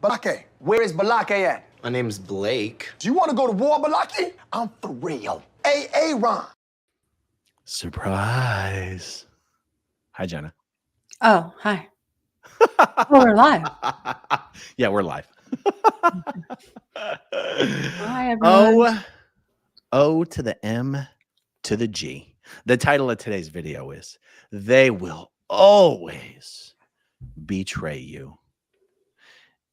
Balake, where is Balake at? My name's Blake. Do you want to go to war, Balake? I'm for real. Ron. Surprise. Hi, Jenna. Oh, hi. Oh, we're live. Yeah, we're live. Hi, everyone. O to the M to the G. The title of today's video is They Will Always Betray You.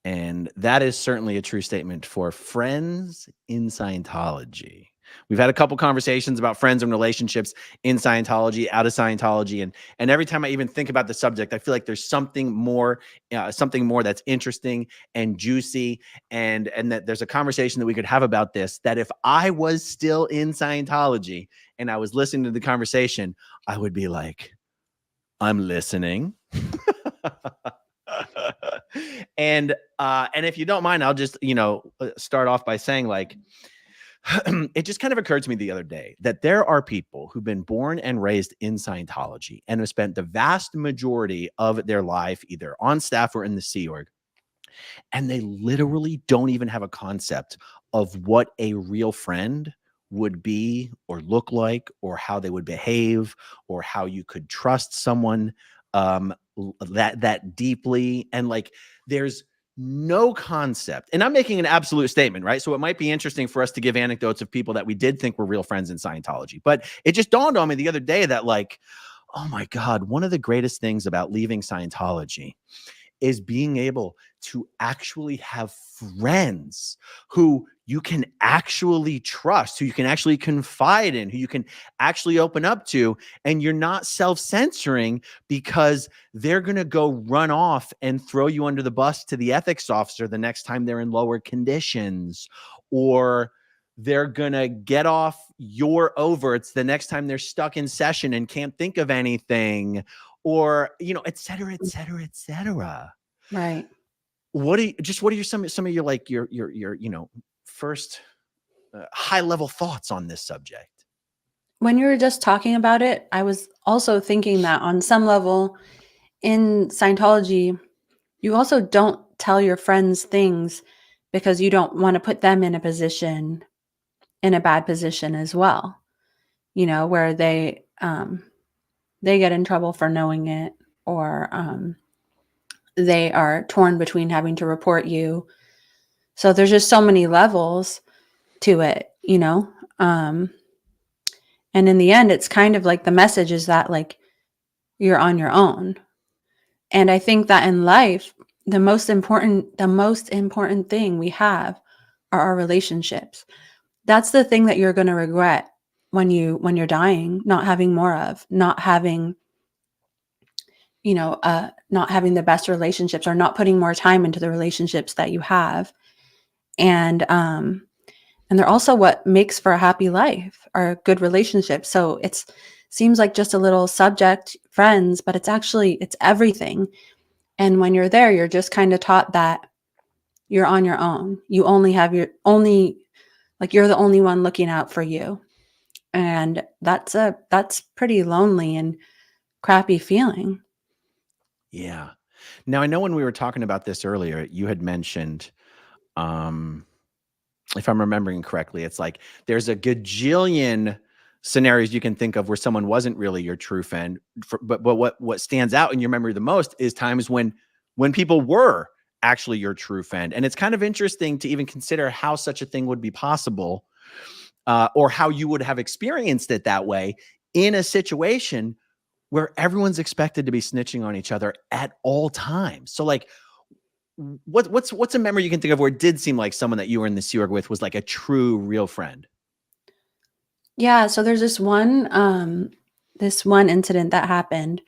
And that is certainly a true statement for friends in Scientology. We've had a couple conversations about friends and relationships in Scientology, out of Scientology, and every time I even think about the subject, I feel like there's something more that's interesting and juicy, and that there's a conversation that we could have about this. That if I was still in Scientology and I was listening to the conversation, I would be like, I'm listening. And if you don't mind, I'll just start off by saying, like, it just kind of occurred to me the other day that there are people who've been born and raised in Scientology and have spent the vast majority of their life either on staff or in the Sea Org, and they literally don't even have a concept of what a real friend would be or look like, or how they would behave, or how you could trust someone that deeply. And like, there's no concept. And I'm making an absolute statement, right? So it might be interesting for us to give anecdotes of people that we did think were real friends in Scientology. But it just dawned on me the other day that, like, oh my God, one of the greatest things about leaving Scientology is being able to actually have friends who you can actually trust, who you can actually confide in, who you can actually open up to, and you're not self-censoring because they're going to go run off and throw you under the bus to the ethics officer the next time they're in lower conditions, or they're going to get off your overts the next time they're stuck in session and can't think of anything, or, et cetera, et cetera, et cetera. Right. What are some of your, like, your first high level thoughts on this subject? When you were just talking about it, I was also thinking that on some level in Scientology, you also don't tell your friends things because you don't want to put them in a bad position as well, where they get in trouble for knowing it, or they are torn between having to report you. So there's just so many levels to it, and in the end, it's kind of like the message is that, like, you're on your own. And I think that in life, the most important thing we have are our relationships. That's the thing that you're going to regret when you're dying, not having more of, not having the best relationships, or not putting more time into the relationships that you have. And they're also what makes for a happy life, are good relationships. So it seems like just a little subject, friends, but it's everything. And when you're there, you're just kind of taught that you're on your own. You only have you're the only one looking out for you. And that's pretty lonely and crappy feeling. Yeah. Now, I know when we were talking about this earlier, you had mentioned, if I'm remembering correctly, it's like there's a gajillion scenarios you can think of where someone wasn't really your true friend. But what stands out in your memory the most is times when people were actually your true friend. And it's kind of interesting to even consider how such a thing would be possible, or how you would have experienced it that way in a situation where everyone's expected to be snitching on each other at all times. So, like, what's a memory you can think of where it did seem like someone that you were in the Sea Org with was like a true, real friend? Yeah. So there's this one incident that happened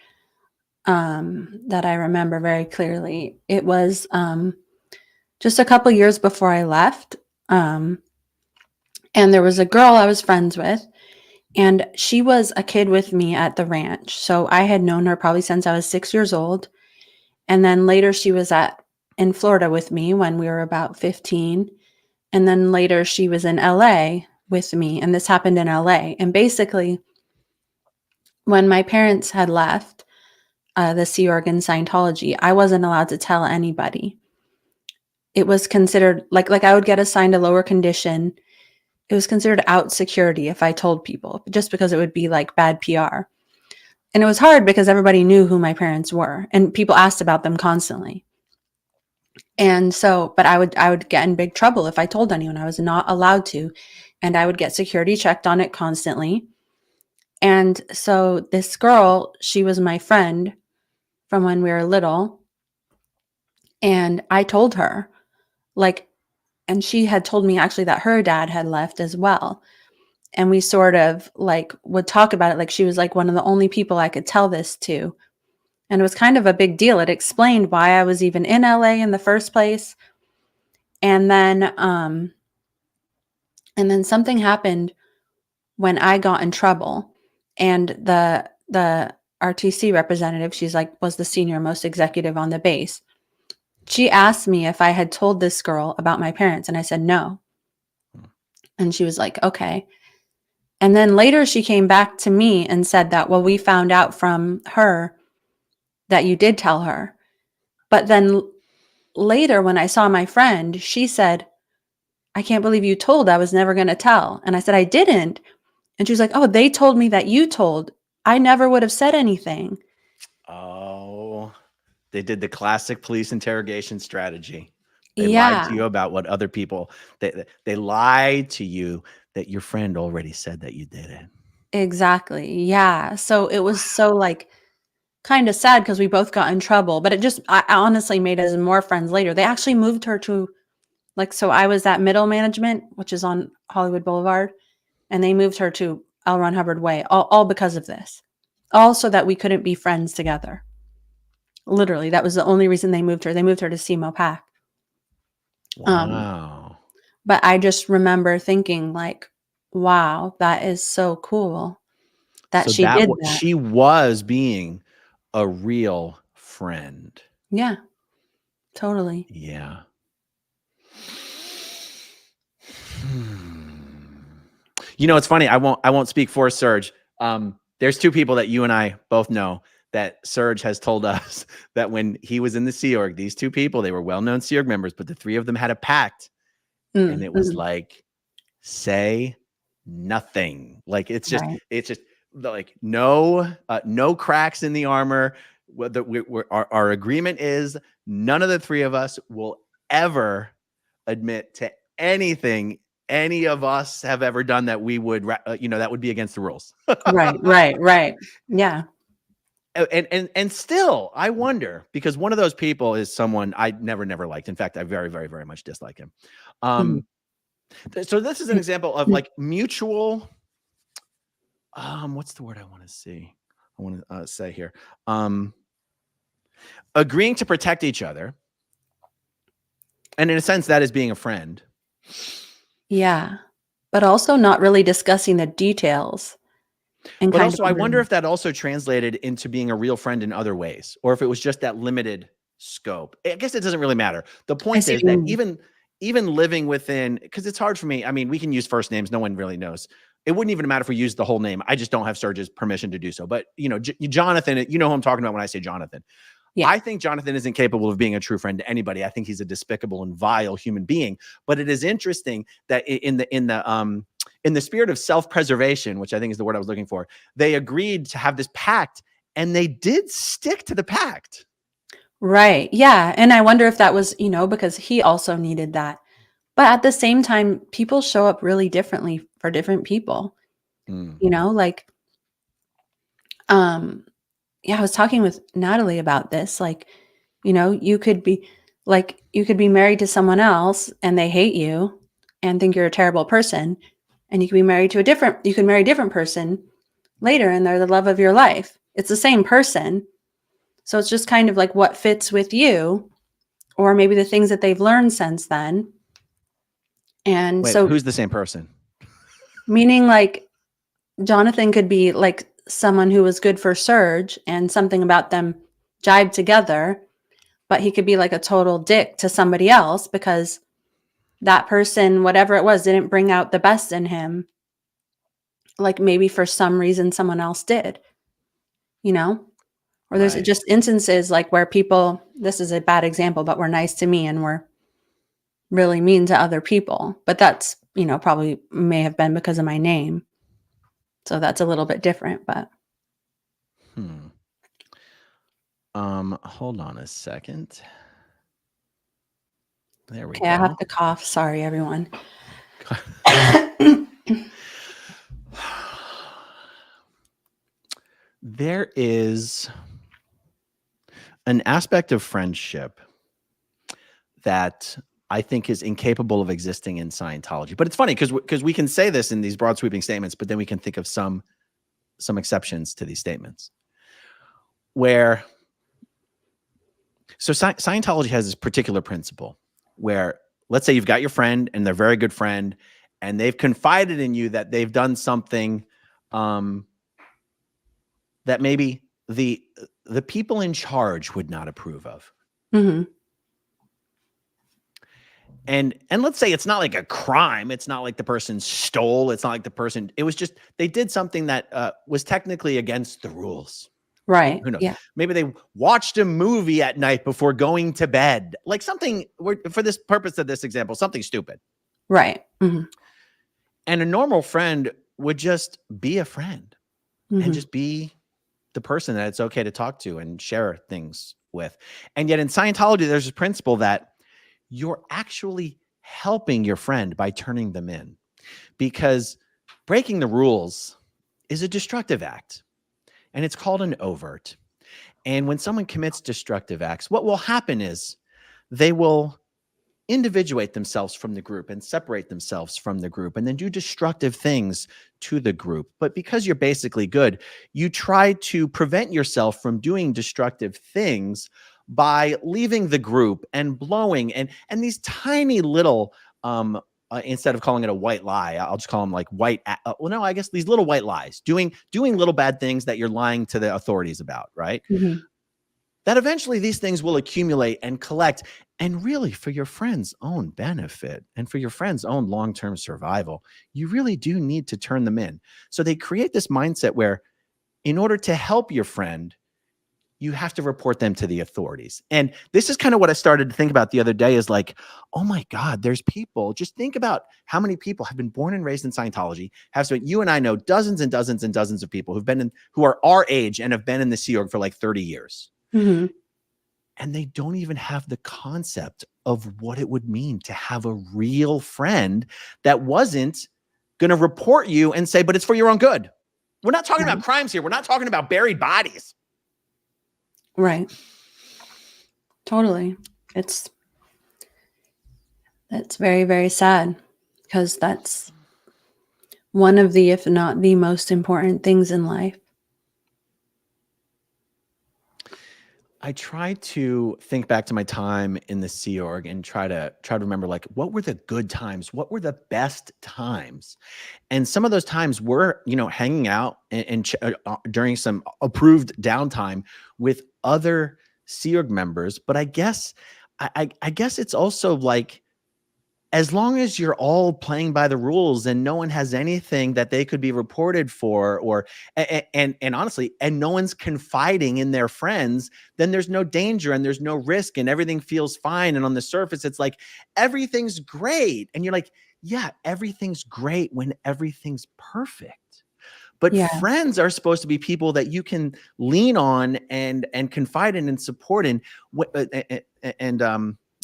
that I remember very clearly. It was just a couple years before I left. And there was a girl I was friends with, and she was a kid with me at the ranch. So I had known her probably since I was 6 years old. And then later she was in Florida with me when we were about 15. And then later she was in LA with me. And this happened in LA. And basically, when my parents had left the Sea Org and Scientology, I wasn't allowed to tell anybody. it was considered like I would get assigned a lower condition. It was considered out security if I told people, just because it would be like bad PR. And it was hard because everybody knew who my parents were and people asked about them constantly. And so, but I would get in big trouble if I told anyone. I was not allowed to, and I would get security checked on it constantly. And so this girl, she was my friend from when we were little, and I told her, like, and she had told me actually that her dad had left as well. And we sort of like would talk about it like she was like one of the only people I could tell this to. And it was kind of a big deal. It explained why I was even in LA in the first place. And then something happened when I got in trouble, and the RTC representative, she's like, was the senior most executive on the base. She asked me if I had told this girl about my parents, and I said no. And she was like, okay. And then later she came back to me and said that, well, we found out from her that you did tell her. But then later when I saw my friend, she said, I can't believe you told. I was never going to tell. And I said, I didn't. And she was like, oh, they told me that you told. I never would have said anything. Oh, they did the classic police interrogation strategy. They Yeah, lied to you about what other people, they lied to you that your friend already said that you did it. exactly. Yeah. So it was so like kind of sad because we both got in trouble, but I honestly made us more friends later. They actually moved her to like, so I was at Middle Management, which is on Hollywood Boulevard, and they moved her to L. Ron Hubbard Way, all because of this. All so that we couldn't be friends together. Literally, that was the only reason they moved her. They moved her to SEMO Pack. Wow. But I just remember thinking like, wow, that is so cool that So she did that. she was being a real friend. Yeah, totally. Yeah. You know, it's funny. I won't speak for Serge. There's two people that you and I both know that Serge has told us that when he was in the Sea Org, these two people, they were well-known Sea Org members, but the three of them had a pact. And it was like, say nothing. Like, it's just like no cracks in the armor. Our agreement is none of the three of us will ever admit to anything any of us have ever done that we would, that would be against the rules. Right. Yeah. And still, I wonder, because one of those people is someone I never liked. In fact, I very, very, very much dislike him. So this is an example of like mutual, what's the word I want to say here? Agreeing to protect each other. And in a sense, that is being a friend. Yeah. But also not really discussing the details. But also, I wonder if that also translated into being a real friend in other ways, or if it was just that limited scope. I guess it doesn't really matter. The point is that even living within, because it's hard for me. I mean, we can use first names. No one really knows. It wouldn't even matter if we used the whole name. I just don't have Serge's permission to do so. But, Jonathan, you know who I'm talking about when I say Jonathan. Yeah. I think Jonathan isn't capable of being a true friend to anybody. I think he's a despicable and vile human being. But it is interesting that in the spirit of self-preservation, which I think is the word I was looking for, they agreed to have this pact, and they did stick to the pact. Right. Yeah. And I wonder if that was, because he also needed that. But at the same time, people show up really differently for different people. Like, I was talking with Natalie about this. Like, you could be married to someone else and they hate you and think you're a terrible person. And you can marry a different person later and they're the love of your life. It's the same person. So it's just kind of like what fits with you, or maybe the things that they've learned since then. And so who's the same person? Meaning like Jonathan could be like someone who was good for Serge and something about them jibed together, but he could be like a total dick to somebody else because that person, whatever it was, didn't bring out the best in him. Like maybe for some reason someone else did, or there's just instances like where people, this is a bad example, but were nice to me and were really mean to other people. But that's, probably may have been because of my name. So that's a little bit different, but Hmm. Hold on a second. There we okay, I have go. to cough. Sorry, everyone. There is an aspect of friendship that I think is incapable of existing in Scientology. But it's funny because we can say this in these broad sweeping statements, but then we can think of some exceptions to these statements. Where Scientology has this particular principle where, let's say you've got your friend and they're a very good friend, and they've confided in you that they've done something that maybe the people in charge would not approve of. Mhm. And let's say it's not like a crime. It's not like the person stole. It's not like the person, it was just, they did something that was technically against the rules. Right. Who knows? Yeah. Maybe they watched a movie at night before going to bed. Like something, for this purpose of this example, something stupid. Right. Mhm. And a normal friend would just be a friend and Mhm. just be the person that it's okay to talk to and share things with. And yet in Scientology, there's this principle that you're actually helping your friend by turning them in, because breaking the rules is a destructive act, and it's called an overt. And when someone commits destructive acts, what will happen is they will individuate themselves from the group and separate themselves from the group and then do destructive things to the group. But because you're basically good, you try to prevent yourself from doing destructive things by leaving the group and blowing and these tiny little instead of calling it a white lie, I'll just call them like white well, no, I guess these little white lies, doing little bad things that you're lying to the authorities about, right? Mhm. That eventually these things will accumulate and collect. And really, for your friend's own benefit and for your friend's own long-term survival, you really do need to turn them in. So they create this mindset where, in order to help your friend, you have to report them to the authorities. And this is kind of what I started to think about the other day, is like, oh my God, there's people. Just think about how many people have been born and raised in Scientology. Have spent, you and I know dozens and dozens and dozens of people who are our age and have been in the Sea Org for like 30 years. Mhm. And they don't even have the concept of what it would mean to have a real friend that wasn't going to report you and say, but it's for your own good. We're not talking about crimes here. We're not talking about buried bodies. Right. Totally. That's very, very sad, because that's one of the, if not the most important things in life. I try to think back to my time in the Sea Org and try to remember, like, what were the good times? What were the best times? And some of those times were, hanging out and during some approved downtime with other Sea Org members. But I guess, I guess it's also like, as long as you're all playing by the rules and no one has anything that they could be reported for, or and honestly, and no one's confiding in their friends, then there's no danger and there's no risk and everything feels fine. And on the surface, it's like everything's great. And you're like, yeah, everything's great when everything's perfect. But Yeah. friends are supposed to be people that you can lean on and confide in and support in.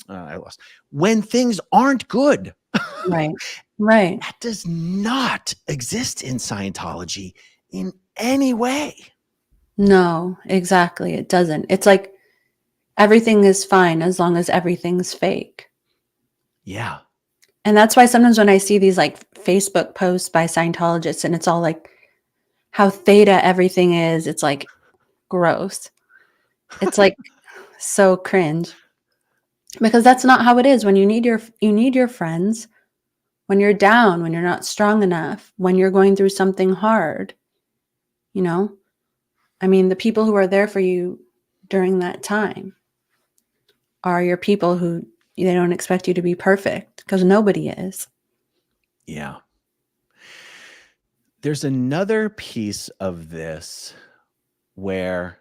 I lost. When things aren't good. Right. Right. That does not exist in Scientology in any way. No, exactly. It doesn't. It's like everything is fine as long as everything's fake. Yeah. And that's why sometimes when I see these like Facebook posts by Scientologists and it's all like how theta everything is, it's like gross. It's like so cringe. Because that's not how it is. When you need your friends, when you're down, when you're not strong enough, when you're going through something hard, you know? I mean, the people who are there for you during that time are your people who they don't expect you to be perfect, because nobody is. Yeah. There's another piece of this where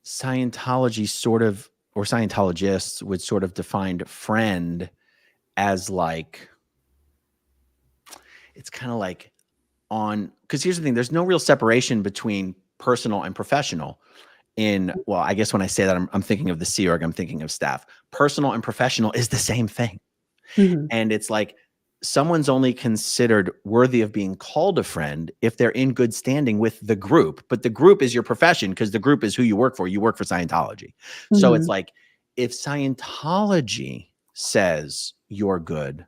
Scientology sort of, or Scientologists would sort of define friend as like, it's kind of like because here's the thing, there's no real separation between personal and professional well, I guess when I say that, I'm thinking of the Sea Org, I'm thinking of staff. Personal and professional is the same thing. Mhm. And it's like someone's only considered worthy of being called a friend if they're in good standing with the group. But the group is your profession because the group is who you work for. You work for Scientology. So it's Mhm. like if Scientology says you're good,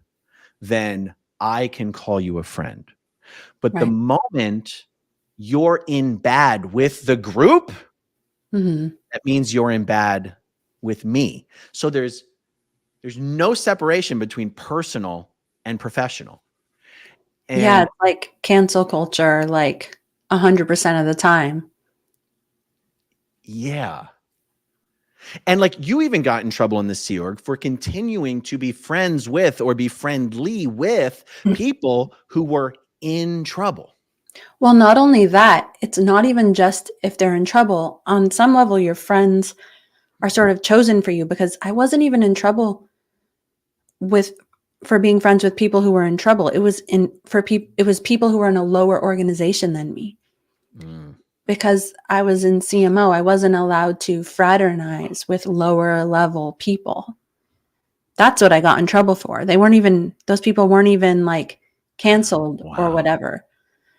then I can call you a friend. But the Right. moment you're in bad with the group, Mhm. that means you're in bad with me. So there's no separation between personal and professional. Yeah, And it's like cancel culture, like 100% of the time. yeah. And like you even got in trouble in the Sea Org for continuing to be friends with or be friendly with people who were in trouble. Well, not only that, it's not even just if they're in trouble. On some level, your friends are sort of chosen for you because I wasn't even in trouble with for being friends with people who were in trouble. It was people who were in a lower organization than me. Mm. Because I was in CMO, I wasn't allowed to fraternize with lower level people. That's what I got in trouble for. Those people weren't even like canceled or Wow. whatever.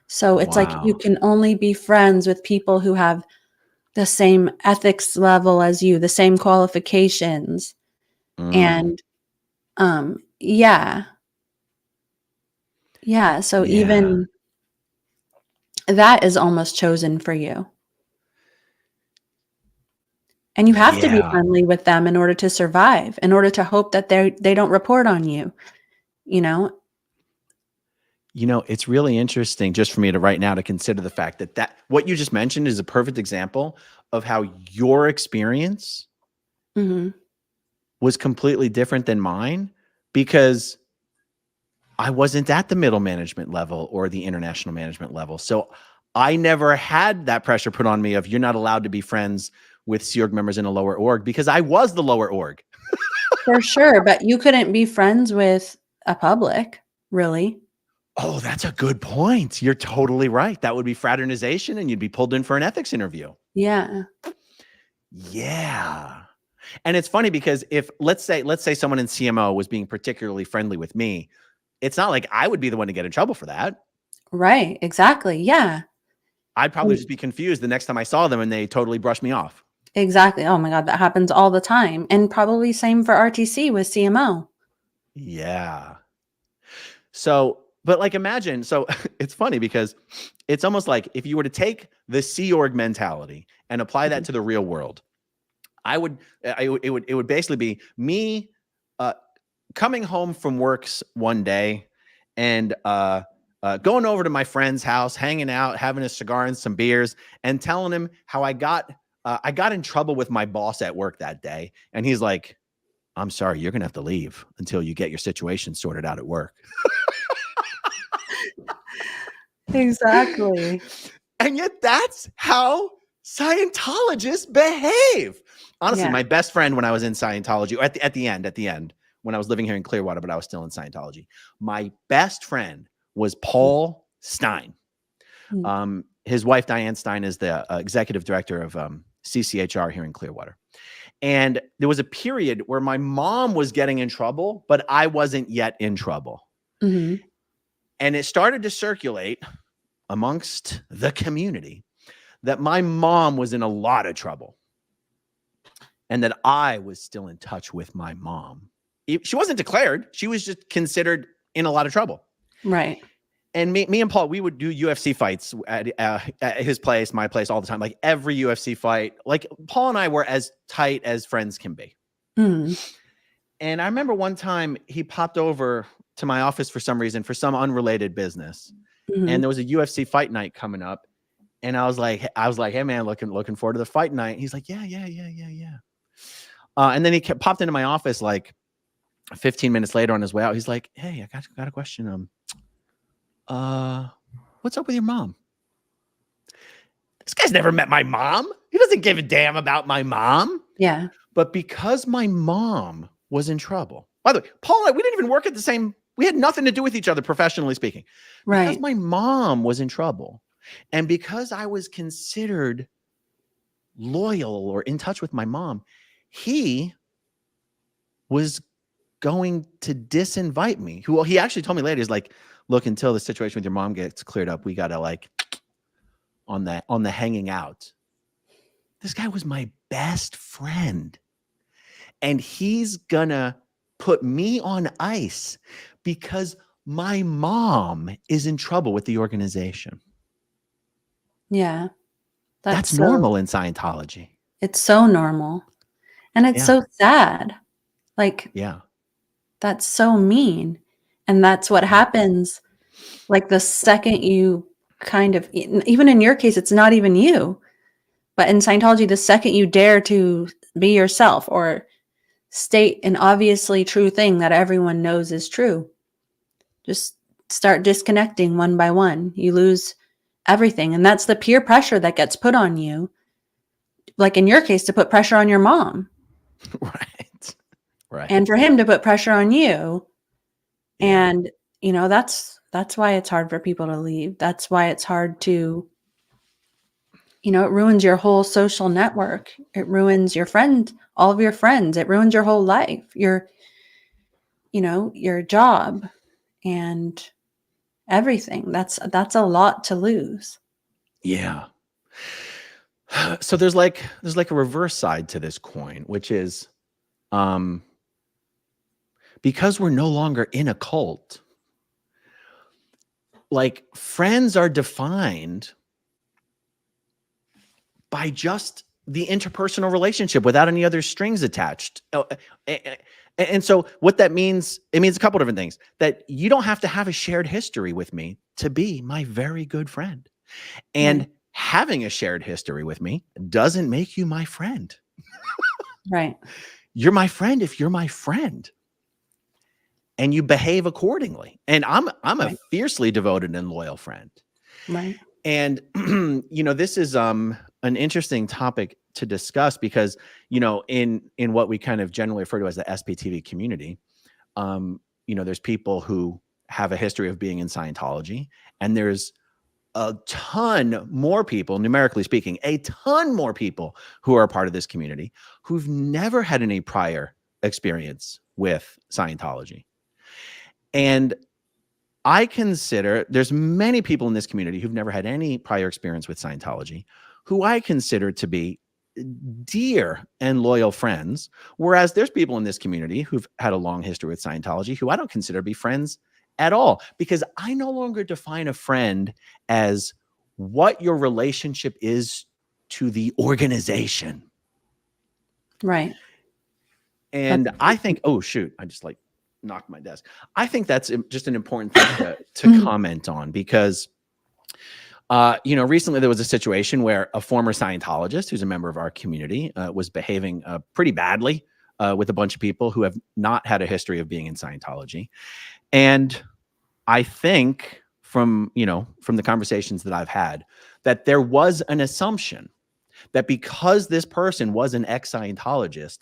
So it's like you Wow. can only be friends with people who have the same ethics level as you, the same qualifications. Mm. And yeah. Yeah. So Yeah. even that is almost chosen for you. And you have to be Yeah. friendly with them in order to survive, in order to hope that they don't report on you, you know? You know, it's really interesting just for me to right now to consider the fact that what you just mentioned is a perfect example of how your experience Mhm. was completely different than mine because I wasn't at the middle management level or the international management level. So I never had that pressure put on me of you're not allowed to be friends with Sea Org members in a lower org because I was the lower org. For sure, but you couldn't be friends with a public, really. Oh, that's a good point. You're totally right. That would be fraternization and you'd be pulled in for an ethics interview. Yeah. Yeah. And it's funny because if let's say someone in CMO was being particularly friendly with me, it's not like I would be the one to get in trouble for that. Right, exactly, yeah. I'd probably And just be confused the next time I saw them and they totally brushed me off. exactly, oh my god, that happens all the time, and probably same for RTC with CMO. Yeah. So, but like imagine, so it's funny because it's almost like if you were to take the Sea Org mentality and apply that Mhm, to the real world, it would basically be me uh, coming home from works one day and going over to my friend's house, hanging out, having a cigar and some beers, and telling him how I got in trouble with my boss at work that day, and he's like, "I'm sorry, you're gonna have to leave until you get your situation sorted out at work." exactly. And yet that's how Scientologists behave. Honestly, Yeah, my best friend when I was in Scientology, or at the end, when I was living here in Clearwater, but I was still in Scientology, my best friend was Paul Stein. mm, His wife, Diane Stein, is the executive director of CCHR here in Clearwater. And there was a period where my mom was getting in trouble, but I wasn't yet in trouble. mhm, And it started to circulate amongst the community that my mom was in a lot of trouble and that I was still in touch with my mom. She wasn't declared. She was just considered in a lot of trouble. right. And me and Paul, we would do UFC fights at his place, my place, all the time. Like every UFC fight, like Paul and I were as tight as friends can be. Mhm, And I remember one time he popped over to my office for some reason, for some unrelated business. And mhm, there was a UFC fight night coming up. And I was like, hey man, looking forward to the fight night. And he's like, yeah. And then he popped into my office like 15 minutes later on his way out. He's like, hey, I got a question. What's up with your mom? This guy's never met my mom. He doesn't give a damn about my mom. yeah, But because my mom was in trouble, By the way, Paul and I, we didn't even work at the same, we had nothing to do with each other, professionally speaking. Because Right. my mom was in trouble. And because I was considered loyal or in touch with my mom, he was going to disinvite me. Well, he actually told me later, he's like, look, until the situation with your mom gets cleared up, we got to like on the hanging out. This guy was my best friend. And he's gonna put me on ice because my mom is in trouble with the organization. Yeah. That's so normal in Scientology. It's so normal. And it's Yeah. so sad. Like, Yeah. that's so mean. And that's what happens. Like the second you kind of, even in your case, it's not even you. But in Scientology, the second you dare to be yourself or state an obviously true thing that everyone knows is true, just start disconnecting one by one. You lose everything. And that's the peer pressure that gets put on you. Like in your case, to put pressure on your mom. Right. Right. And for him to put pressure on you. Yeah. And, you know, that's why it's hard for people to leave. That's why it's hard to, you know, it ruins your whole social network. It ruins your friend, all of your friends. It ruins your whole life, your job and everything. That's a lot to lose. Yeah. So there's like a reverse side to this coin, which is because we're no longer in a cult, like friends are defined by just the interpersonal relationship without any other strings attached. And so what that means, it means a couple different things. That you don't have to have a shared history with me to be my very good friend. And having a shared history with me doesn't make you my friend. Right. You're my friend if you're my friend. And you behave accordingly. And I'm a fiercely devoted and loyal friend. Right. And you know, this is an interesting topic to discuss because, you know, in what we kind of generally refer to as the SPTV community, you know, there's people who have a history of being in Scientology, and there's a ton more people, numerically speaking, a ton more people who are a part of this community who've never had any prior experience with Scientology. And I consider there's many people in this community who've never had any prior experience with Scientology, who I consider to be dear and loyal friends. Whereas there's people in this community who've had a long history with Scientology who I don't consider to be friends at all, because I no longer define a friend as what your relationship is to the organization. Right. And I think, oh shoot, I just like knocked my desk. I think that's just an important thing to comment on, because you know, recently there was a situation where a former Scientologist who's a member of our community was behaving pretty badly with a bunch of people who have not had a history of being in Scientology. And I think from the conversations that I've had, that there was an assumption that because this person was an ex-Scientologist,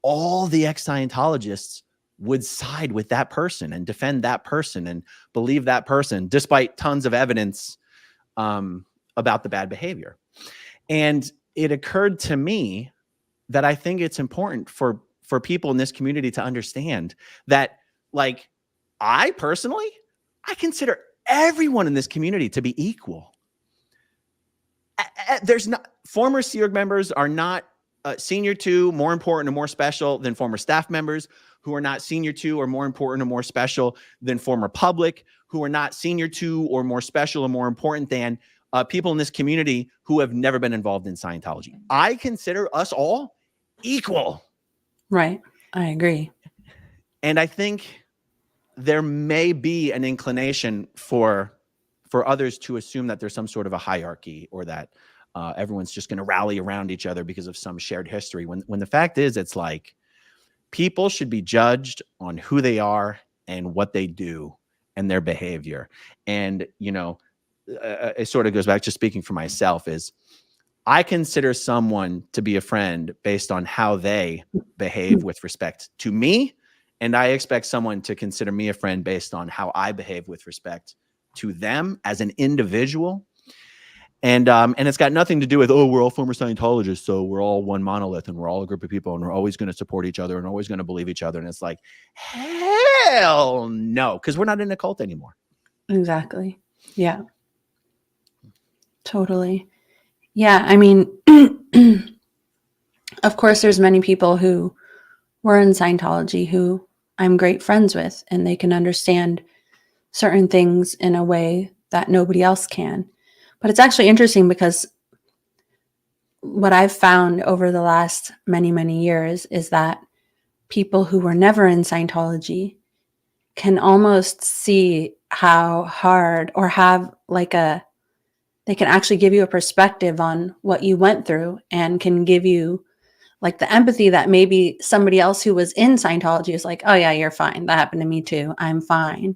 all the ex-Scientologists would side with that person and defend that person and believe that person, despite tons of evidence about the bad behavior. And it occurred to me that I think it's important for people in this community to understand that, like, I personally, I consider everyone in this community to be equal. There's not, former Sea Org members are not senior to, more important, or more special than former staff members, who are not senior to or more important or more special than former public, who are not senior to or more special or more important than people in this community who have never been involved in Scientology. I consider us all equal. Right. I agree. And I think there may be an inclination for others to assume that there's some sort of a hierarchy, or that everyone's just going to rally around each other because of some shared history. When the fact is, it's like, people should be judged on who they are and what they do and their behavior. And, you know, it sort of goes back to speaking for myself, is I consider someone to be a friend based on how they behave with respect to me And I expect someone to consider me a friend based on how I behave with respect to them as an individual. And it's got nothing to do with, oh, we're all former Scientologists, so we're all one monolith and we're all a group of people and we're always going to support each other and always going to believe each other. And it's like, hell no, because we're not in a cult anymore. Exactly. Yeah. Totally. Yeah. I mean, of course, there's many people who were in Scientology who I'm great friends with, and they can understand certain things in a way that nobody else can. But it's actually interesting because what I've found over the last many, many years is that people who were never in Scientology can almost see how hard, or have like they can actually give you a perspective on what you went through, and can give you like the empathy that maybe somebody else who was in Scientology is like, oh yeah, you're fine. That happened to me too. I'm fine.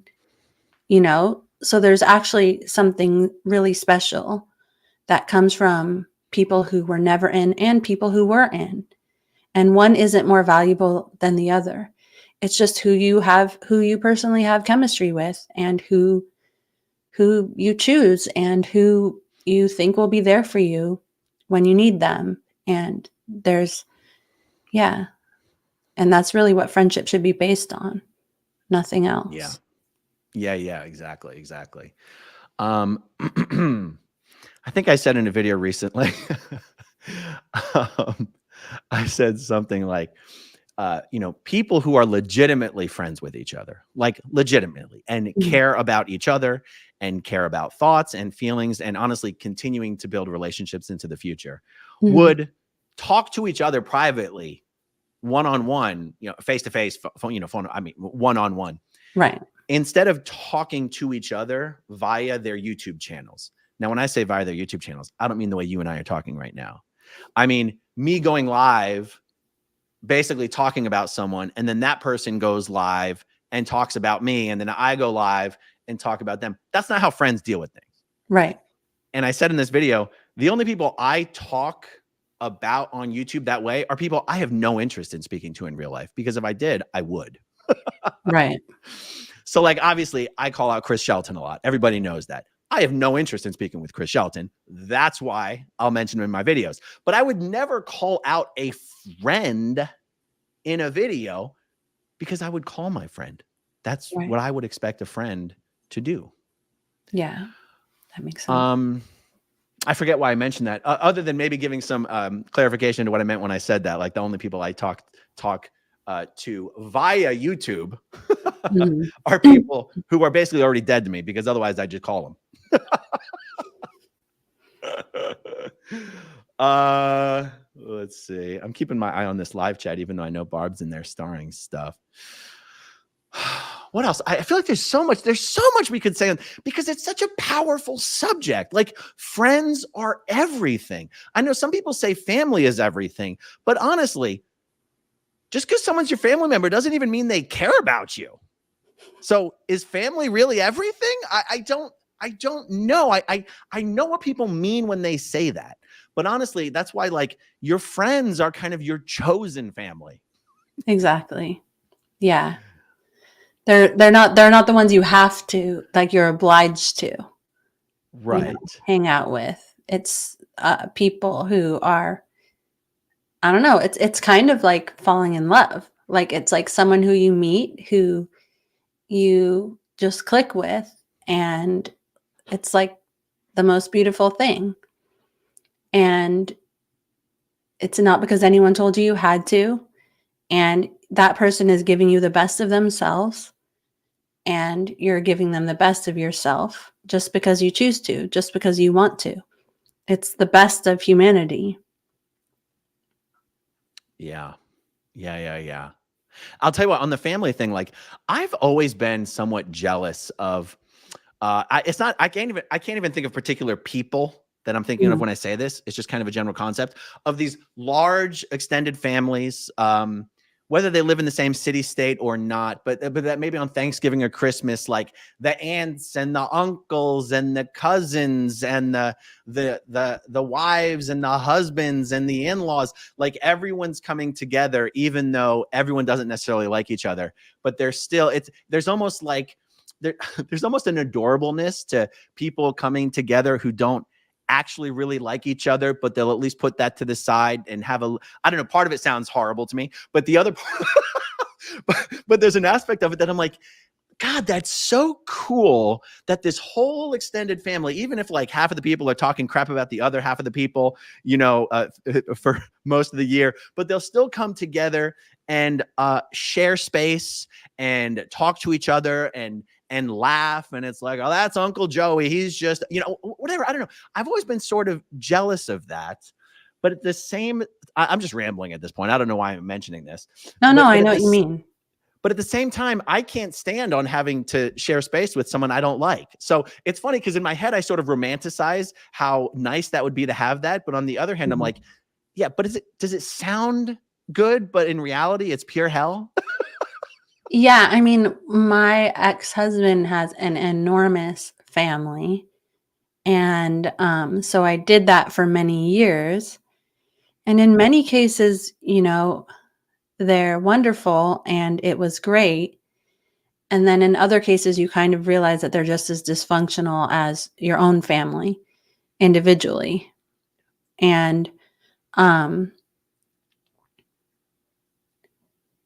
So there's actually something really special that comes from people who were never in and people who were in. And one isn't more valuable than the other. It's just who you personally have chemistry with, and who you choose, and who you think will be there for you when you need them. And and that's really what friendship should be based on. Nothing else. Yeah, exactly. I think I said in a video recently, I said something like, people who are legitimately friends with each other, like legitimately, and care about each other and care about thoughts and feelings, and honestly continuing to build relationships into the future, would talk to each other privately, one-on-one, face-to-face, phone, one-on-one. Right. Instead of talking to each other via their YouTube channels. Now, when I say via their YouTube channels, I don't mean the way you and I are talking right now. I mean me going live, basically talking about someone, and then that person goes live and talks about me, and then I go live and talk about them. That's not how friends deal with things. Right. And I said in this video, the only people I talk about on YouTube that way are people I have no interest in speaking to in real life, because if I did, I would. Right. So like, obviously I call out Chris Shelton a lot. Everybody knows that. I have no interest in speaking with Chris Shelton. That's why I'll mention him in my videos. But I would never call out a friend in a video, because I would call my friend. That's right. what I would expect a friend to do. Yeah, that makes sense. I forget why I mentioned that, other than maybe giving some clarification to what I meant when I said that. Like, the only people I talk to via YouTube are people who are basically already dead to me, because otherwise I just call them. Let's see. I'm keeping my eye on this live chat, even though I know Barb's in there starring stuff. What else? I feel like there's so much we could say on, because it's such a powerful subject. Like, friends are everything. I know some people say family is everything, but honestly, just because someone's your family member doesn't even mean they care about you. So is family really everything? I don't know. I know what people mean when they say that, but honestly, that's why, like, your friends are kind of your chosen family. Exactly. Yeah. They're not the ones you have to, like, you're obliged to, right, hang out with. It's people who are, I don't know, it's kind of like falling in love. Like, it's like someone who you meet, who you just click with, and it's like the most beautiful thing. And it's not because anyone told you had to, and that person is giving you the best of themselves, and you're giving them the best of yourself just because you choose to, just because you want to. It's the best of humanity. Yeah. I'll tell you what, on the family thing, like, I've always been somewhat jealous of, I can't even think of particular people that I'm thinking of when I say this. It's just kind of a general concept of these large extended families, whether they live in the same city, state or not, but that maybe on Thanksgiving or Christmas, like the aunts and the uncles and the cousins and the wives and the husbands and the in-laws, like everyone's coming together, even though everyone doesn't necessarily like each other, but there's still, there's almost like, there's almost an adorableness to people coming together who don't actually really like each other, but they'll at least put that to the side and have I don't know, part of it sounds horrible to me, but the other part, but there's an aspect of it that I'm like, God, that's so cool that this whole extended family, even if like half of the people are talking crap about the other half of the people, for most of the year, but they'll still come together and share space and talk to each other and laugh. And it's like, oh, that's Uncle Joey. He's just, whatever. I don't know. I've always been sort of jealous of that. But at the same, I'm just rambling at this point. I don't know why I'm mentioning this. No, I know what you mean. But at the same time, I can't stand on having to share space with someone I don't like. So it's funny because in my head, I sort of romanticize how nice that would be to have that. But on the other hand, I'm like, yeah, but does it sound good? But in reality, it's pure hell. Yeah, I mean, my ex-husband has an enormous family. And so I did that for many years. And in many cases, they're wonderful and it was great. And then in other cases, you kind of realize that they're just as dysfunctional as your own family individually. And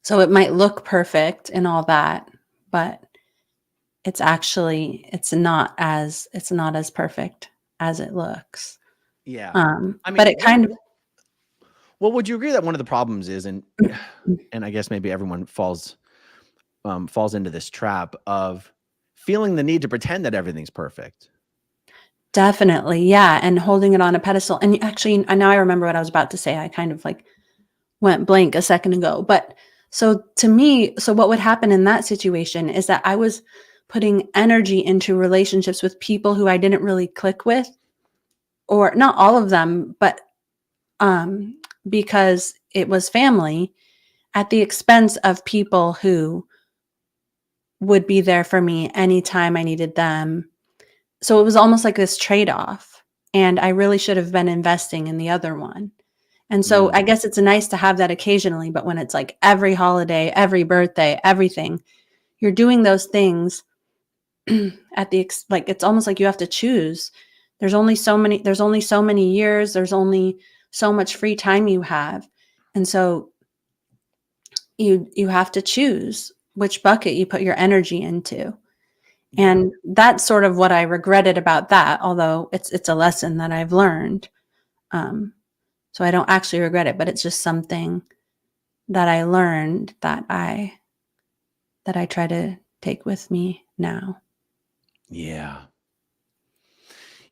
so it might look perfect and all that, but it's not as perfect as it looks. Yeah. I mean, but it kind of. Well, would you agree that one of the problems is, and I guess maybe everyone falls into this trap of feeling the need to pretend that everything's perfect? Definitely, yeah, and holding it on a pedestal. And actually, now I remember what I was about to say. I kind of like went blank a second ago. But so to me, what would happen in that situation is that I was putting energy into relationships with people who I didn't really click with, or not all of them, but because it was family, at the expense of people who would be there for me anytime I needed them. So it was almost like this trade-off, and I really should have been investing in the other one. And so I guess it's nice to have that occasionally, but when it's like every holiday, every birthday, everything, you're doing those things like it's almost like you have to choose. There's only so many years, there's only so much free time you have. And so you have to choose which bucket you put your energy into. And that's sort of what I regretted about that, although it's a lesson that I've learned. So I don't actually regret it, but it's just something that I learned that I try to take with me now. Yeah.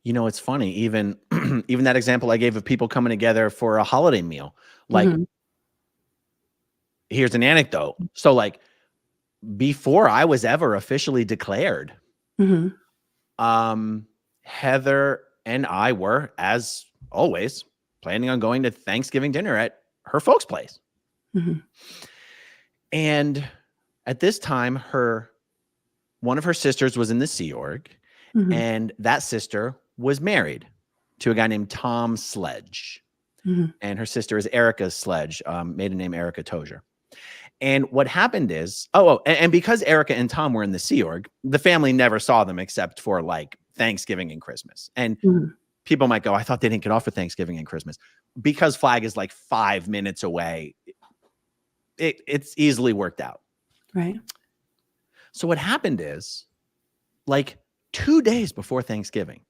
It's funny, even that example I gave of people coming together for a holiday meal. Like, here's an anecdote. So like before I was ever officially declared, Heather and I were, as always, planning on going to Thanksgiving dinner at her folks' place. And at this time, one of her sisters was in the Sea Org, and that sister was married to a guy named Tom Sledge. And her sister is Erica Sledge, maiden name Erica Tozier. And what happened is, and because Erica and Tom were in the Sea Org, the family never saw them except for like Thanksgiving and Christmas. And people might go, I thought they didn't get off for Thanksgiving and Christmas. Because Flag is like 5 minutes away, it's easily worked out. Right. So what happened is, like 2 days before Thanksgiving,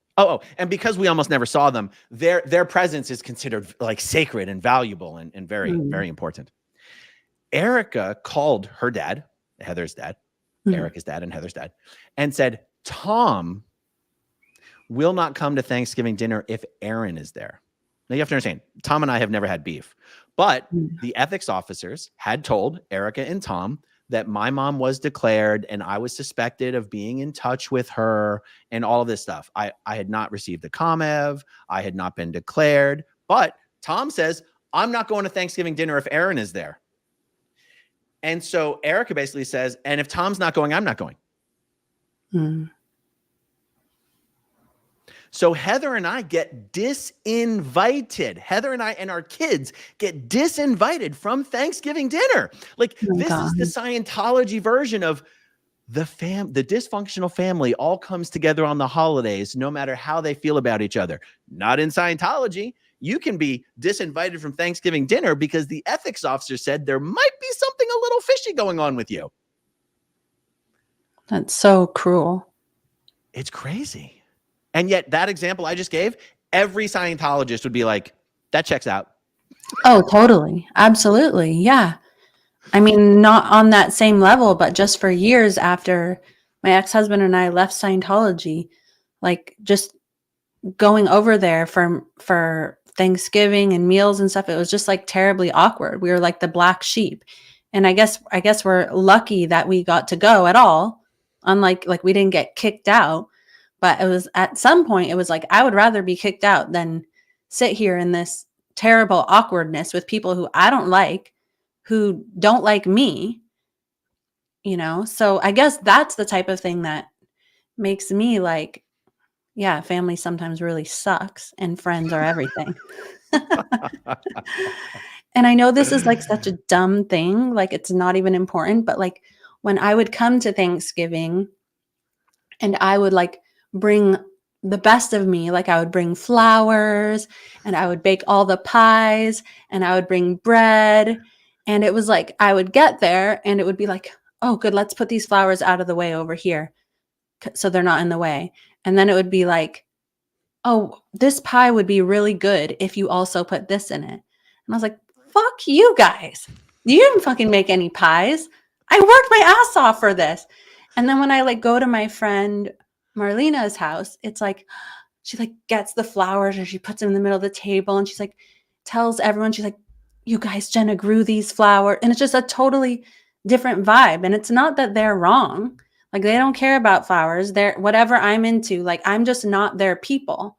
and because we almost never saw them, their presence is considered like sacred and valuable and very, very important. Erica called her dad, Heather's dad, Erica's dad and Heather's dad, and said, Tom will not come to Thanksgiving dinner if Aaron is there. Now you have to understand, Tom and I have never had beef, but the ethics officers had told Erica and Tom that my mom was declared and I was suspected of being in touch with her and all of this stuff. I had not received the COMEV. I had not been declared, but Tom says, I'm not going to Thanksgiving dinner if Aaron is there. And so Erica basically says, and if Tom's not going, I'm not going. Mm. So Heather and I get disinvited. Heather and I and our kids get disinvited from Thanksgiving dinner. Like, Oh my this is the God. Scientology version of the dysfunctional family all comes together on the holidays, no matter how they feel about each other. Not in Scientology. You can be disinvited from Thanksgiving dinner because the ethics officer said there might be something a little fishy going on with you. That's so cruel. It's crazy. And yet that example I just gave, every Scientologist would be like, that checks out. Oh, totally. Absolutely. Yeah. I mean, not on that same level, but just for years after my ex-husband and I left Scientology, like just going over there for Thanksgiving and meals and stuff, it was just like terribly awkward. We were like the black sheep. And I guess we're lucky that we got to go at all. Unlike like we didn't get kicked out. But it was at some point, it was like, I would rather be kicked out than sit here in this terrible awkwardness with people who I don't like, who don't like me, you know? So I guess that's the type of thing that makes me like, yeah, family sometimes really sucks and friends are everything. And I know this is like such a dumb thing, like it's not even important, but like when I would come to Thanksgiving and I would like bring the best of me, like I would bring flowers and I would bake all the pies and I would bring bread. And it was like I would get there and it would be like, oh, good, let's put these flowers out of the way over here so they're not in the way. And then it would be like, oh, this pie would be really good if you also put this in it. And I was like, fuck you guys. You didn't fucking make any pies. I worked my ass off for this. And then when I like go to my friend Marlena's house, it's like she like gets the flowers and she puts them in the middle of the table and she's like tells everyone, she's like, you guys, Jenna grew these flowers. And it's just a totally different vibe. And it's not that they're wrong. Like they don't care about flowers. They're whatever I'm into. Like I'm just not their people.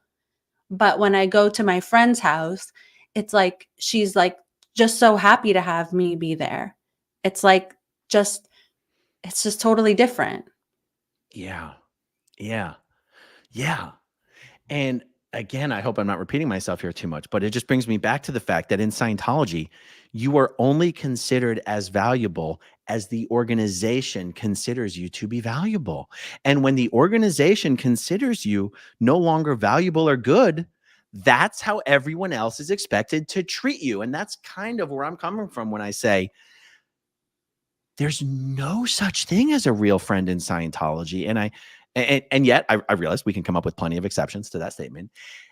But when I go to my friend's house, it's like she's like just so happy to have me be there. It's like just it's just totally different. Yeah. Yeah. Yeah. And again, I hope I'm not repeating myself here too much, but it just brings me back to the fact that in Scientology, you are only considered as valuable as the organization considers you to be valuable. And when the organization considers you no longer valuable or good, that's how everyone else is expected to treat you. And that's kind of where I'm coming from when I say, there's no such thing as a real friend in Scientology. And yet I realize we can come up with plenty of exceptions to that statement.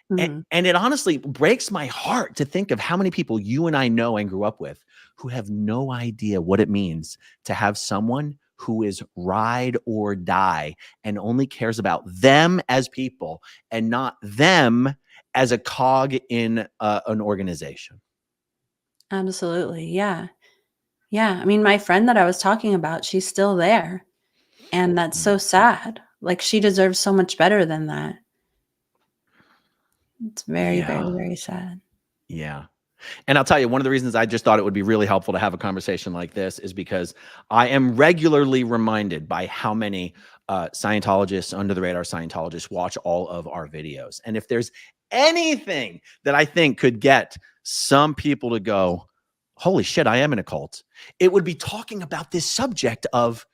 Mhm. And it honestly breaks my heart to think of how many people you and I know and grew up with who have no idea what it means to have someone who is ride or die and only cares about them as people and not them as a cog in an organization. Absolutely. Yeah. Yeah. I mean, my friend that I was talking about, she's still there. And that's so sad. Like she deserves so much better than that. It's very, very, Yeah. very sad. Yeah. And I'll tell you, one of the reasons I just thought it would be really helpful to have a conversation like this is because I am regularly reminded by how many Scientologists, under the radar Scientologists, watch all of our videos. And if there's anything that I think could get some people to go, holy shit, I am in a cult, it would be talking about this subject of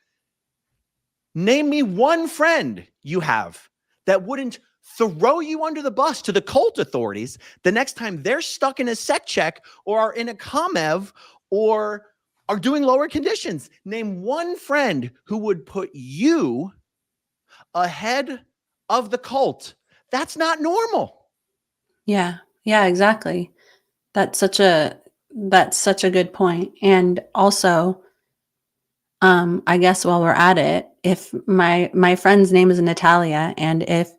name me one friend you have that wouldn't throw you under the bus to the cult authorities the next time they're stuck in a sec check or are in a comev or are doing lower conditions. Name one friend who would put you ahead of the cult. That's not normal. Yeah. Yeah, exactly. That's such a good point. And also, I guess while we're at it, if my friend's name is Natalia, and if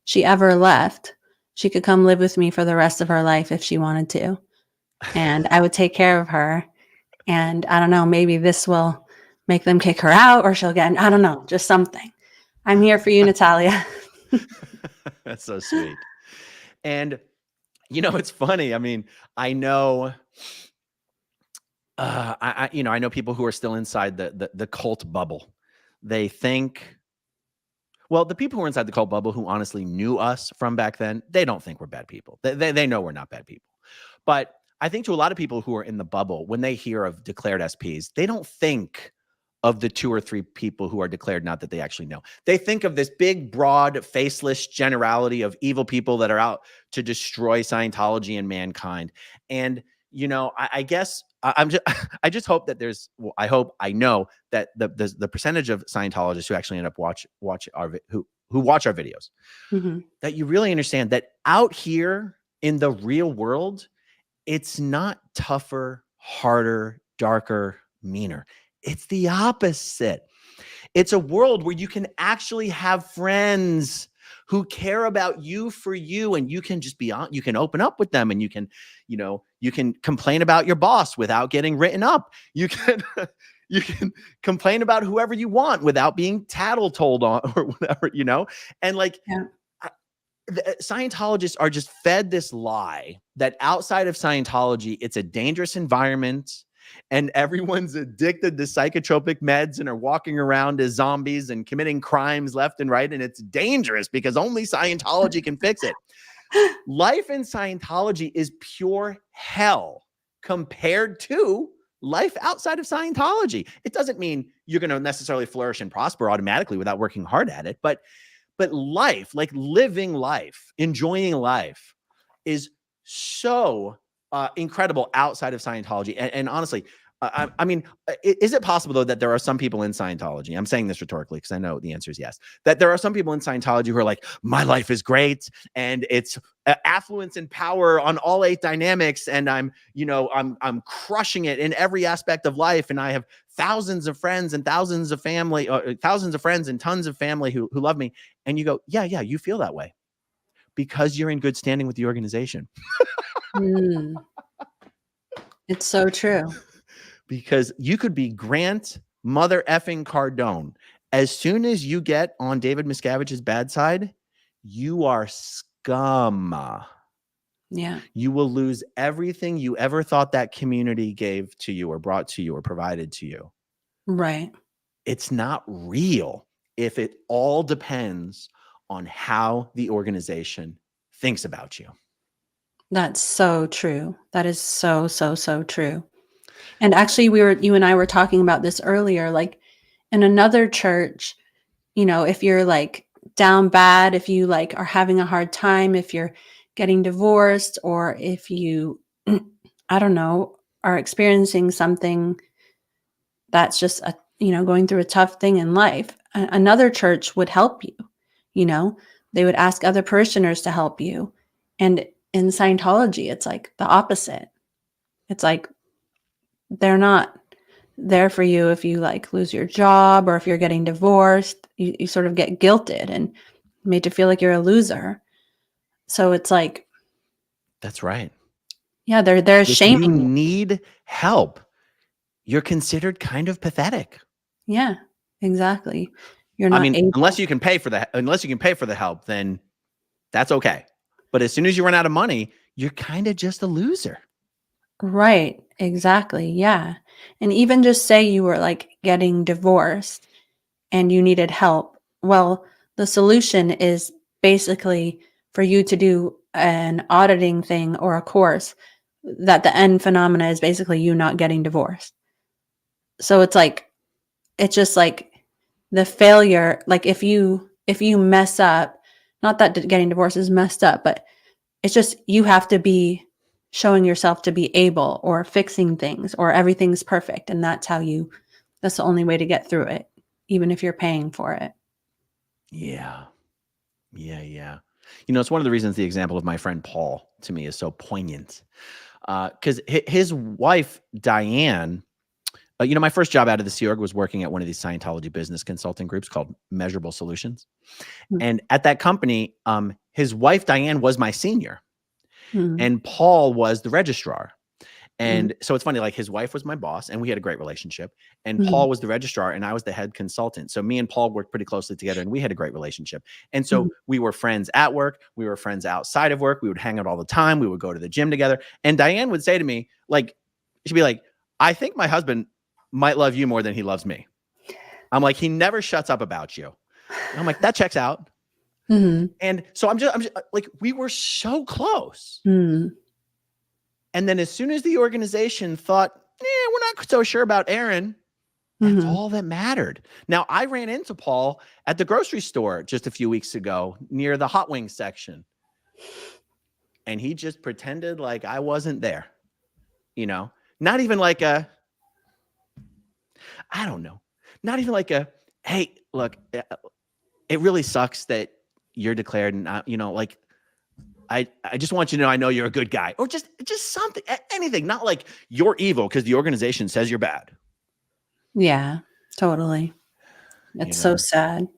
she ever left, she could come live with me for the rest of her life if she wanted to. And I would take care of her. And I don't know, maybe this will make them kick her out or she'll get, I don't know, just something. I'm here for you, Natalia. That's so sweet. And, you know, it's funny. I mean, I know I know people who are still inside the cult bubble. They think, well, the people who are inside the cult bubble who honestly knew us from back then, they don't think we're bad people. They know we're not bad people. But I think to a lot of people who are in the bubble, when they hear of declared SPs, they don't think of the 2 or 3 people who are declared not that they actually know. They think of this big, broad, faceless generality of evil people that are out to destroy Scientology and mankind. And, I guess I'm just, I just hope that I know that the percentage of Scientologists who actually end up watch who watch our videos, Mhm. that you really understand that out here in the real world, it's not tougher, harder, darker, meaner. It's the opposite. It's a world where you can actually have friends who care about you for you, and you can just be on, you can open up with them, and you can complain about your boss without getting written up. You can you can complain about whoever you want without being tattle told on or whatever, and like Yeah. Scientologists are just fed this lie that outside of Scientology, it's a dangerous environment and everyone's addicted to psychotropic meds and are walking around as zombies and committing crimes left and right. And it's dangerous because only Scientology can fix it. Life in Scientology is pure hell compared to life outside of Scientology. It doesn't mean you're going to necessarily flourish and prosper automatically without working hard at it, but life, like living life, enjoying life, is so incredible outside of Scientology. And honestly, I mean, is it possible, though, that there are some people in Scientology? I'm saying this rhetorically because I know the answer is yes. That there are some people in Scientology who are like, my life is great and it's affluence and power on all 8 dynamics, and I'm crushing it in every aspect of life, and I have thousands of friends and thousands of family, thousands of friends and tons of family who love me. And you go, yeah, you feel that way because you're in good standing with the organization. Mm. It's so true. Because you could be Grant Mother effing Cardone. As soon as you get on David Miscavige's bad side, you are scum. Yeah. You will lose everything you ever thought that community gave to you or brought to you or provided to you. Right. It's not real if it all depends on how the organization thinks about you. That's so true. That is so, so, so true. And actually, you and I were talking about this earlier, like in another church, if you're like down bad, if you like are having a hard time, if you're getting divorced, or if you, I don't know, are experiencing something that's just going through a tough thing in life, another church would help you. They would ask other parishioners to help you. And in Scientology, it's like the opposite. It's like they're not there for you if you like lose your job or if you're getting divorced. You sort of get guilted and made to feel like you're a loser. So it's like, that's right. Yeah, they're If shaming you you. need help, you're considered kind of pathetic. Yeah, exactly. You're not able. Unless you can pay for the help, then that's okay. But as soon as you run out of money, you're kind of just a loser. Right, exactly. Yeah. And even just say you were like getting divorced and you needed help. Well, the solution is basically for you to do an auditing thing or a course that the end phenomena is basically you not getting divorced. So it's just like the failure, like if you mess up, not that getting divorced is messed up, but it's just you have to be showing yourself to be able or fixing things or everything's perfect, and that's the only way to get through it, even if you're paying for it. Yeah. It's one of the reasons the example of my friend Paul to me is so poignant. Because his wife, Diane, my first job out of the Sea Org was working at one of these Scientology business consulting groups called Measurable Solutions. Mm. And at that company, his wife, Diane, was my senior. Mm. And Paul was the registrar. Mm. And so it's funny, like his wife was my boss and we had a great relationship, and Mm. Paul was the registrar and I was the head consultant. So me and Paul worked pretty closely together and we had a great relationship. And so we were friends at work. We were friends outside of work. We would hang out all the time. We would go to the gym together. And Diane would say to me, like, she'd be like, I think my husband might love you more than he loves me. I'm like, he never shuts up about you. And I'm like, that checks out. And so I'm just like, we were so close. And then as soon as the organization thought, we're not so sure about Aaron, that's all that mattered. Now, I ran into Paul at the grocery store just a few weeks ago near the hot wings section. And he just pretended like I wasn't there. You know, not even like I don't know, not even like hey, look, it really sucks that you're declared, and you know, like, I just want you to know I know you're a good guy, or just something, anything, not like you're evil because the organization says you're bad. Yeah, totally. It's so sad.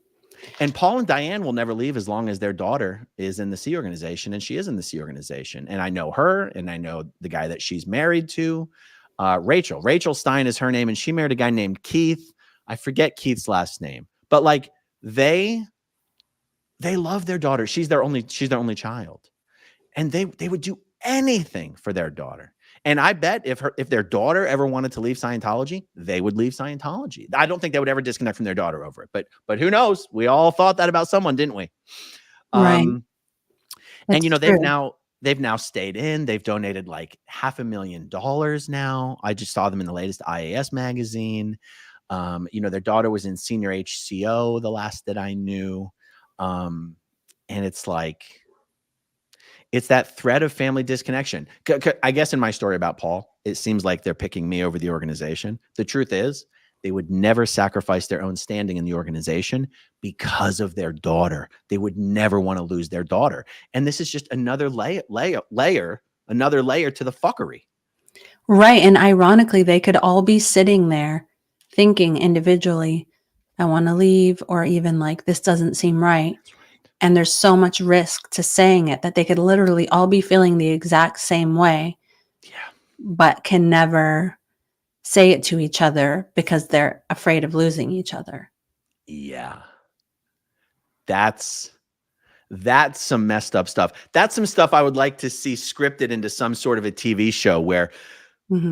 And Paul and Diane will never leave as long as their daughter is in the Sea organization, and she is in the Sea organization. And I know her, and I know the guy that she's married to, Rachel Stein is her name, and she married a guy named Keith. I forget Keith's last name, but like they love their daughter. She's their only child, and they would do anything for their daughter. And I bet if their daughter ever wanted to leave Scientology, they would leave Scientology. I don't think they would ever disconnect from their daughter over it, but who knows? We all thought that about someone, didn't we? Right. And you know, they've now stayed in. They've donated like $500,000 now. I just saw them in the latest IAS magazine. You know, their daughter was in senior HCO the last that I knew. And it's like, it's that threat of family disconnection. I guess in my story about Paul, it seems like they're picking me over the organization. The truth is, they would never sacrifice their own standing in the organization because of their daughter. They would never want to lose their daughter. And this is just another layer to the fuckery. Right. And ironically, they could all be sitting there thinking individually, I want to leave, or even like, this doesn't seem right. And there's so much risk to saying it that they could literally all be feeling the exact same way, but can never say it to each other because they're afraid of losing each other. Yeah. That's some messed up stuff. That's some stuff I would like to see scripted into some sort of a TV show where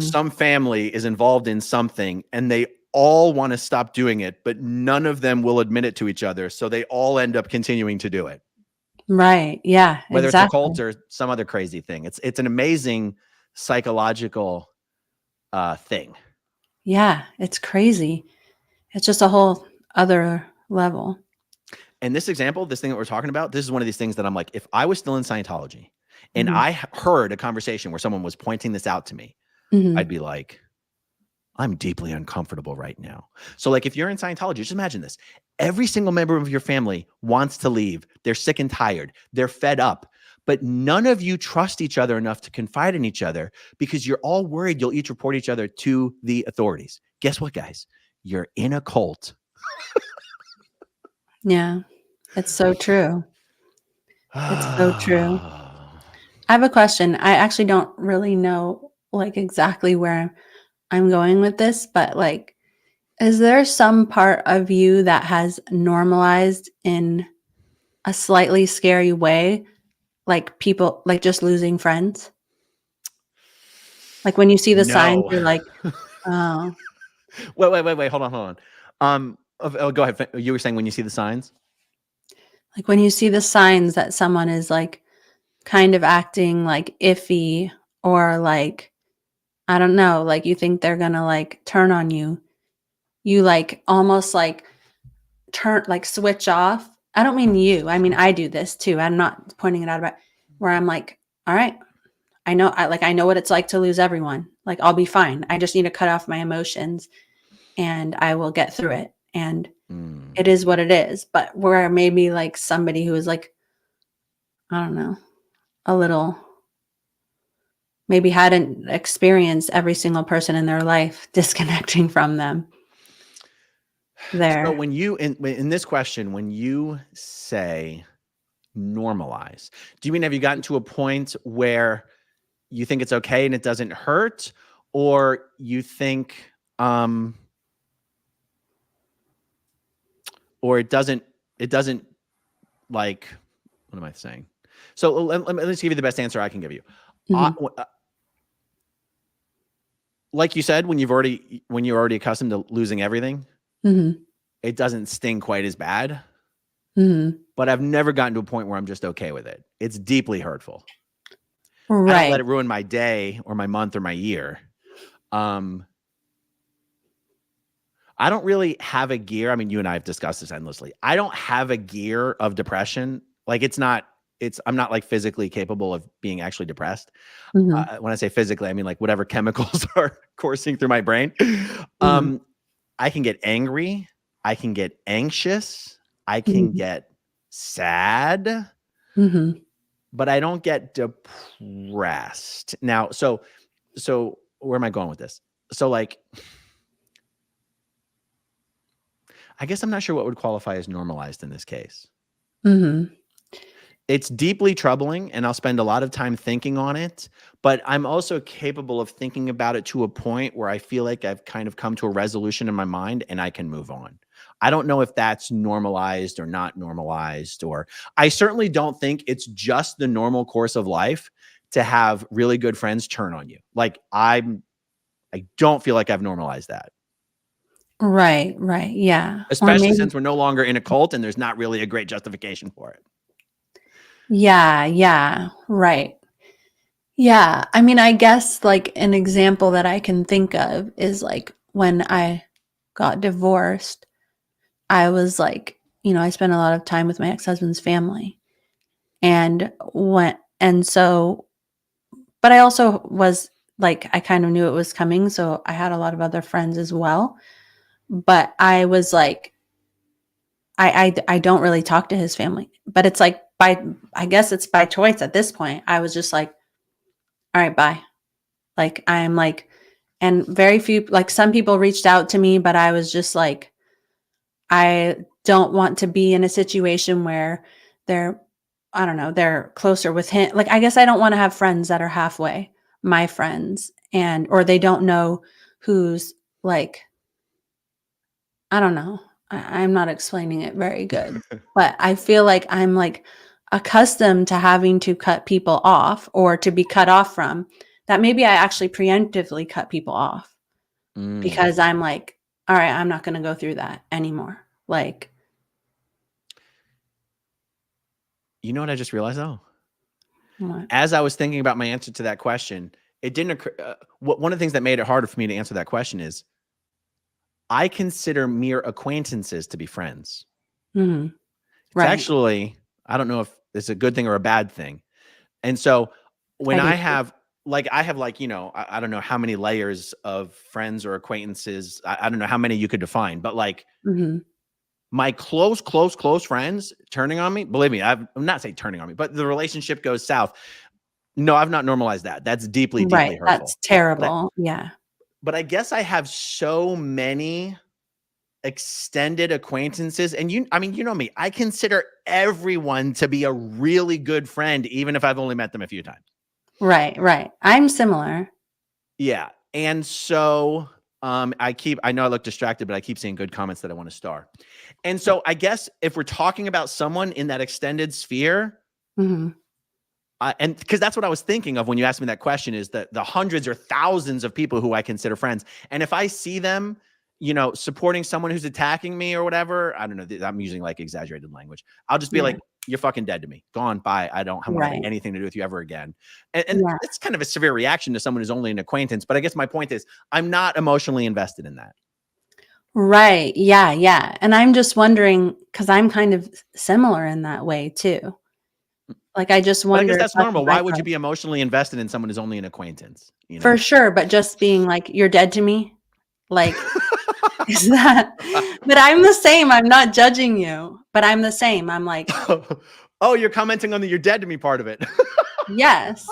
some family is involved in something and they all want to stop doing it, but none of them will admit it to each other. So they all end up continuing to do it. Right. Yeah. Whether it's a cult or some other crazy thing. It's an amazing psychological thing. Yeah. It's crazy. It's just a whole other level. And this example, this thing that we're talking about, this is one of these things that I'm like, if I was still in Scientology and I heard a conversation where someone was pointing this out to me, I'd be like, I'm deeply uncomfortable right now. So like if you're in Scientology, just imagine this. Every single member of your family wants to leave. They're sick and tired. They're fed up. But none of you trust each other enough to confide in each other because you're all worried you'll each report each other to the authorities. Guess what, guys? You're in a cult. Yeah. It's so true. It's so true. I have a question. I actually don't really know like exactly where I'm going with this, but like, is there some part of you that has normalized in a slightly scary way, like people, like just losing friends? Like when you see the signs, you're like, oh. Wait, hold on. Go ahead. You were saying when you see the signs? Like when you see the signs that someone is like kind of acting like iffy, or like, I don't know, like you think they're gonna like turn on you. You like almost like switch off. I don't mean you. I mean, I do this too. I'm not pointing it out about where I'm like, all right, I know what it's like to lose everyone. Like I'll be fine. I just need to cut off my emotions and I will get through it. And it is what it is. But where maybe like somebody who is like, I don't know, a little, maybe hadn't experienced every single person in their life disconnecting from them. There. So when you in this question, when you say normalize, do you mean have you gotten to a point where you think it's okay and it doesn't hurt, or you think or it doesn't like, what am I saying? So let's give you the best answer I can give you. like you said, when you're already accustomed to losing everything, Mm-hmm. it doesn't sting quite as bad. Mm-hmm. But I've never gotten to a point where I'm just okay with it. It's deeply hurtful. I don't Right. let it ruin my day or my month or my year. I don't really have a gear. I mean, you and I have discussed this endlessly. I don't have a gear of depression. Like I'm not like physically capable of being actually depressed. Mm-hmm. When I say physically, I mean like whatever chemicals are coursing through my brain. Mm-hmm. I can get angry. I can get anxious. I can Mm-hmm. get sad, Mm-hmm. but I don't get depressed. Now, so where am I going with this? So like, I guess I'm not sure what would qualify as normalized in this case. Mm-hmm. It's deeply troubling, and I'll spend a lot of time thinking on it, but I'm also capable of thinking about it to a point where I feel like I've kind of come to a resolution in my mind and I can move on. I don't know if that's normalized or not normalized, or I certainly don't think it's just the normal course of life to have really good friends turn on you. Like I don't feel like I've normalized that. Right. Right. Yeah. Or Especially maybe. since we're no longer in a cult and there's not really a great justification for it. Yeah. Yeah. Right. Yeah. I mean, I guess like an example that I can think of is like when I got divorced, I was like, I spent a lot of time with my ex-husband's family. And so, but I also was like, I kind of knew it was coming. So I had a lot of other friends as well. But I was like, I don't really talk to his family, but it's like I guess it's by choice at this point. I was just like, all right, bye. Like I'm like, and very few, like some people reached out to me, but I was just like, I don't want to be in a situation where they're, I don't know, they're closer with him. Like, I guess I don't want to have friends that are halfway, my friends, or they don't know who's like, I don't know. I'm not explaining it very good, but I feel like I'm like accustomed to having to cut people off or to be cut off from that. Maybe I actually preemptively cut people off because I'm like, all right, I'm not going to go through that anymore. Like, You know what I just realized though? what? As I was thinking about my answer to that question, it didn't occur. One of the things that made it harder for me to answer that question is I consider mere acquaintances to be friends. Mhm. It's Right. actually, I don't know if it's a good thing or a bad thing. And so when I do I too. have I don't know how many layers of friends or acquaintances. I don't know how many you could define, but like Mhm. my close friends turning on me, believe me, I'm not saying turning on me, but the relationship goes south. No, I've not normalized that. That's deeply, Right. deeply hurtful. That's terrible. Yeah. But I guess I have so many extended acquaintances, and I mean, you know me, I consider everyone to be a really good friend, even if I've only met them a few times. Right. Right. I'm similar. Yeah. And so I know I look distracted, but I keep seeing good comments that I want to star. And so I guess if we're talking about someone in that extended sphere, Mhm. and because that's what I was thinking of when you asked me that question, is that the hundreds or thousands of people who I consider friends. And if I see them, supporting someone who's attacking me or whatever, I don't know, I'm using like exaggerated language. I'll just be Yeah. like, you're fucking dead to me. Go on, bye. I don't want to have Right. anything to do with you ever again. And Yeah. it's kind of a severe reaction to someone who's only an acquaintance. But I guess my point is I'm not emotionally invested in that. Right. Yeah. Yeah. And I'm just wondering because I'm kind of similar in that way too. Like, I just But I wonder guess if that's that's a normal. Why would you byproduct. be emotionally invested in someone who's only an acquaintance? For sure. But just being like, you're dead to me. Like, is that, but I'm the same. I'm not judging you, but I'm the same. I'm like, Oh, you're commenting on the "you're dead to me" part of it. yes.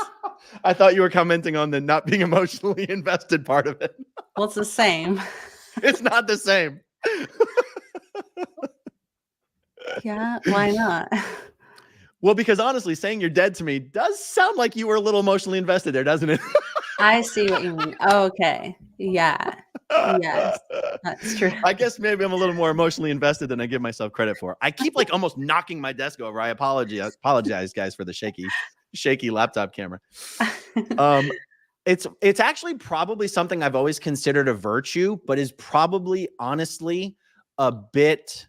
I thought you were commenting on the not being emotionally invested part of it. Well, it's the same. It's not the same. Yeah. Why not? Well, because honestly, saying "you're dead to me" does sound like you were a little emotionally invested there, doesn't it? I see what you mean. Okay. Yeah. Yes. That's true. I guess maybe I'm a little more emotionally invested than I give myself credit for. I keep like almost knocking my desk over. I apologize, guys, for the shaky laptop camera. It's actually probably something I've always considered a virtue, but is probably honestly a bit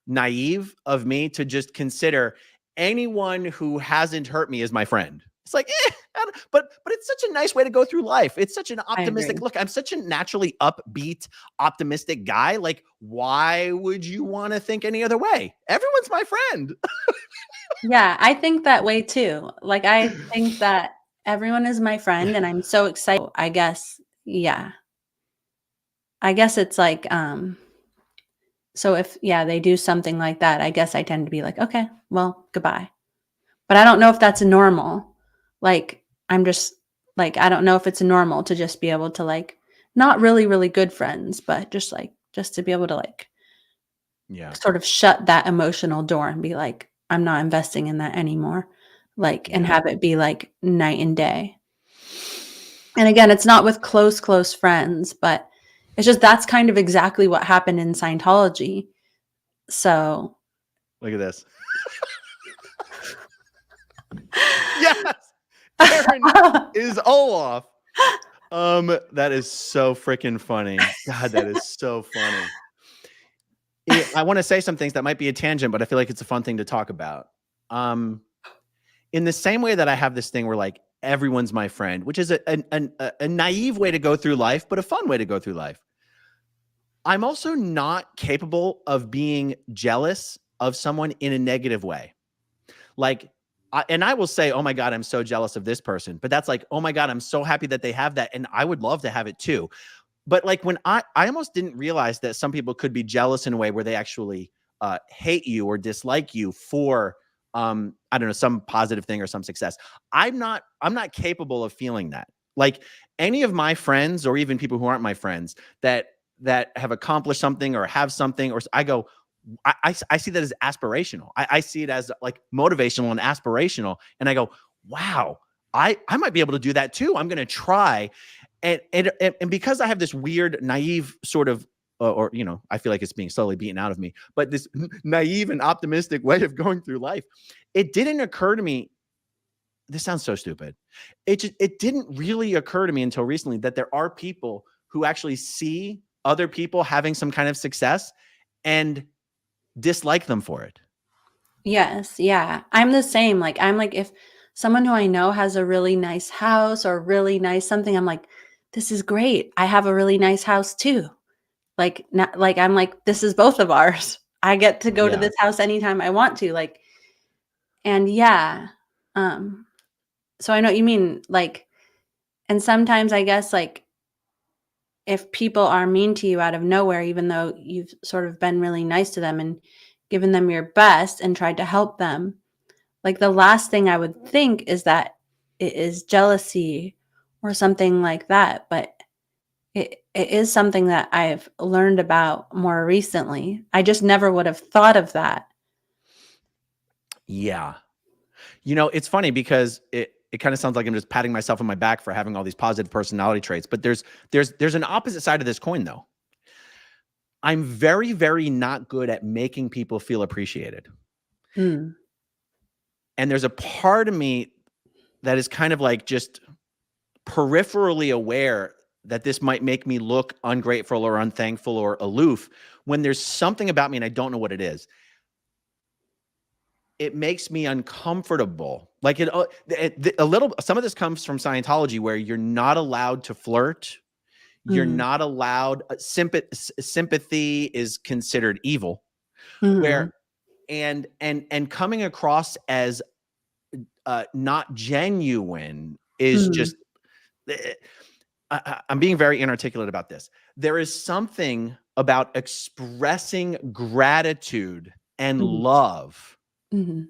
naive of me to just consider anyone who hasn't hurt me as my friend. It's like, but it's such a nice way to go through life. It's such an I optimistic agree. look. I'm such a naturally upbeat, optimistic guy. Like, why would you want to think any other way? Everyone's my friend. Yeah, I think that way too. Like, I think that everyone is my friend, and I'm so excited. I guess, yeah. I guess it's like, so if, yeah, they do something like that, I guess I tend to be like, okay, well, goodbye. But I don't know if that's normal. Like, I'm just like, I don't know if it's normal to just be able to like, not really, really good friends, but just to be able to like Yeah. sort of shut that emotional door and be like, I'm not investing in that anymore. Like, and Yeah. have it be like night and day. And again, it's not with close friends, but it's just that's kind of exactly what happened in Scientology. So, Look at this. Yes. Aaron is Olaf. That is so freaking funny. God, that is so funny. I want to say some things that might be a tangent, but I feel like it's a fun thing to talk about. In the same way that I have this thing where like everyone's my friend, which is a naive way to go through life, but a fun way to go through life. I'm also not capable of being jealous of someone in a negative way. Like, and I will say, oh my God, I'm so jealous of this person. But that's like, oh my God, I'm so happy that they have that. And I would love to have it too. But like when I almost didn't realize that some people could be jealous in a way where they actually hate you or dislike you for, I don't know, some positive thing or some success. I'm not capable of feeling that. Like any of my friends or even people who aren't my friends that have accomplished something or have something, or I go, I see that as aspirational. I see it as like motivational and aspirational. And I go, wow, I might be able to do that too. I'm going to try. And because I have this weird, naive sort of, or, you know, I feel like it's being slowly beaten out of me, but this naive and optimistic way of going through life, it didn't occur to me. This sounds so stupid. It didn't really occur to me until recently that there are people who actually see other people having some kind of success and dislike them for it. yes, yeah. I'm the same. Like, I'm like, if someone who I know has a really nice house or really nice something, I'm like, this is great. I have a really nice house too. Like, not like, I'm like, this is both of ours. I get to go to Yeah. this house anytime I want to. Like, and yeah. So I know what you mean. Like, and sometimes I guess like if people are mean to you out of nowhere, even though you've sort of been really nice to them and given them your best and tried to help them, like the last thing I would think is that it is jealousy or something like that. But it is something that I've learned about more recently. I just never would have thought of that. Yeah. You know, it's funny because it kind of sounds like I'm just patting myself on my back for having all these positive personality traits, but there's an opposite side of this coin though. I'm very, very not good at making people feel appreciated. Mm. And there's a part of me that is kind of like just peripherally aware that this might make me look ungrateful or unthankful or aloof when there's something about me and I don't know what it is. It makes me uncomfortable. Like a little, some of this comes from Scientology where you're not allowed to flirt. You're Mm. not allowed, sympathy is considered evil, Mhm. where, and coming across as not genuine is Mm. just, I'm being very inarticulate about this. There is something about expressing gratitude and Mhm. love Mhm.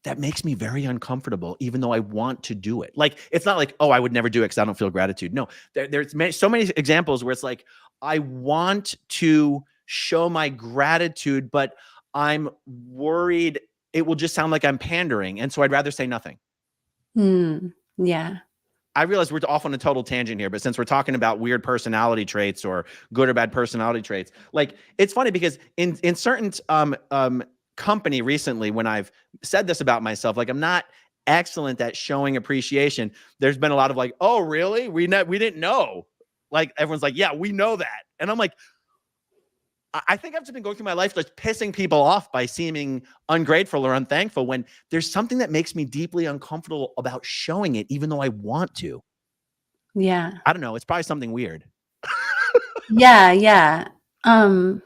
that makes me very uncomfortable, even though I want to do it. Like, it's not like, oh, I would never do it because I don't feel gratitude. No, there's so many examples where it's like, I want to show my gratitude, but I'm worried it will just sound like I'm pandering. And so I'd rather say nothing. Mm. Yeah. I realize we're off on a total tangent here, but since we're talking about weird personality traits or good or bad personality traits, like it's funny because in certain company recently, when I've said this about myself, like I'm not excellent at showing appreciation. There's been a lot of like, oh, really? We didn't know. Like everyone's like, yeah, we know that. And I'm like, I think I've just been going through my life just pissing people off by seeming ungrateful or unthankful when there's something that makes me deeply uncomfortable about showing it, even though I want to. Yeah. I don't know. It's probably something weird. Yeah. No,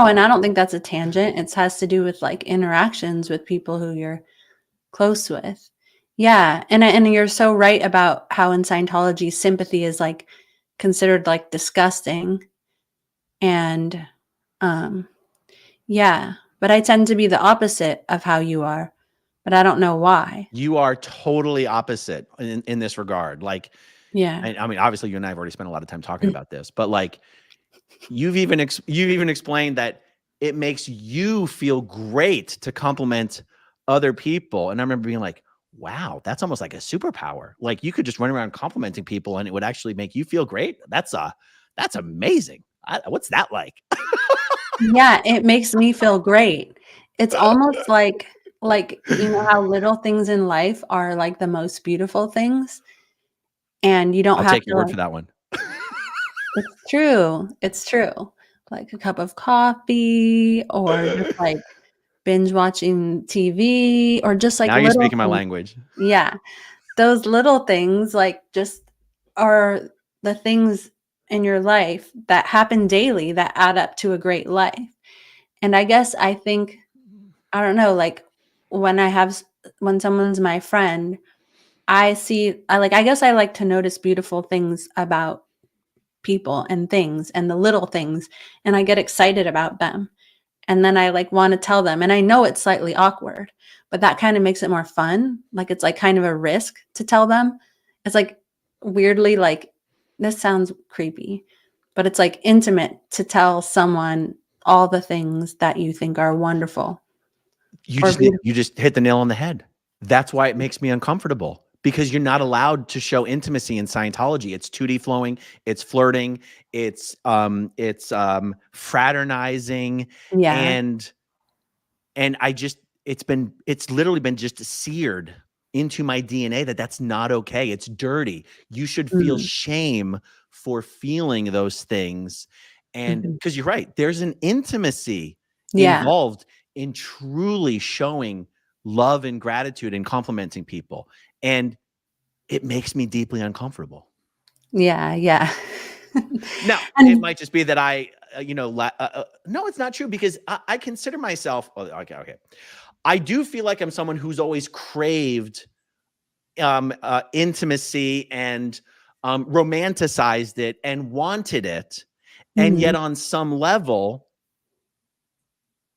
and I don't think that's a tangent. It has to do with like interactions with people who you're close with. Yeah. And you're so right about how in Scientology sympathy is like considered like disgusting. And yeah, but I tend to be the opposite of how you are, but I don't know why. You are totally opposite in this regard. Like, Yeah. I mean, obviously you and I have already spent a lot of time talking about this, but like you've even explained that it makes you feel great to compliment other people. And I remember being like, wow, that's almost like a superpower. Like you could just run around complimenting people and it would actually make you feel great. That's amazing. What's that like? Yeah, it makes me feel great. It's almost like you know how little things in life are like the most beautiful things, and you don't I'll have take to your word like, for that one. it's true. It's true. Like a cup of coffee or just like binge watching TV or just like Now you're little speaking my things. language. Yeah. Those little things like just are the things in your life that happen daily that add up to a great life. And I think I don't know, like when when someone's my friend, I guess I like to notice beautiful things about people and things and the little things, and I get excited about them. And then I like want to tell them, and I know it's slightly awkward, but that kind of makes it more fun. Like it's like kind of a risk to tell them. It's like weirdly like this sounds creepy, but it's like intimate to tell someone all the things that you think are wonderful You or beautiful. just hit the nail on the head. That's why it makes me uncomfortable because you're not allowed to show intimacy in Scientology. It's 2D flowing, it's flirting, it's fraternizing, Yeah. and it's literally been just seared into my DNA that that's not okay. It's dirty. You should feel Mm. shame for feeling those things. And Mhm. because you're right, there's an intimacy Yeah. involved in truly showing love and gratitude and complimenting people. And it makes me deeply uncomfortable. Yeah. Now, it And might just be that no, it's not true because I consider myself, okay. I do feel like I'm someone who's always craved intimacy and romanticized it and wanted it. And yet mhm. on some level,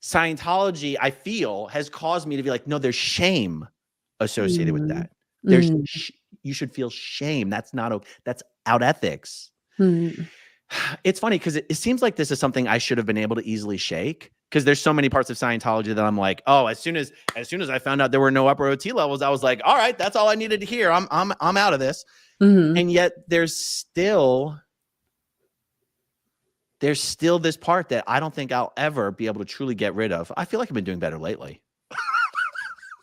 Scientology, I feel, has caused me to be like, no, there's shame associated with Mm. that. Mm. You should feel shame. That's not, that's out ethics. Mm. It's funny because it seems like this is something I should have been able to easily shake because there's so many parts of Scientology that I'm like, oh, as soon as I found out there were no upper OT levels, I was like, all right, that's all I needed to hear. I'm out of this. Mhm. And yet there's still this part that I don't think I'll ever be able to truly get rid of. I feel like I've been doing better lately.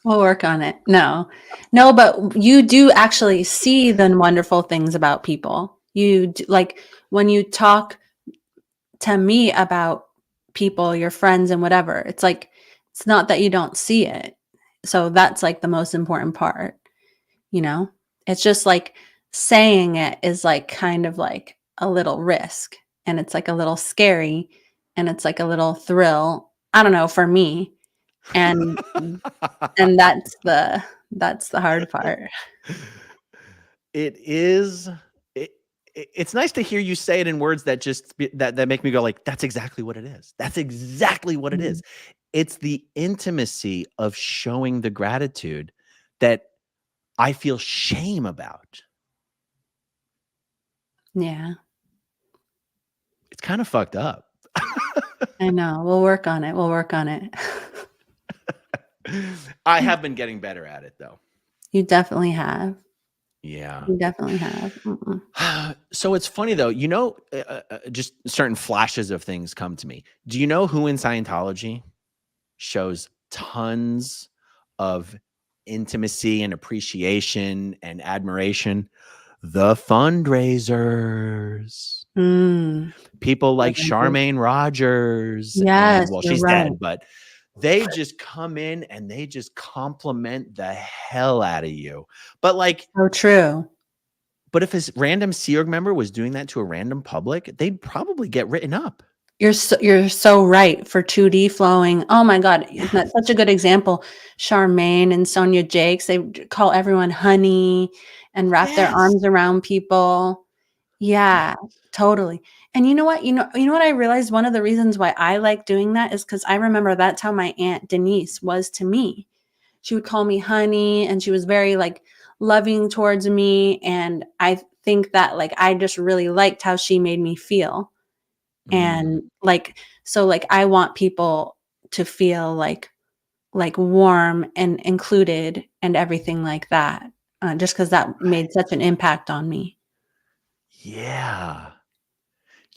We'll work on it. No, but you do actually see the wonderful things about people. Like when you talk to me about people, your friends and whatever, it's like, it's not that you don't see it. So that's like the most important part, you know? It's just like saying it is like kind of like a little risk and it's like a little scary and it's like a little thrill. I don't know, for me. And that's the hard part. It is. It's nice to hear you say it in words that that make me go like, that's exactly what it is. That's exactly what it is. Mhm. It's the intimacy of showing the gratitude that I feel shame about. Yeah, It's kind of fucked up. I know. We'll work on it. We'll work on it. I have been getting better at it though. You definitely have. Yeah. You definitely have. Mm-mm. So it's funny though, just certain flashes of things come to me. Do you know who in Scientology shows tons of intimacy and appreciation and admiration? The fundraisers. Mm, People like fundraisers. Charmaine Rogers, and Yes, well, you're she's right. dead, but they just come in and they just compliment the hell out of you. But like, So true. but if a random Sea Org member was doing that to a random public, they'd probably get written up. You're so right for 2D flowing. Oh my God, Yes. that's such a good example. Charmaine and Sonia Jakes, they call everyone honey and wrap their Yes. arms around people. Yeah, totally. And you know what? You know what I realized? One of the reasons why I like doing that is because I remember that's how my Aunt Denise was to me. She would call me honey, and she was very like loving towards me. And I think that like I just really liked how she made me feel. And like, so like I want people to feel like warm and included and everything like that. Just because that made such an impact on me. Yeah.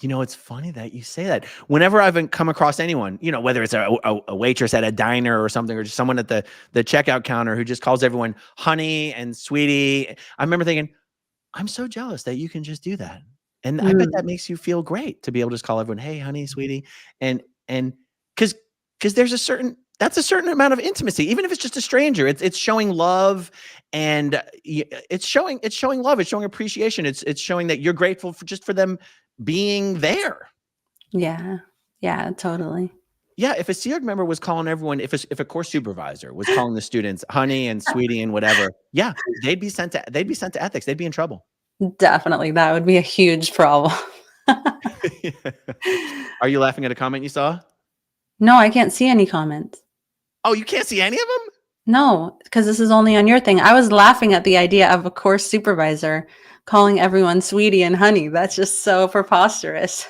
It's funny that you say that. Whenever I've come across anyone, whether it's a waitress at a diner or something, or just someone at the checkout counter who just calls everyone honey and sweetie, I remember thinking, I'm so jealous that you can just do that. And I bet Mm, that makes you feel great to be able to just call everyone, hey, honey, sweetie. And because that's a certain amount of intimacy, even if it's just a stranger. It's showing love, and it's showing love. It's showing appreciation. It's showing that you're grateful for them being there. yeah. Yeah, totally. Yeah, if a Sea Org member was calling everyone, if a course supervisor was calling the students honey and sweetie and whatever, yeah, they'd be sent to ethics. They'd be in trouble. Definitely. That would be a huge problem. Are you laughing at a comment you saw? No, I can't see any comments. Oh, you can't see any of them? No, because this is only on your thing. I was laughing at the idea of a course supervisor calling everyone sweetie and honey. That's just so preposterous.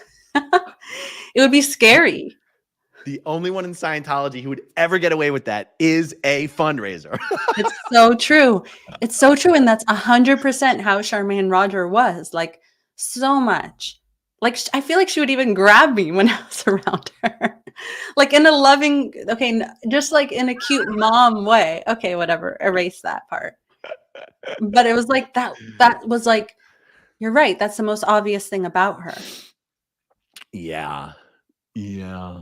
It would be scary. The only one in Scientology who would ever get away with that is a fundraiser. It's so true. It's so true. And that's 100% how Charmaine Roger was. Like, so much. Like, I feel like she would even grab me when I was around her. Like, in a loving, okay, just like in a cute mom way. Okay, whatever. Erase that part. But it was like, that was like, you're right. That's the most obvious thing about her. Yeah. Yeah.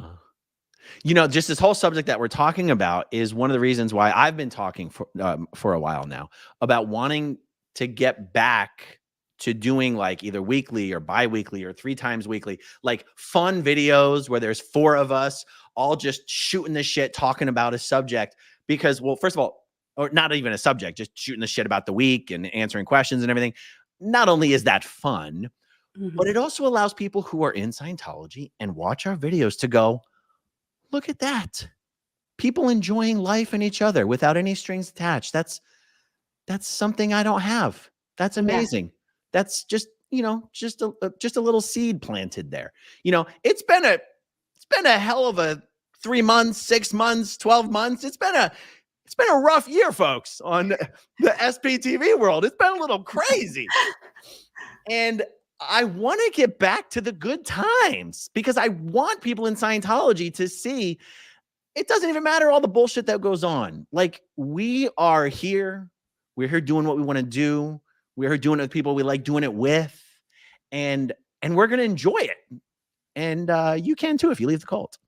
Just this whole subject that we're talking about is one of the reasons why I've been talking for a while now about wanting to get back to doing like either weekly or bi-weekly or 3 times weekly, like fun videos where there's 4 of us all just shooting the shit, talking about a subject. Because, well, first of all, or not even a subject, just shooting the shit about the week and answering questions and everything. Not only is that fun, but it also allows people who are in Scientology and watch our videos to go, look at that. People enjoying life and each other without any strings attached. That's something I don't have. That's amazing. Yeah. That's just, just a little seed planted there. It's been a hell of a 3 months, 6 months, 12 months. It's been a rough year, folks, on the SPTV world. It's been a little crazy. And I want to get back to the good times because I want people in Scientology to see it doesn't even matter all the bullshit that goes on. Like, we are here. We're here doing what we want to do. We're here doing it with people we like doing it with. And we're going to enjoy it. And you can too if you leave the cult.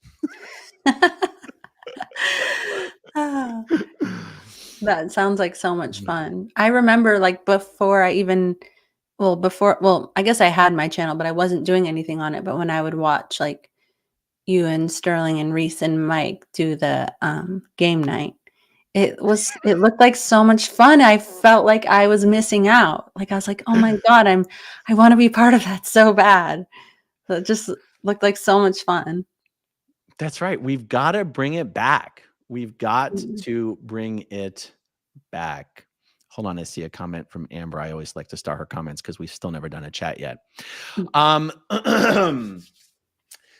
That sounds like so much fun. I remember like before I even I guess I had my channel, but I wasn't doing anything on it. But when I would watch like you and Sterling and Reese and Mike do the game night, it looked like so much fun. I felt like I was missing out. Like I was like, oh my God, I want to be part of that so bad. So it just looked like so much fun. That's right. We've got to bring it back. We've got to bring it back. Hold on, I see a comment from Amber. I always like to start her comments because we've still never done a chat yet.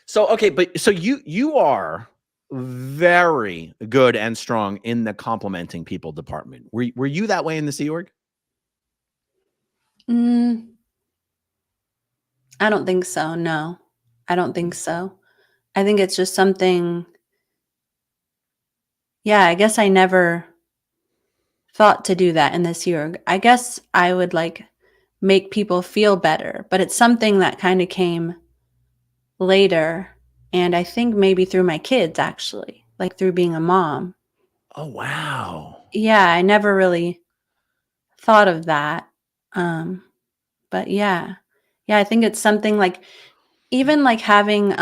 So okay, so you are very good and strong in the complimenting people department. Were you that way in the Sea Org? I don't think so. No, I don't think so. I think it's just something. Yeah, I guess I never thought to do that in this year. I guess I would like make people feel better, but it's something that kind of came later. And I think maybe through my kids, actually, like through being a mom. Oh, wow. Yeah, I never really thought of that. But yeah. Yeah, I think it's something like even like having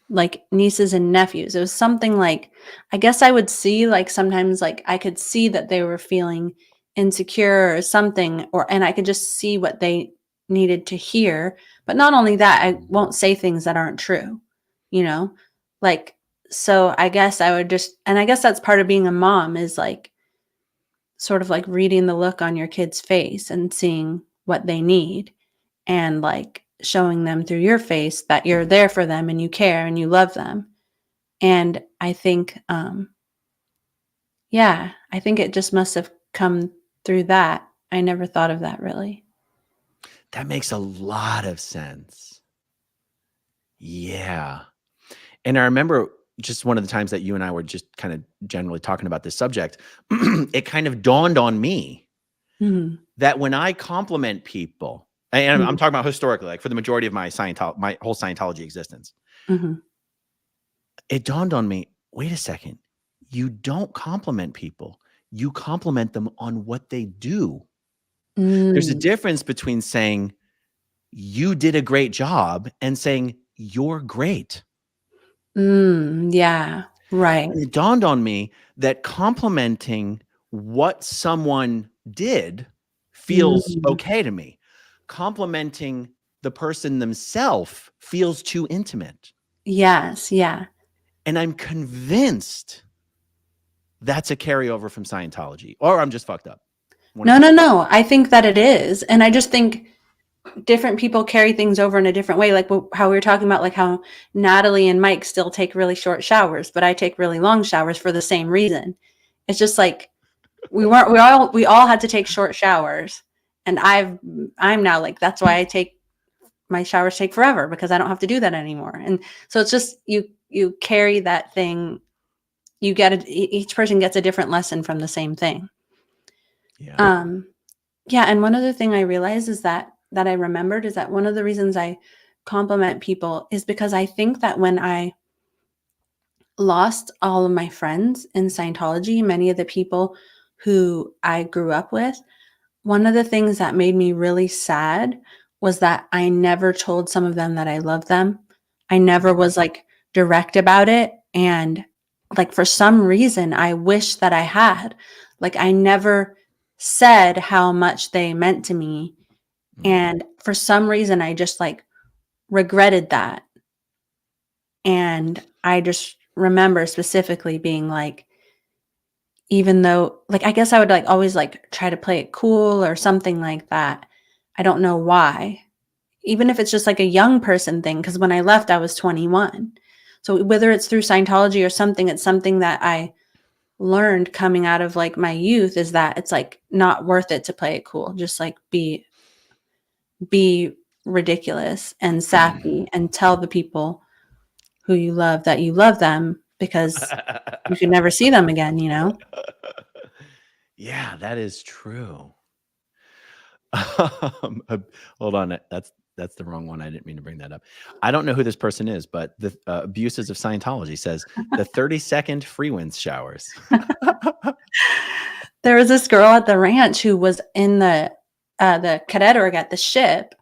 like nieces and nephews. It was something like I guess I would see like sometimes like I could see that they were feeling insecure or something and I could just see what they needed to hear. But not only that, I won't say things that aren't true, you know? Like so I guess I would just and I guess that's part of being a mom is like sort of like reading the look on your kid's face and seeing what they need and like showing them through your face that you're there for them and you care and you love them. And I think yeah, I think it just must have come through that. I never thought of that really. That makes a lot of sense. Yeah. And I remember just one of the times that you and I were just kind of generally talking about this subject, it kind of dawned on me Mhm. that when I compliment people, and I'm Mhm. talking about historically, like for the majority of my whole Scientology existence, Mhm. it dawned on me, wait a second, you don't compliment people. You compliment them on what they do. There's a Mm. difference between saying you did a great job and saying you're great. Yeah. Right. And it dawned on me that complimenting what someone did feels Mm. okay to me. Complimenting the person themselves feels too intimate. Yes. Yeah. And I'm convinced that's a carryover from Scientology, or I'm just fucked up. One of No, the no, two. no. I think that it is. And I just think different people carry things over in a different way. Like how we were talking about, like how Natalie and Mike still take really short showers, but I take really long showers for the same reason. It's just like we all had to take short showers, and I'm now like that's why I take my showers take forever because I don't have to do that anymore. And so it's just you carry that thing. You get it. Each person gets a different lesson from the same thing. Yeah. Yeah, and one other thing I realized is that I remembered is that one of the reasons I compliment people is because I think that when I lost all of my friends in Scientology, many of the people who I grew up with, one of the things that made me really sad was that I never told some of them that I loved them. I never was like direct about it. And like for some reason, I wish that I had. Like I never said how much they meant to me. And for some reason, I just like regretted that. And I just remember specifically being like, even though, like, I guess I would like always like try to play it cool or something like that. I don't know why. Even if it's just like a young person thing, because when I left, I was 21. So whether it's through Scientology or something, it's something that I learned coming out of like my youth is that it's like not worth it to play it cool. Just like be ridiculous and sappy and tell the people who you love that you love them because you could never see them again, you know? Yeah, that is true. Hold on, that's the wrong one. I didn't mean to bring that up. I don't know who this person is, but the abuses of Scientology says the 30-second free winds showers. There was this girl at the ranch who was in the cadet org at the ship,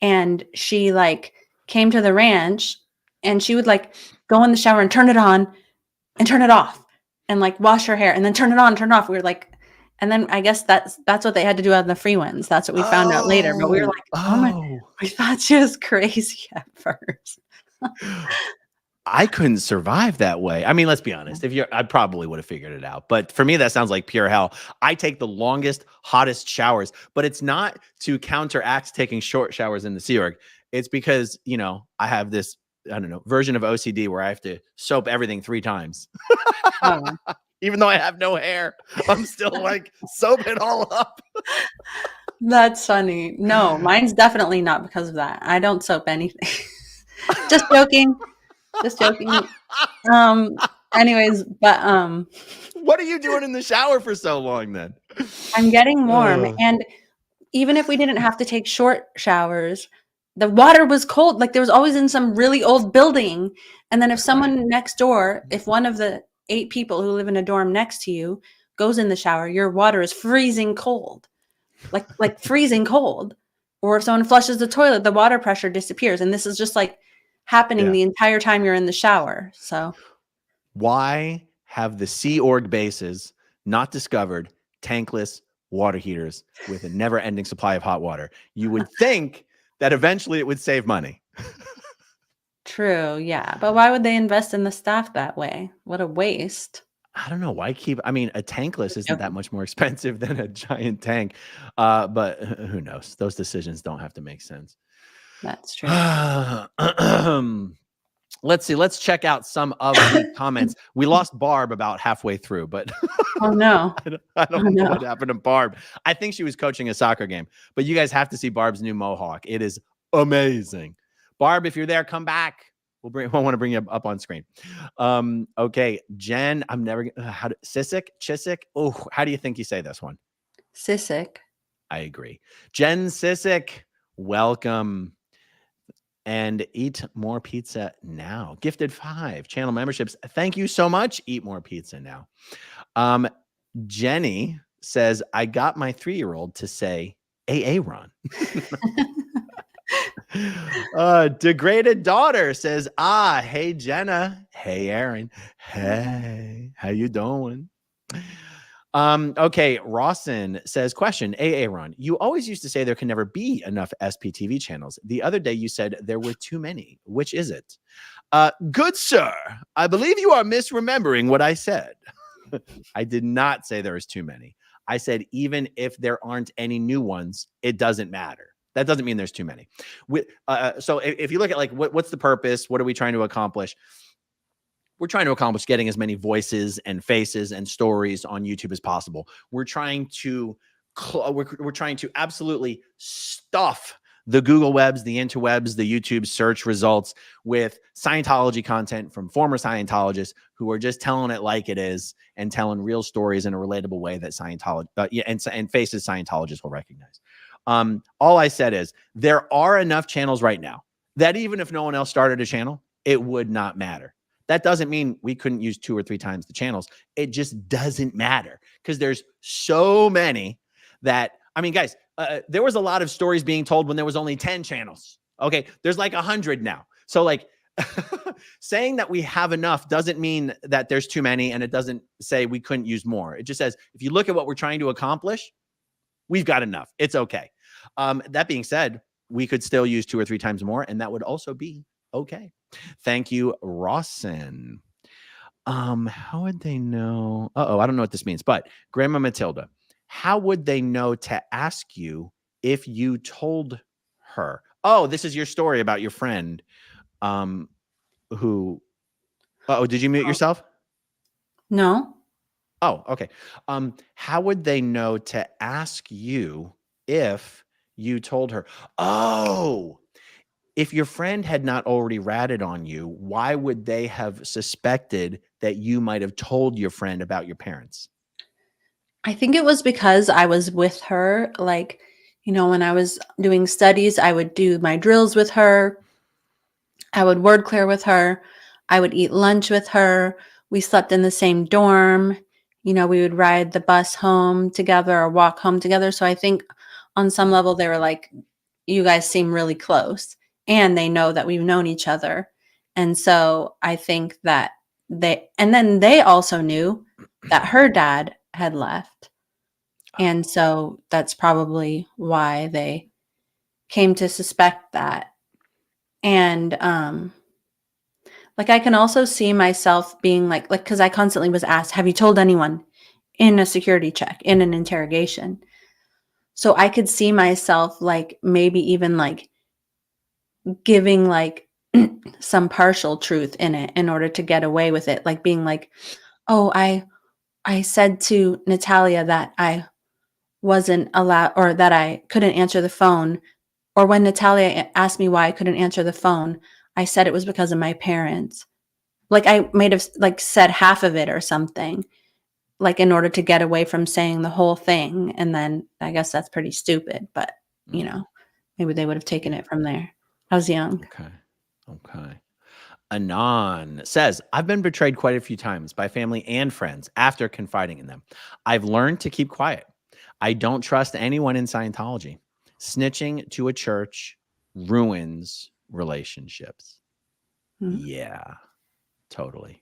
and she like came to the ranch and she would like go in the shower and turn it on and turn it off and like wash her hair and then turn it on and turn it off. We were like, and then I guess that's what they had to do on the free ones. That's what we found out later. But we were like, oh my, we thought she was crazy at first. I couldn't survive that way. I mean, let's be honest. I probably would have figured it out. But for me, that sounds like pure hell. I take the longest, hottest showers, but it's not to counteract taking short showers in the Sea Org. It's because, I have this, I don't know, version of OCD where I have to soap everything 3 times. Oh. Even though I have no hair, I'm still like soap it all up. That's funny. No, mine's definitely not because of that. I don't soap anything. Just joking. Just joking. Anyways, but What are you doing in the shower for so long then? I'm getting warm, and even if we didn't have to take short showers, the water was cold. Like there was always in some really old building. And then if someone next door, if one of the 8 people who live in a dorm next to you goes in the shower, your water is freezing cold. Like freezing cold. Or if someone flushes the toilet, the water pressure disappears. And this is just like happening the entire time you're in the shower. So why have the Sea Org bases not discovered tankless water heaters with a never-ending supply of hot water? You would think that eventually it would save money. true, yeah. But why would they invest in the staff that way? What a waste. I don't know why I mean, a tankless isn't that much more expensive than a giant tank. But who knows? Those decisions don't have to make sense. That's true. Let's see. Let's check out some of the comments. We lost Barb about halfway through, but Oh no. I don't know what happened to Barb. I think she was coaching a soccer game, but you guys have to see Barb's new mohawk. It is amazing. Barb, if you're there, come back. I want to bring you up on screen. Okay, Jen, I'm never Chiswick. Oh, how do you think you say this one? Chiswick. I agree. Jen Chiswick, welcome. And Eat More Pizza Now. Gifted 5 channel memberships. Thank you so much. Eat More Pizza Now. Jenny says, I got my 3-year-old to say AA run. Degraded Daughter says, hey, Jenna. Hey, Aaron. Hey, how you doing? Okay, Rawson says, question, Aaron, you always used to say there can never be enough SPTV channels. The other day you said there were too many. Which is it? Good sir, I believe you are misremembering what I said. I did not say there is too many. I said even if there aren't any new ones, it doesn't matter. That doesn't mean there's too many. So if you look at like what's the purpose? What are we trying to accomplish? We're trying to accomplish getting as many voices and faces and stories on YouTube as possible. We're trying to absolutely stuff the Google webs, the interwebs, the YouTube search results with Scientology content from former Scientologists who are just telling it like it is and telling real stories in a relatable way that Scientology and faces Scientologists will recognize. All I said is there are enough channels right now that even if no one else started a channel, it would not matter. That doesn't mean we couldn't use 2 or 3 times the channels. It just doesn't matter because there's so many that, I mean, guys, there was a lot of stories being told when there was only 10 channels. Okay. There's like 100 now. So like saying that we have enough doesn't mean that there's too many, and it doesn't say we couldn't use more. It just says, if you look at what we're trying to accomplish, we've got enough. It's okay. That being said, we could still use 2 or 3 times more, and that would also be okay. Thank you, Rawson. How would they know? I don't know what this means, but Grandma Matilda, how would they know to ask you if you told her? Oh, this is your story about your friend who did you mute yourself? No. Oh, okay. How would they know to ask you if you told her? Oh, if your friend had not already ratted on you, why would they have suspected that you might have told your friend about your parents? I think it was because I was with her. Like, you know, when I was doing studies, I would do my drills with her. I would word clear with her. I would eat lunch with her. We slept in the same dorm. You know, we would ride the bus home together or walk home together. So I think on some level they were like, you guys seem really close, and they know that we've known each other. And so I think that they also knew that her dad had left. And so that's probably why they came to suspect that. And like I can also see myself being like because I constantly was asked, have you told anyone in a security check, in an interrogation? So I could see myself like maybe even like giving like some partial truth in it in order to get away with it, like being like, oh, I said to Natalia that I wasn't allowed, or that I couldn't answer the phone, or when Natalia asked me why I couldn't answer the phone, I said it was because of my parents. Like I might have like said half of it or something, like in order to get away from saying the whole thing. And then I guess that's pretty stupid, but maybe they would have taken Yeah. it from there. I was young. Okay. Okay. Anon says, I've been betrayed quite a few times by family and friends after confiding in them. I've learned to keep quiet. I don't trust anyone in Scientology. Snitching to a church ruins relationships. Mm, Yeah, totally.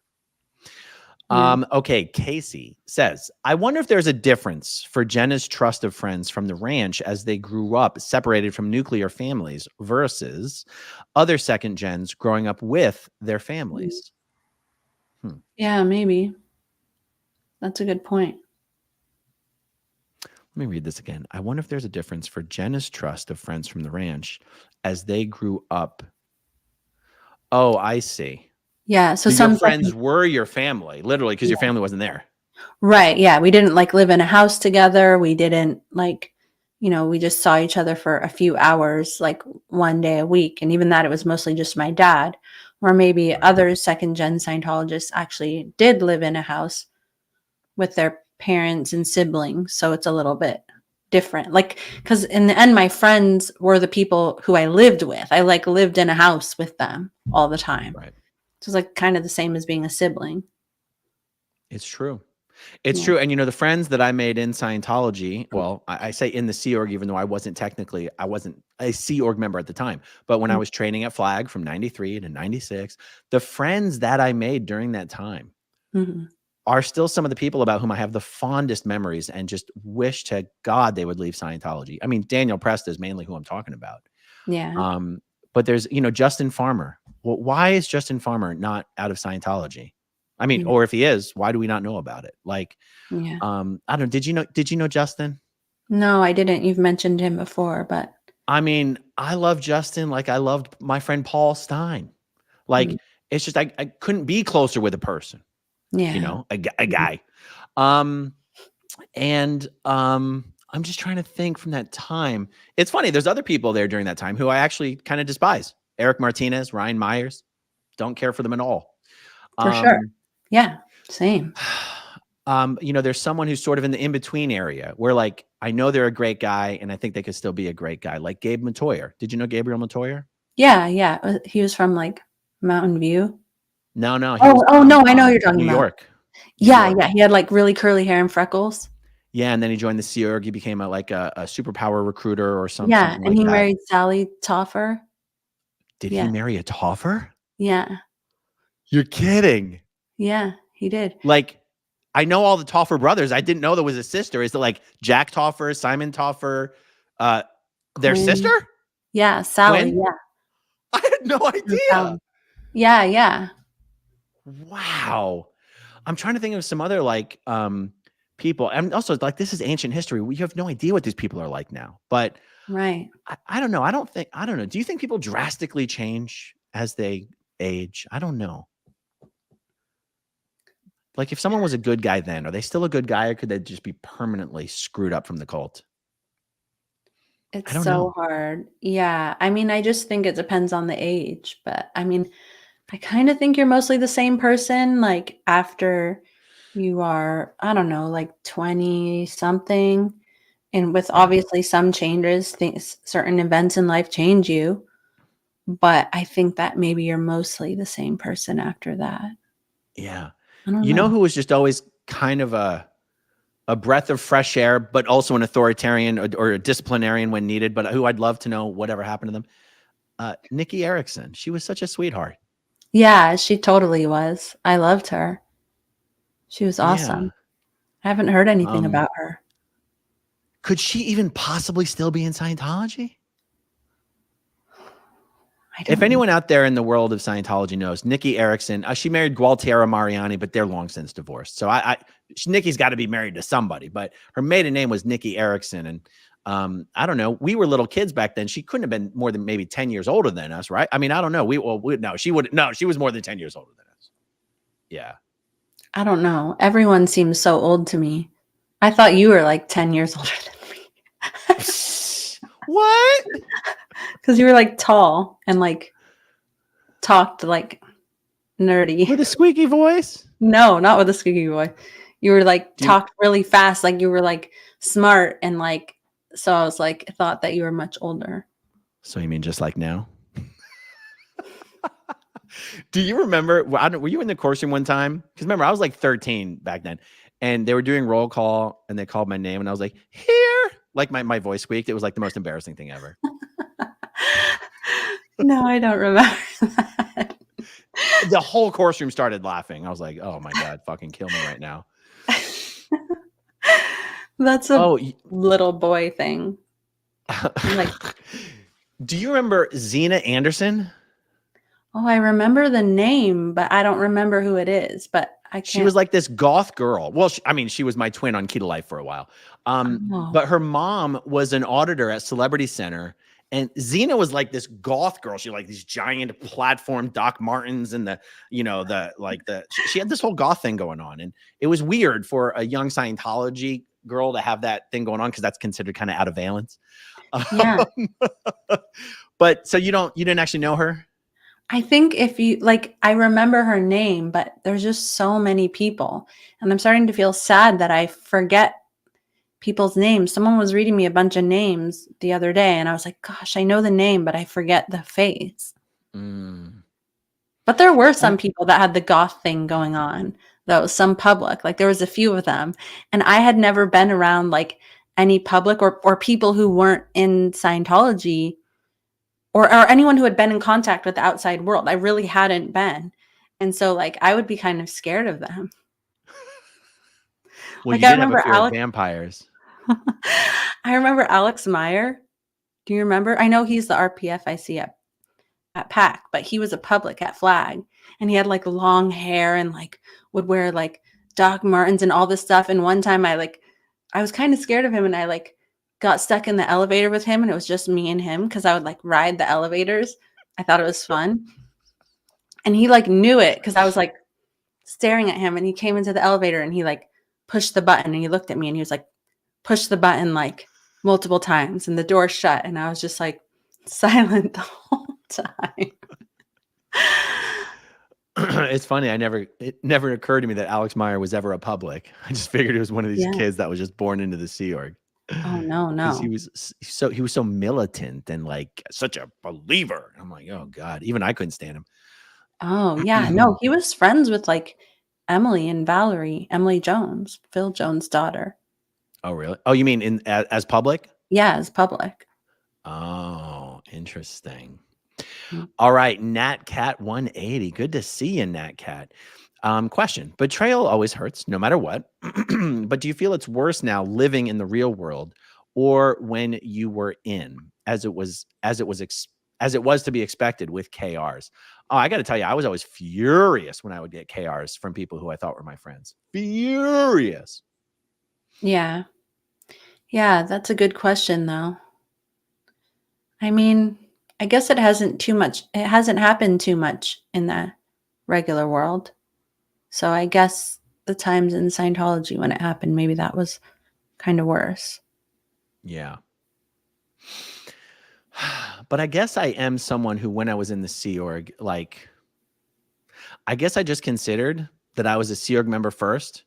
yeah. Okay, Casey says, I wonder if there's a difference for Jenna's trust of friends from the ranch as they grew up separated from nuclear families versus other second gens growing up with their families. Yeah, maybe. That's a good point. Let me read this again. I wonder if there's a difference for Jenna's trust of friends from the ranch as they grew up. Oh, I see. Yeah. So Your some friends were your family, literally, because your family wasn't there. right. Yeah. We didn't like live in a house together. We didn't like, we just saw each other for a few hours, like one day a week. And even that, it was mostly just my dad. Or maybe other second gen Scientologists actually did live in a house with their parents and siblings. So it's a little bit different. Like, because in the end, my friends were the people who I lived with. I like lived in a house with them all the time. Right. So it's like kind of the same as being a sibling. It's true. It's Yeah. true. And the friends that I made in Scientology, well, I say in the Sea Org, even though I wasn't a Sea Org member at the time. But when I was training at Flag from 93 to 96, the friends that I made during that time Mm-hmm. are still some of the people about whom I have the fondest memories and just wish to God they would leave Scientology. I mean, Daniel Presta is mainly who I'm talking about. Yeah. But there's, Justin Farmer. Well, why is Justin Farmer not out of Scientology? I mean, Yeah. or if he is, why do we not know about it? Like, Yeah. I don't know. Did you know Justin? No, I didn't. You've mentioned him before, but I mean, I love Justin like I loved my friend Paul Stein. Like, it's just I couldn't be closer with a person, yeah. a Mhm. guy. And I'm just trying to think from that time. It's funny, there's other people there during that time who I actually kind of despise. Eric Martinez, Ryan Myers, don't care for them at all. For sure. Yeah. Same. There's someone who's sort of in the in-between area where like I know they're a great guy and I think they could still be a great guy, like Gabe Matoyer. Did you know Gabriel Matoyer? Yeah. Yeah. He was from like Mountain View. No, he was Oh, from no, I know what you're talking New about. York. Yeah. Yeah. He had like really curly hair and freckles. Yeah, and then he joined the Sea Org. He became a superpower recruiter or something Yeah. And like he that. married Sally Toffer. Did he marry a Toffer? Yeah. You're kidding. Yeah, he did. Like, I know all the Toffer brothers. I didn't know there was a sister. Is it like Jack Toffer, Simon Toffer, their Quinn. sister? Yeah, Sally. Quinn? Yeah. I had no idea. Sally. Yeah, yeah. Wow. I'm trying to think of some other like people. And also like this is ancient history. We have no idea what these people are like now. But Right. I don't know. I don't know. Do you think people drastically change as they age? I don't know. Like if someone was a good guy then, are they still a good guy or could they just be permanently screwed up from the cult? It's I don't so know. hard. Yeah. I mean, I just think it depends on the age, but I mean, I kind of think you're mostly the same person like after you are, I don't know, like 20 something. And with obviously some changes, things, certain events in life change you. But I think that maybe you're mostly the same person after that. Yeah. I don't You know know. who was just always kind of a breath of fresh air, but also an authoritarian or a disciplinarian when needed, but who I'd love to know whatever happened to them. Nikki Erickson. She was such a sweetheart. Yeah, she totally was. I loved her. She was Yeah. awesome. I haven't heard anything about her. Could she even possibly still be in Scientology? If anyone out there in the world of Scientology knows, Nikki Erickson, she married Gualtiero Mariani, but they're long since divorced. So Nikki's got to be married to somebody, but her maiden name was Nikki Erickson. And I don't know. We were little kids back then. She couldn't have been more than maybe 10 years older than us, right? I mean, I don't know. She was more than 10 years older than us. Yeah. I don't know. Everyone seems so old to me. I thought you were like 10 years older than me. What? Because you were like tall and like talked like nerdy. With a squeaky voice? No, not with a squeaky voice. You were like Do you, talked really fast, like you were like smart and like so I was like thought that you were much older. so you mean just like now? Do you remember? Well, were you in the course room one time? Because remember, I was like 13 back then, and they were doing roll call, and they called my name, and I was like, "Here!" Like my voice squeaked. It was like the most embarrassing thing ever. No, I don't remember that. The whole course room started laughing. I was like, "Oh my god, fucking kill me right now!" That's a little boy thing. Like, do you remember Zena Anderson? oh, I remember the name, but I don't remember who it is. But I can't. She was like this goth girl. Well, she was my twin on Key to Life for a while. But her mom was an auditor at Celebrity Center, and Xena was like this goth girl. She had like these giant platform Doc Martens and she had this whole goth thing going on, and it was weird for a young Scientology girl to have that thing going on because that's considered kind of out of valence. Yeah. But so you didn't actually know her? I think if you like, I remember her name, but there's just so many people. And I'm starting to feel sad that I forget people's names. Someone was reading me a bunch of names the other day, and I was like, gosh, I know the name, but I forget the face. But there were some people that had the goth thing going on, though, some public. Like there was a few of them. And I had never been around like any public or people who weren't in Scientology or anyone who had been in contact with the outside world. I really hadn't been. And so like I would be kind of scared of them. Well, like you I did have a remember fear of vampires. I remember Alex Meyer. Do you remember? I know he's the RPFIC at PAC, but he was a public at Flag, and he had like long hair and like would wear like Doc Martens and all this stuff. And one time I was kind of scared of him, and I like got stuck in the elevator with him, and it was just me and him because I would like ride the elevators. I thought it was fun. And he like knew it because I was like staring at him, and he came into the elevator and he like pushed the button, and he looked at me and he was like, push the button like multiple times, and the door shut, and I was just like silent the whole time. It's funny. It never occurred to me that Alex Meyer was ever a public. I just figured it was one of these kids that was just born into the Sea Org. Oh no. He was so militant and like such a believer. I'm like, oh God, even I couldn't stand him. Oh yeah. No, he was friends with like Emily and Valerie, Emily Jones, Phil Jones' daughter. Oh really? Oh, you mean as public? Yeah, as public. Oh, interesting. All right, Nat Cat 180. Good to see you, Nat Cat. Question: betrayal always hurts, no matter what. But do you feel it's worse now living in the real world, or when you were in, as it was to be expected with KRs? Oh, I got to tell you, I was always furious when I would get KRs from people who I thought were my friends. Furious. Yeah. Yeah, that's a good question, though. I mean, I guess it hasn't happened too much in the regular world. So I guess the times in Scientology when it happened, maybe that was kind of worse. Yeah. But I guess I am someone who, when I was in the Sea Org, like, I guess I just considered that I was a Sea Org member first.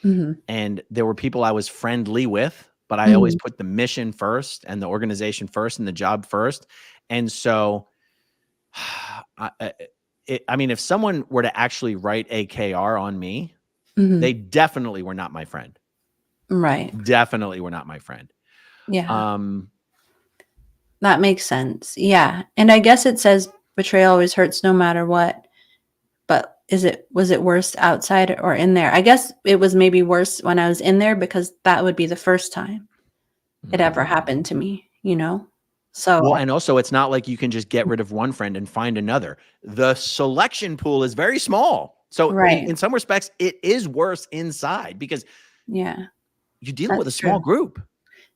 And there were people I was friendly with, but I always put the mission first and the organization first and the job first. And so, I mean, if someone were to actually write a KR on me, they definitely were not my friend. Right. Definitely were not my friend. Yeah. That makes sense. Yeah. And I guess it says betrayal always hurts no matter what. But was it worse outside or in there? I guess it was maybe worse when I was in there because that would be the first time it ever happened to me, you know? So well, and also it's not like you can just get rid of one friend and find another. The selection pool is very small. So in some respects, it is worse inside because you're dealing with a small group.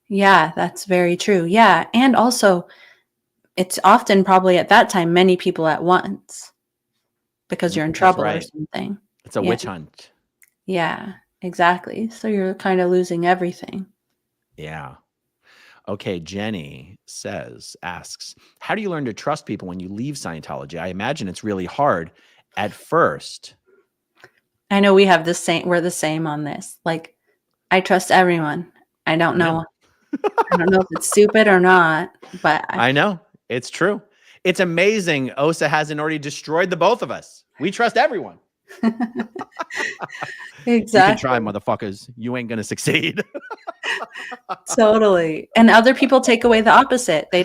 Yeah, that's very true. Yeah. And also it's often probably at that time, many people at once because you're in trouble or something. It's a witch hunt. Yeah, exactly. So you're kind of losing everything. Yeah. Okay, Jenny asks, how do you learn to trust people when you leave Scientology? I imagine it's really hard. at first. I know we have the same. We're the same on this. Like, I trust everyone. I don't know. I don't know if it's stupid or not, but I know it's true. It's amazing. Osa hasn't already destroyed the both of us. We trust everyone. exactly. You can try, motherfuckers. You ain't gonna succeed. Totally. And other people take away the opposite. They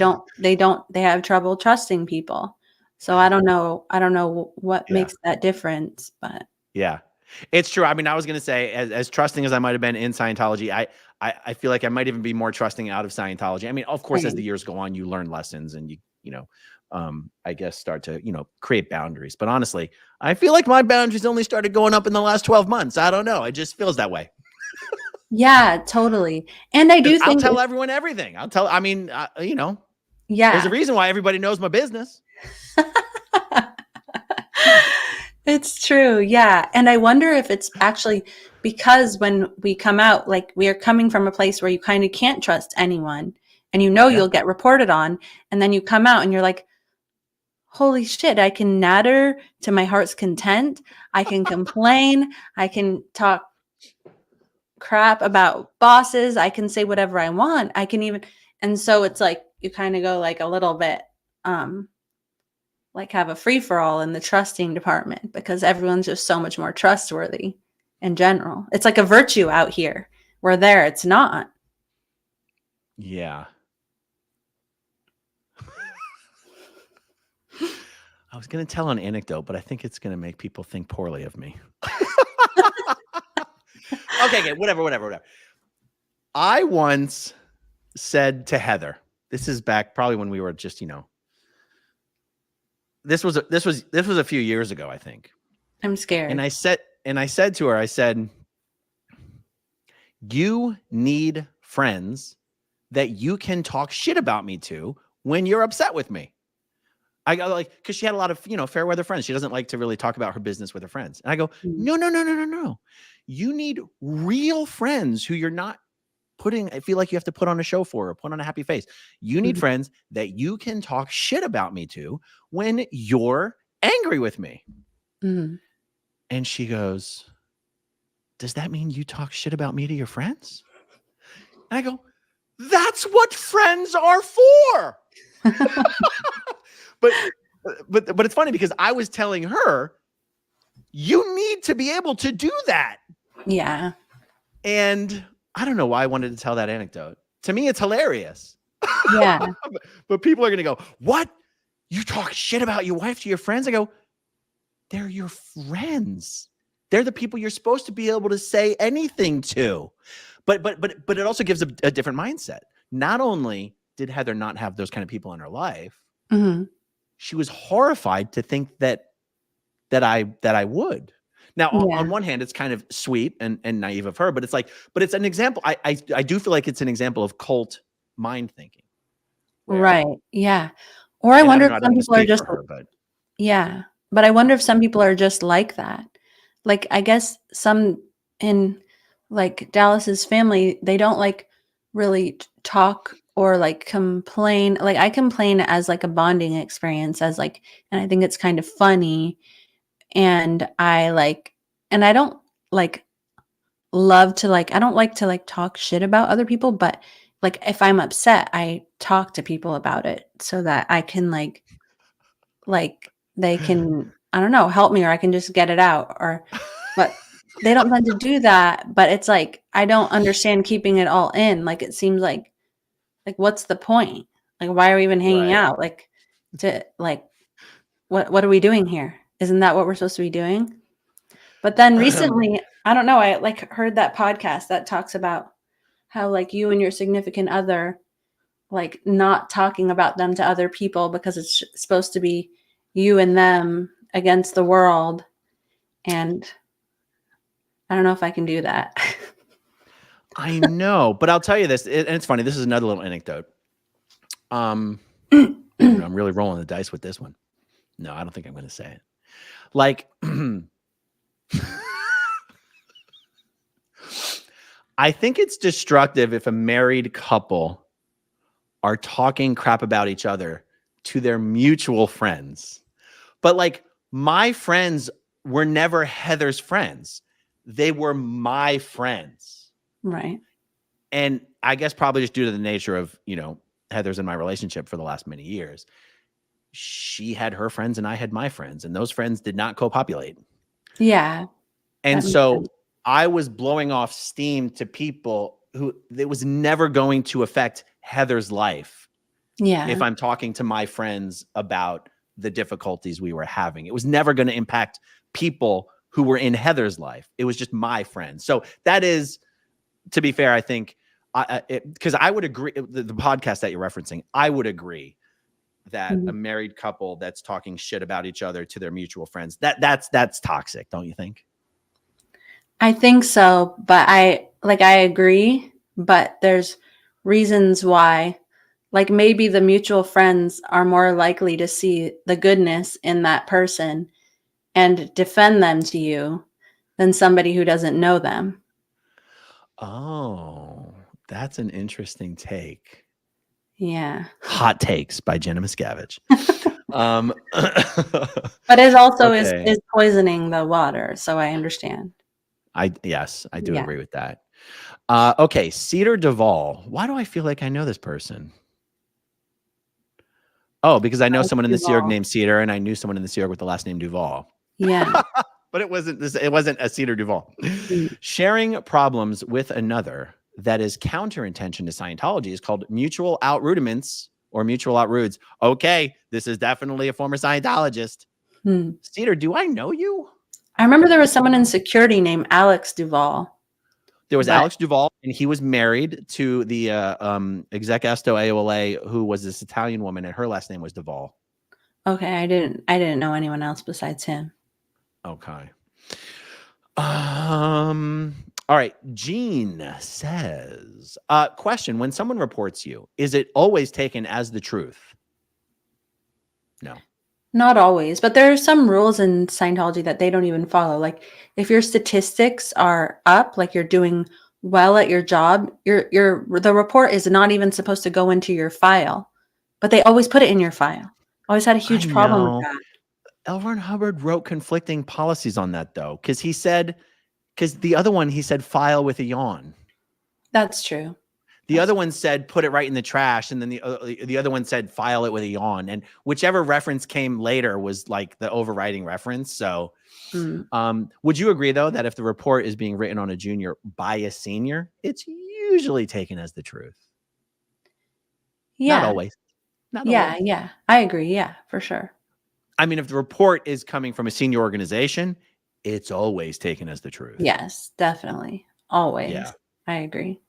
have trouble trusting people. So I don't know what makes that difference, but yeah, it's true. I mean, I was going to say, as trusting as I might've been in Scientology, I feel like I might even be more trusting out of Scientology. I mean, of course, as the years go on, you learn lessons and I guess start to, create boundaries. But honestly, I feel like my boundaries only started going up in the last 12 months. I don't know. It just feels that way. Yeah, totally. And I do think I'll tell everyone everything. Yeah, there's a reason why everybody knows my business. It's true. Yeah. And I wonder if it's actually because when we come out, like we are coming from a place where you kind of can't trust anyone and you'll get reported on. And then you come out and you're like, holy shit, I can natter to my heart's content. I can complain. I can talk crap about bosses. I can say whatever I want. And so it's like you kind of go like a little bit like have a free-for-all in the trusting department because everyone's just so much more trustworthy in general. It's like a virtue out here where there it's not. Yeah. I was going to tell an anecdote, but I think it's going to make people think poorly of me. Okay, whatever. I once said to Heather, this is back probably when we were just, this was a few years ago, I think. I'm scared. And I said to her, you need friends that you can talk shit about me to when you're upset with me. I go because she had a lot of, fair weather friends. She doesn't like to really talk about her business with her friends. And I go, no. You need real friends who you're not I feel like you have to put on a show for or put on a happy face. You need friends that you can talk shit about me to when you're angry with me. Mm-hmm. And she goes, does that mean you talk shit about me to your friends? And I go, that's what friends are for. But it's funny because I was telling her, you need to be able to do that. Yeah. And I don't know why I wanted to tell that anecdote. To me, it's hilarious. Yeah. But people are going to go, what? You talk shit about your wife to your friends? I go, they're your friends. They're the people you're supposed to be able to say anything to. But it also gives a different mindset. Not only did Heather not have those kind of people in her life, she was horrified to think that I would. Now, on one hand, it's kind of sweet and naive of her, but it's an example. I do feel like it's an example of cult mind thinking. Right. Yeah. Or I wonder if some people are just, yeah, but I wonder if some people are just like that. Like, I guess some in like Dallas's family, they don't like really talk or like complain. Like I complain as like a bonding experience and I think it's kind of funny. And I don't like love to I don't like to talk shit about other people, but like if I'm upset, I talk to people about it so that I can like they can, I don't know, help me or I can just get it out but they don't tend to do that. But it's like, I don't understand keeping it all in. Like, it seems like what's the point? Like, why are we even hanging out? What are we doing here? Isn't that what we're supposed to be doing? But then recently, I don't know, I heard that podcast that talks about how you and your significant other, not talking about them to other people because it's supposed to be you and them against the world. And I don't know if I can do that. I know, but I'll tell you this, and it's funny. This is another little anecdote. I'm really rolling the dice with this one. No, I don't think I'm going to say it. I think it's destructive if a married couple are talking crap about each other to their mutual friends. But My friends were never Heather's friends. They were my friends. Right. And I guess probably just due to the nature of, Heather's in my relationship for the last many years, she had her friends and I had my friends, and those friends did not co-populate. Yeah. And That makes so sense. I was blowing off steam to people who it was never going to affect Heather's life Yeah. if I'm talking to my friends about the difficulties we were having. It was never going to impact people who were in Heather's life. It was just my friends. So that is, to be fair, I think, because I would agree, the podcast that you're referencing, I would agree that a married couple that's talking shit about each other to their mutual friends, that's toxic, don't you think? I think so, but I agree, but there's reasons why. Like maybe the mutual friends are more likely to see the goodness in that person and defend them to you than somebody who doesn't know them. Oh, that's an interesting take. Yeah. Hot takes by Jenna Miscavige. But it also Okay. is poisoning the water, so I understand. Yes, I do Yeah. agree with that. Okay, Cedar Duvall. Why do I feel like I know this person? Oh, because I know someone in the Sea Org Duvall. named Cedar, and I knew someone in the Sea Org with the last name Duvall. Yeah. But it wasn't this. It wasn't a Cedar Duvall. Mm. Sharing problems with another that is counter-intention to Scientology is called mutual outrudiments or mutual outroods. Okay, this is definitely a former Scientologist. Cedar, do I know you? I remember there was someone in security named Alex Duvall. There was Alex Duvall, and he was married to the exec esto AOLA, who was this Italian woman, and her last name was Duvall. Okay, I didn't know anyone else besides him. Okay. All right. Gene says, question: when someone reports you, is it always taken as the truth? No. Not always, but there are some rules in Scientology that they don't even follow. Like if your statistics are up, like you're doing well at your job, the report is not even supposed to go into your file, but they always put it in your file. Always had a huge problem with that. L. Ron Hubbard wrote conflicting policies on that, though, because the other one, he said file with a yawn. That's true. The other one said put it right in the trash, and then the other one said file it with a yawn. And whichever reference came later was like the overriding reference. So, would you agree though that if the report is being written on a junior by a senior, it's usually taken as the truth? Yeah. Not always. Not Yeah, always. yeah. I agree. Yeah, for sure. I mean, if the report is coming from a senior organization, it's always taken as the truth. Yes, definitely. Always. Yeah. I agree.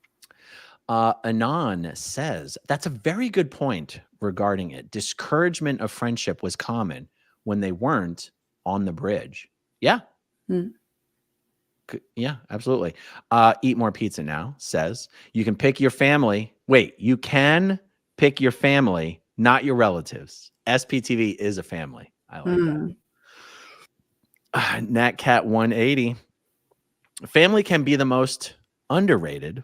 Anon says, that's a very good point regarding it. Discouragement of friendship was common when they weren't on the bridge. Yeah. Yeah, absolutely. Eat More Pizza Now says, you can pick your family. Wait, you can pick your family, not your relatives. SPTV is a family. I like that. NatCat 180. Family can be the most underrated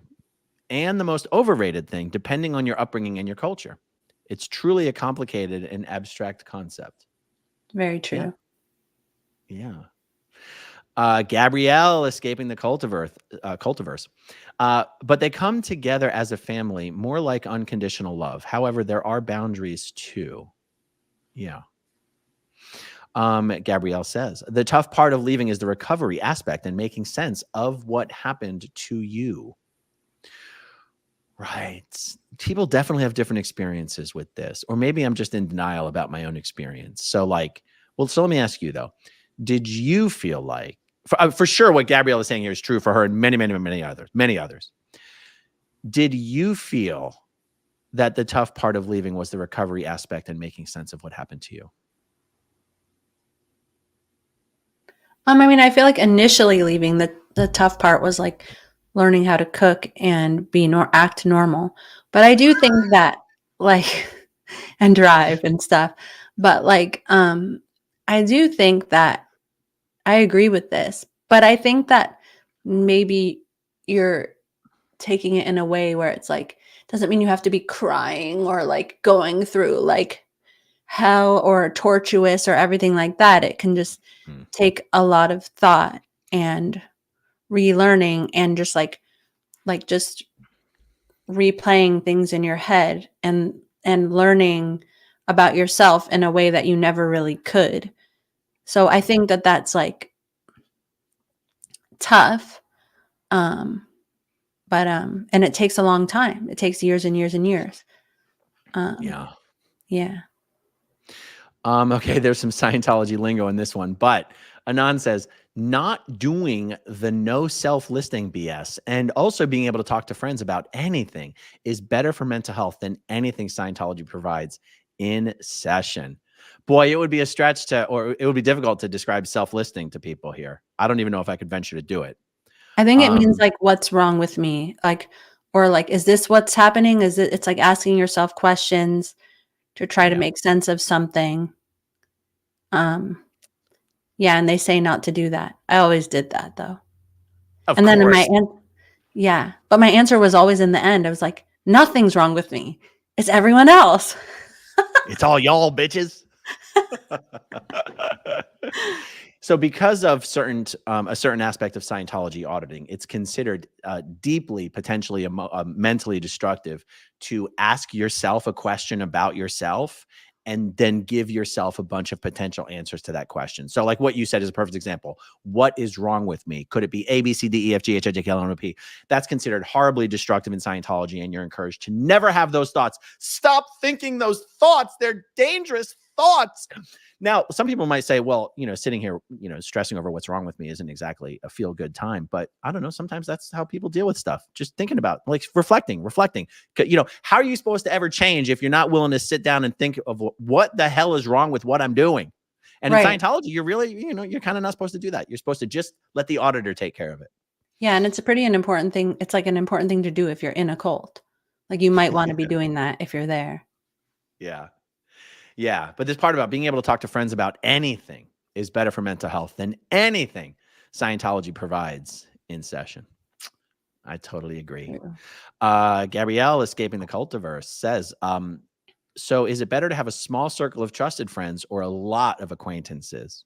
and the most overrated thing, depending on your upbringing and your culture. It's truly a complicated and abstract concept. Very true. Yeah. Gabrielle escaping the cultiverse. But they come together as a family, more like unconditional love. However, there are boundaries too. Yeah. Gabrielle says, the tough part of leaving is the recovery aspect and making sense of what happened to you. Right. People definitely have different experiences with this, or maybe I'm just in denial about my own experience. So so let me ask you though, did you feel like, for sure what Gabrielle is saying here is true for her and many others. Did you feel that the tough part of leaving was the recovery aspect and making sense of what happened to you? I mean, I feel like initially leaving, the tough part was like learning how to cook and act normal. But I do think that and drive and stuff. But I do think that I agree with this. But I think that maybe you're taking it in a way where it's like, doesn't mean you have to be crying or like going through like hell or tortuous or everything like that. It can just take a lot of thought and relearning and just just replaying things in your head and learning about yourself in a way that you never really could. So I think that that's like tough. But and it takes a long time. It takes years and years and years. Yeah. Yeah. Okay, there's some Scientology lingo in this one, but Anand says not doing the no self-listing BS and also being able to talk to friends about anything is better for mental health than anything Scientology provides in session. Boy, it would be a stretch to, or it would be difficult to describe self-listing to people here. I don't even know if I could venture to do it. I think it means like, what's wrong with me? Like, or like, is this what's happening? It's like asking yourself questions to try to make sense of something. Yeah, and they say not to do that. I always did that though. Of and then course. But my answer was always in the end. I was like, nothing's wrong with me. It's everyone else. It's all y'all bitches. So because of a certain aspect of Scientology auditing, it's considered deeply, potentially mentally destructive to ask yourself a question about yourself and then give yourself a bunch of potential answers to that question. So like what you said is a perfect example. What is wrong with me? Could it be A, B, C, D, E, F, G, H, I, J, K, L, M, N, O, P? That's considered horribly destructive in Scientology, and you're encouraged to never have those thoughts. Stop thinking those thoughts. They're dangerous thoughts. Now, some people might say, well, sitting here, stressing over what's wrong with me isn't exactly a feel-good time. But I don't know. Sometimes that's how people deal with stuff. Just thinking about, like, reflecting. How are you supposed to ever change if you're not willing to sit down and think of what the hell is wrong with what I'm doing? And in Scientology, you're really, you're kind of not supposed to do that. You're supposed to just let the auditor take care of it. Yeah, and it's an important thing. It's like an important thing to do if you're in a cult. Like you might want to be doing that if you're there. Yeah. Yeah, but this part about being able to talk to friends about anything is better for mental health than anything Scientology provides in session. I totally agree. Gabrielle, escaping the cultiverse, says, so is it better to have a small circle of trusted friends or a lot of acquaintances?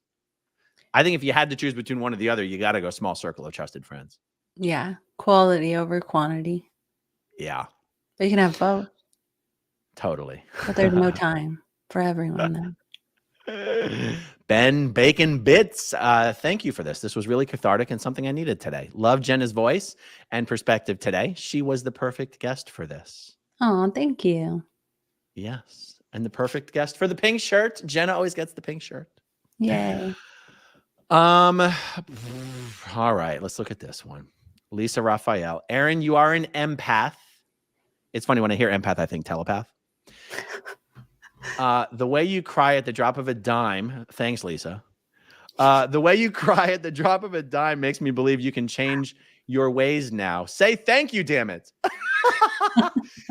I think if you had to choose between one or the other, you got to go small circle of trusted friends. Yeah, quality over quantity. Yeah. But you can have both. Totally. But there's no time for everyone then. Ben Bacon Bits, thank you for this. This was really cathartic and something I needed today. Love Jenna's voice and perspective today. She was the perfect guest for this. Oh, thank you. Yes. And the perfect guest for the pink shirt. Jenna always gets the pink shirt. Yay. All right, let's look at this one. Lisa Raphael. Aaron, you are an empath. It's funny when I hear empath, I think telepath. The way you cry at the drop of a dime. Thanks, Lisa. The way you cry at the drop of a dime makes me believe you can change your ways now. Say thank you, damn it.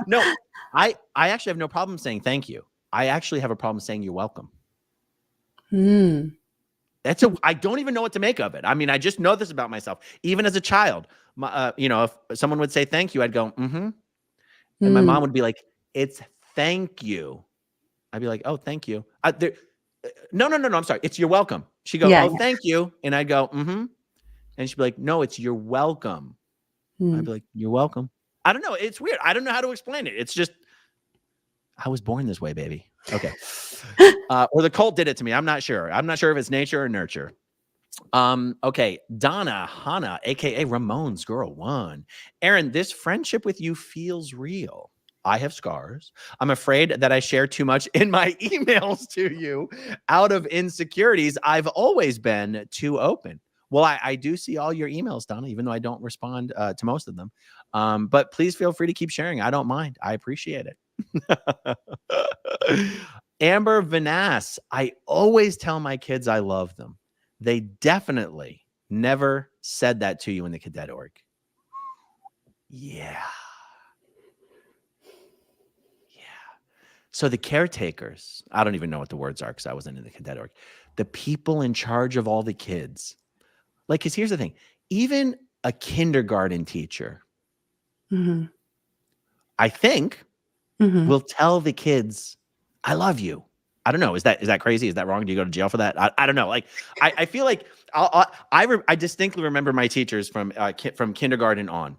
No, I actually have no problem saying thank you. I actually have a problem saying you're welcome. I don't even know what to make of it. I mean, I just know this about myself. Even as a child, if someone would say thank you, I'd go, mm-hmm. And my mom would be like, it's thank you. I'd be like, oh, thank you. No, I'm sorry. It's you're welcome. She'd go, thank you. And I'd go, mm-hmm. And she'd be like, no, it's you're welcome. I'd be like, you're welcome. I don't know. It's weird. I don't know how to explain it. It's just, I was born this way, baby. Okay. Or the cult did it to me. I'm not sure. I'm not sure if it's nature or nurture. Okay. Donna Hannah, aka Ramon's Girl 1. Aaron, this friendship with you feels real. I have scars. I'm afraid that I share too much in my emails to you. Out of insecurities, I've always been too open. Well, I do see all your emails, Donna, even though I don't respond to most of them. But please feel free to keep sharing. I don't mind. I appreciate it. Amber Vanass, I always tell my kids I love them. They definitely never said that to you in the cadet org. Yeah. So the caretakers, I don't even know what the words are because I wasn't in the cadet org. The people in charge of all the kids. Like, because here's the thing. Even a kindergarten teacher, I think, will tell the kids, I love you. I don't know. Is that crazy? Is that wrong? Do you go to jail for that? I don't know. Like, I feel like I distinctly remember my teachers from kindergarten on.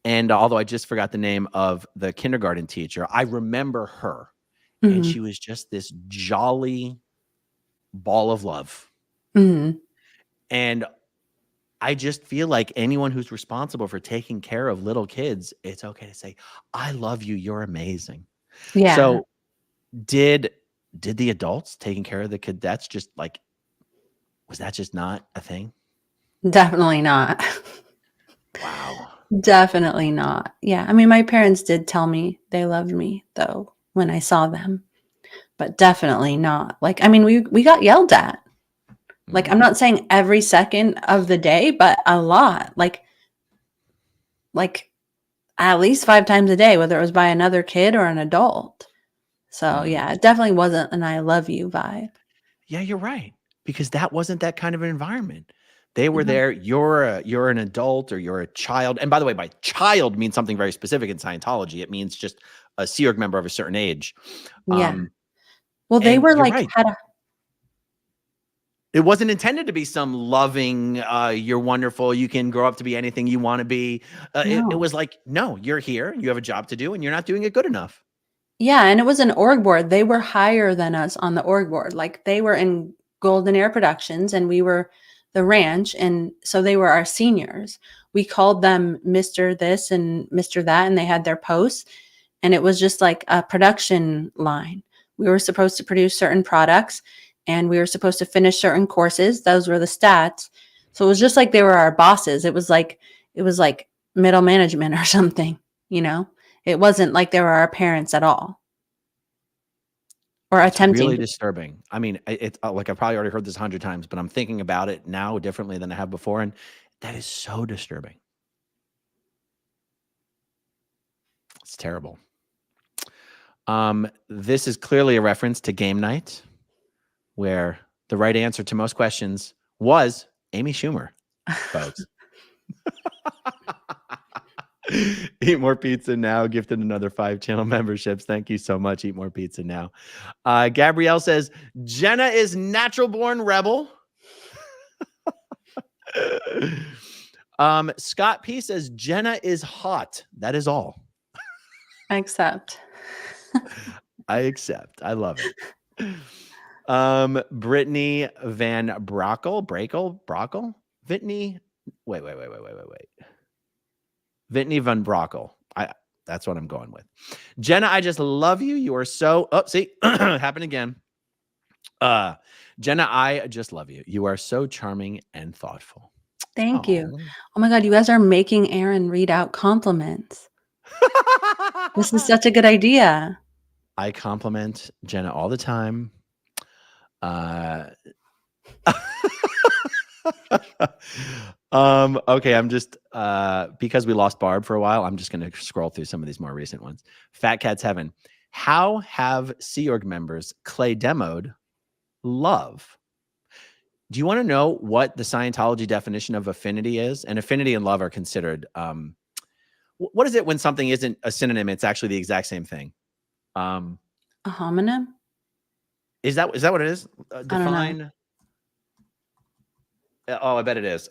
And although I just forgot the name of the kindergarten teacher, I remember her, and Mhm. she was just this jolly ball of love. Mhm. And I just feel like anyone who's responsible for taking care of little kids, it's okay to say, "I love you. You're amazing." Yeah, So did the adults taking care of the cadets just like, was that just not a thing? definitely not. Wow. Definitely not. Yeah, I mean, my parents did tell me they loved me, though, when I saw them, but definitely not. Like, I mean, we got yelled at. Like, I'm Mm. not saying every second of the day, but a lot. Like at least 5 times a day, whether it was by another kid or an adult. So, Mm. yeah, it definitely wasn't an "I love you" vibe. Yeah, you're right. Because that wasn't that kind of an environment. They were Yeah. there. You're an adult or you're a child. And by the way, by child means something very specific in Scientology. It means just a Sea Org member of a certain age. Yeah. Um, Well, they and were, you're like, right. had a It wasn't intended to be some loving, you're wonderful, you can grow up to be anything you want to be. It no. was like, no, you're here, you have a job to do, and you're not doing it good enough. Yeah, and it was an org board. They were higher than us on the org board. Like, they were in Golden Air Productions, and we were the ranch, and so they were our seniors. We called them Mr. This and Mr. That, and they had their posts, and it was just like a production line. We were supposed to produce certain products, and we were supposed to finish certain courses. Those were the stats. So it was just like they were our bosses. It was like middle management or something, you know? It wasn't like they were our parents at all or That's attempting really to. disturbing. I mean, it's like I've probably already heard this 100 times, but I'm thinking about it now differently than I have before, and that is so disturbing. It's terrible. This is clearly a reference to game night, where the right answer to most questions was Amy Schumer, folks. Eat More Pizza Now gifted another 5 channel memberships. Thank you so much. Eat More Pizza Now. Gabrielle says, Jenna is natural born rebel. Scott P says, Jenna is hot. That is all. Accept. I accept. I love it. Brittany Van Brockle? Whitney. Wait. Whitney Van Brockle. That's what I'm going with. Jenna, I just love you. You are so, oh, see, happened again. Jenna, I just love you. You are so charming and thoughtful. Thank you. Oh. Oh my God, you guys are making Aaron read out compliments. This is such a good idea. I compliment Jenna all the time. Okay, I'm just because we lost Barb for a while, I'm just gonna scroll through some of these more recent ones. Fat Cat's Heaven. How have Sea Org members Clay demoed love? Do you want to know what the Scientology definition of affinity is? And affinity and love are considered what is it when something isn't a synonym, it's actually the exact same thing? A homonym? Is that what it is? I don't know. Define. Oh, I bet it is.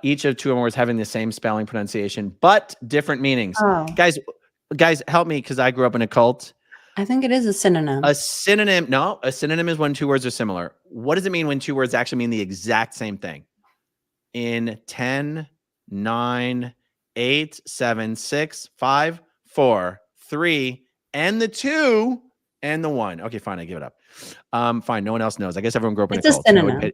Each of two or more is having the same spelling, pronunciation, but different meanings. Oh, Guys, help me because I grew up in a cult. I think it is a synonym. A synonym is when two words are similar. What does it mean when two words actually mean the exact same thing? In 10, 9, 8, 7, 6, 5, 4, 3, and the 2 and the 1. Okay, fine, I give it up. Fine, no one else knows. I guess everyone grew up in It's a a cult. synonym.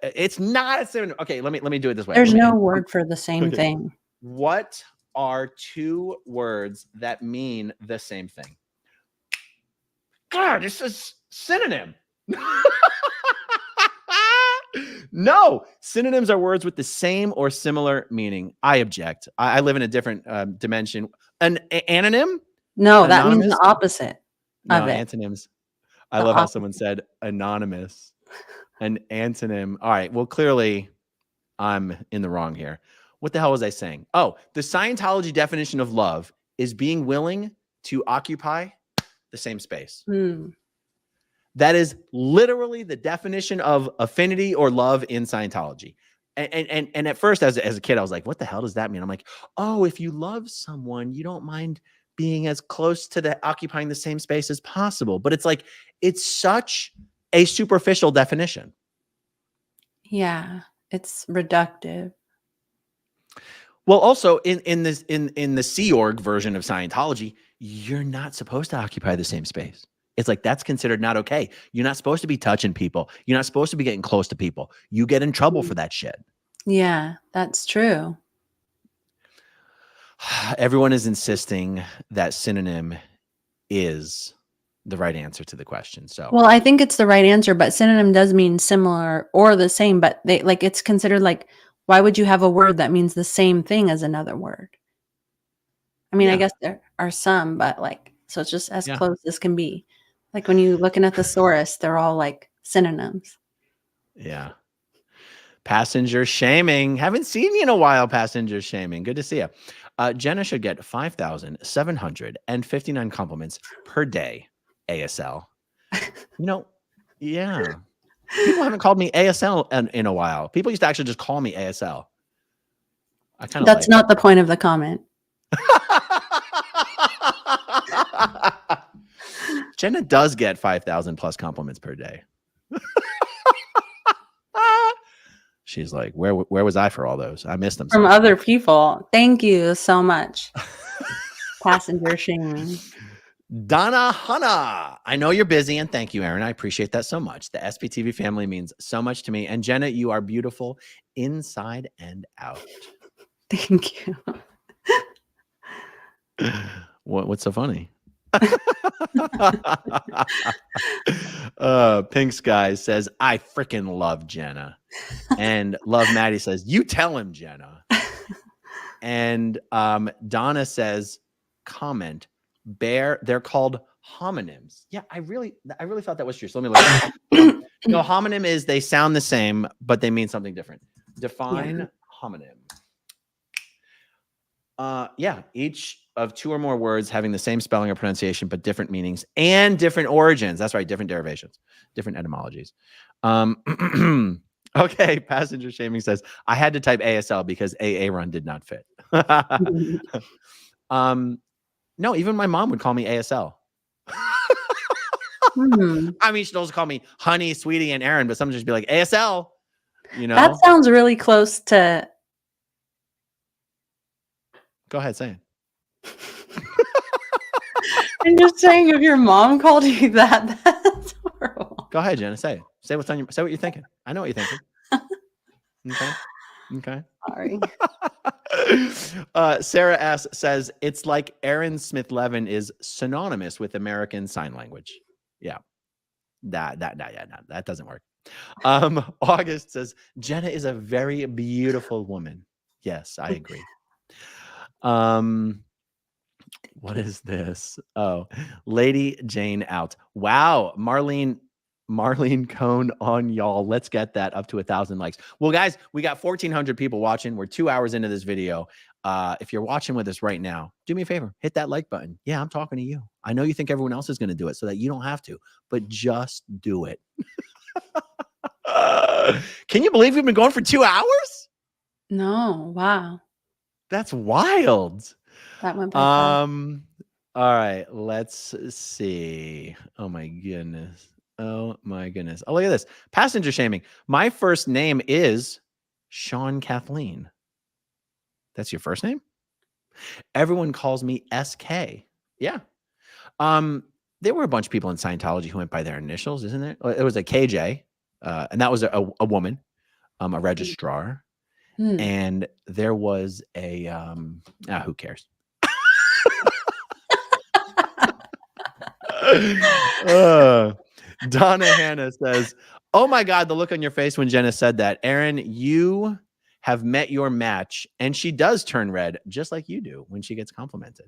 It's not a synonym. Okay, let me do it this way. There's no word for the same Okay. thing. What are two words that mean the same thing? God, this is synonym. No, synonyms are words with the same or similar meaning. I object. I live in a different dimension. An anonym? No, that means Anonymous? the opposite No, of it. antonyms. I The love how opposite. someone said anonymous. An antonym. All right. Well, clearly I'm in the wrong here. What the hell was I saying? Oh, the Scientology definition of love is being willing to occupy the same space. Hmm. That is literally the definition of affinity or love in Scientology. And at first, as a kid, I was like, what the hell does that mean? I'm like, oh, if you love someone, you don't mind being as close to the occupying the same space as possible. But it's like, it's such a superficial definition. Yeah, it's reductive. Well, also in the Sea Org version of Scientology, you're not supposed to occupy the same space. It's like that's considered not okay. You're not supposed to be touching people. You're not supposed to be getting close to people. You get in trouble for that shit. Yeah, that's true. Everyone is insisting that synonym is the right answer to the question. So, Well, I think it's the right answer, but synonym does mean similar or the same, but they like it's considered like, why would you have a word that means the same thing as another word? I mean, I Yeah. guess there are some, but like, so it's just as Yeah. close as can be. Like when you're looking at the thesaurus, they're all like synonyms. Yeah. Passenger shaming. Haven't seen you in a while, passenger shaming. Good to see you. Jenna should get 5,759 compliments per day, ASL. Yeah. People haven't called me ASL in a while. People used to actually just call me ASL. I kind of That's not the point of the comment. Jenna does get 5,000 plus compliments per day. She's like, where was I for all those? I missed them. From other people. Thank you so much. Passenger shaming. Donna Hanna. I know you're busy, and thank you, Aaron. I appreciate that so much. The SPTV family means so much to me. And Jenna, you are beautiful inside and out. Thank you. What's so funny? Pink Sky says, I freaking love Jenna. And Love Maddie says, you tell him, Jenna. And Donna says, comment, bear, they're called homonyms. Yeah, I really thought that was true. So let me look. No, homonym is they sound the same, but they mean something different. Define homonym. Yeah, each of two or more words having the same spelling or pronunciation, but different meanings and different origins. That's right, different derivations, different etymologies. Okay, passenger shaming says, I had to type ASL because AA run did not fit. No, even my mom would call me ASL. I mean, she'd also call me honey, sweetie, and Aaron, but some just be like ASL, you know? That sounds really close to. Go ahead, say it. I'm just saying, if your mom called you that, that's horrible. Go ahead, Jenna. Say it. Say what's on your. Say what you're thinking. I know what you're thinking. Okay. Sorry. Sarah S says it's like Aaron Asmithlevin is synonymous with American Sign Language. Yeah, that doesn't work. August says Jenna is a very beautiful woman. Yes, I agree. What is this? Oh, Lady Jane out. Wow, Marlene Cone on y'all. Let's get that up to 1,000 likes. Well, guys, we got 1,400 people watching. We're 2 hours into this video. If you're watching with us right now, do me a favor, hit that like button. Yeah, I'm talking to you. I know you think everyone else is going to do it so that you don't have to, but just do it. Can you believe we've been going for 2 hours? No, wow. That's wild. That went by fast. All right, let's see. Oh my goodness. Oh, look at this. Passenger shaming. My first name is Sean Kathleen. That's your first name? Everyone calls me SK. Yeah. There were a bunch of people in Scientology who went by their initials, isn't there? It was a KJ, and that was a woman, a registrar. And there was a who cares? Donna Hannah says, oh my God, the look on your face when Jenna said that. Aaron, you have met your match, and she does turn red just like you do when she gets complimented.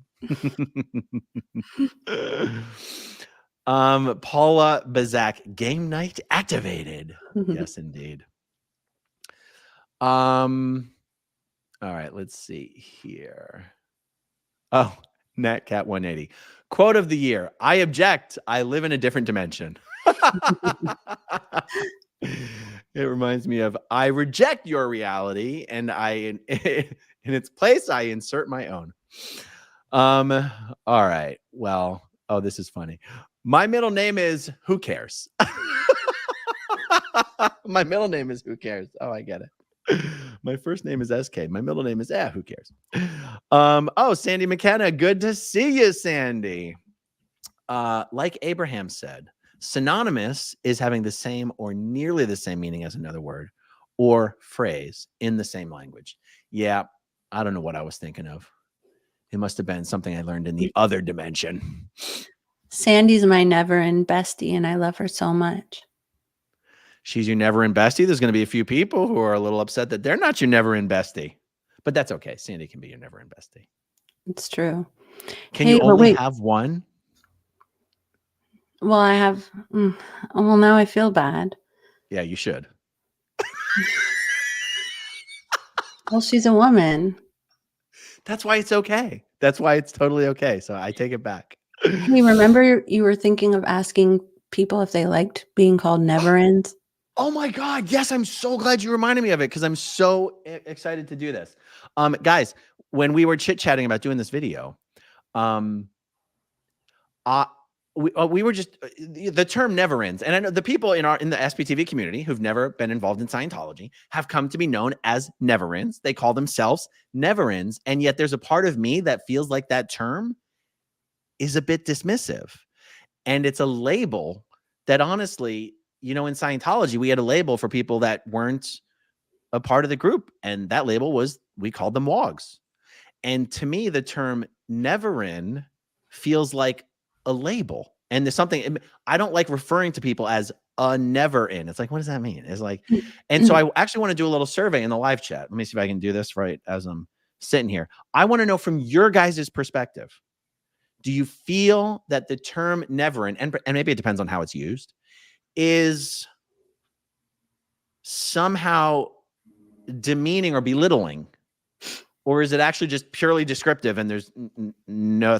Paula Bazak, game night activated. Yes, indeed. All right, let's see here. Oh, NatCat 180. Quote of the year. I object. I live in a different dimension. It reminds me of I reject your reality and in its place I insert my own. All right. Well, oh, this is funny. My middle name is Who Cares? My middle name is Who Cares? Oh, I get it. My first name is SK. My middle name is Who Cares? Oh, Sandy McKenna. Good to see you, Sandy. Like Abraham said, synonymous is having the same or nearly the same meaning as another word or phrase in the same language. Yeah, I don't know what I was thinking of. It must have been something I learned in the other dimension. Sandy's my never-end bestie, and I love her so much. She's your never-end bestie. There's going to be a few people who are a little upset that they're not your never-end bestie. But that's okay. Sandy can be your never-end bestie. It's true. Can you only have one? Well, I have. Well, now I feel bad. Yeah, you should. Well, she's a woman. That's why it's okay. That's why it's totally okay. So I take it back. Hey, remember you were thinking of asking people if they liked being called never ends? Oh my God. Yes. I'm so glad you reminded me of it because I'm so excited to do this. Guys, when we were chit-chatting about doing this video, we were just the term never ends. And I know the people in the SPTV community who've never been involved in Scientology have come to be known as never ends. They call themselves never ends. And yet there's a part of me that feels like that term is a bit dismissive. And it's a label that honestly, you know, in Scientology, we had a label for people that weren't a part of the group. And that label was, we called them wogs. And to me, the term never end feels like a label. And there's something, I don't like referring to people as a never in. It's like, what does that mean? It's like, and so I actually want to do a little survey in the live chat. Let me see if I can do this right as I'm sitting here. I want to know from your guys' perspective, do you feel that the term never in, and maybe it depends on how it's used, is somehow demeaning or belittling? Or is it actually just purely descriptive and there's no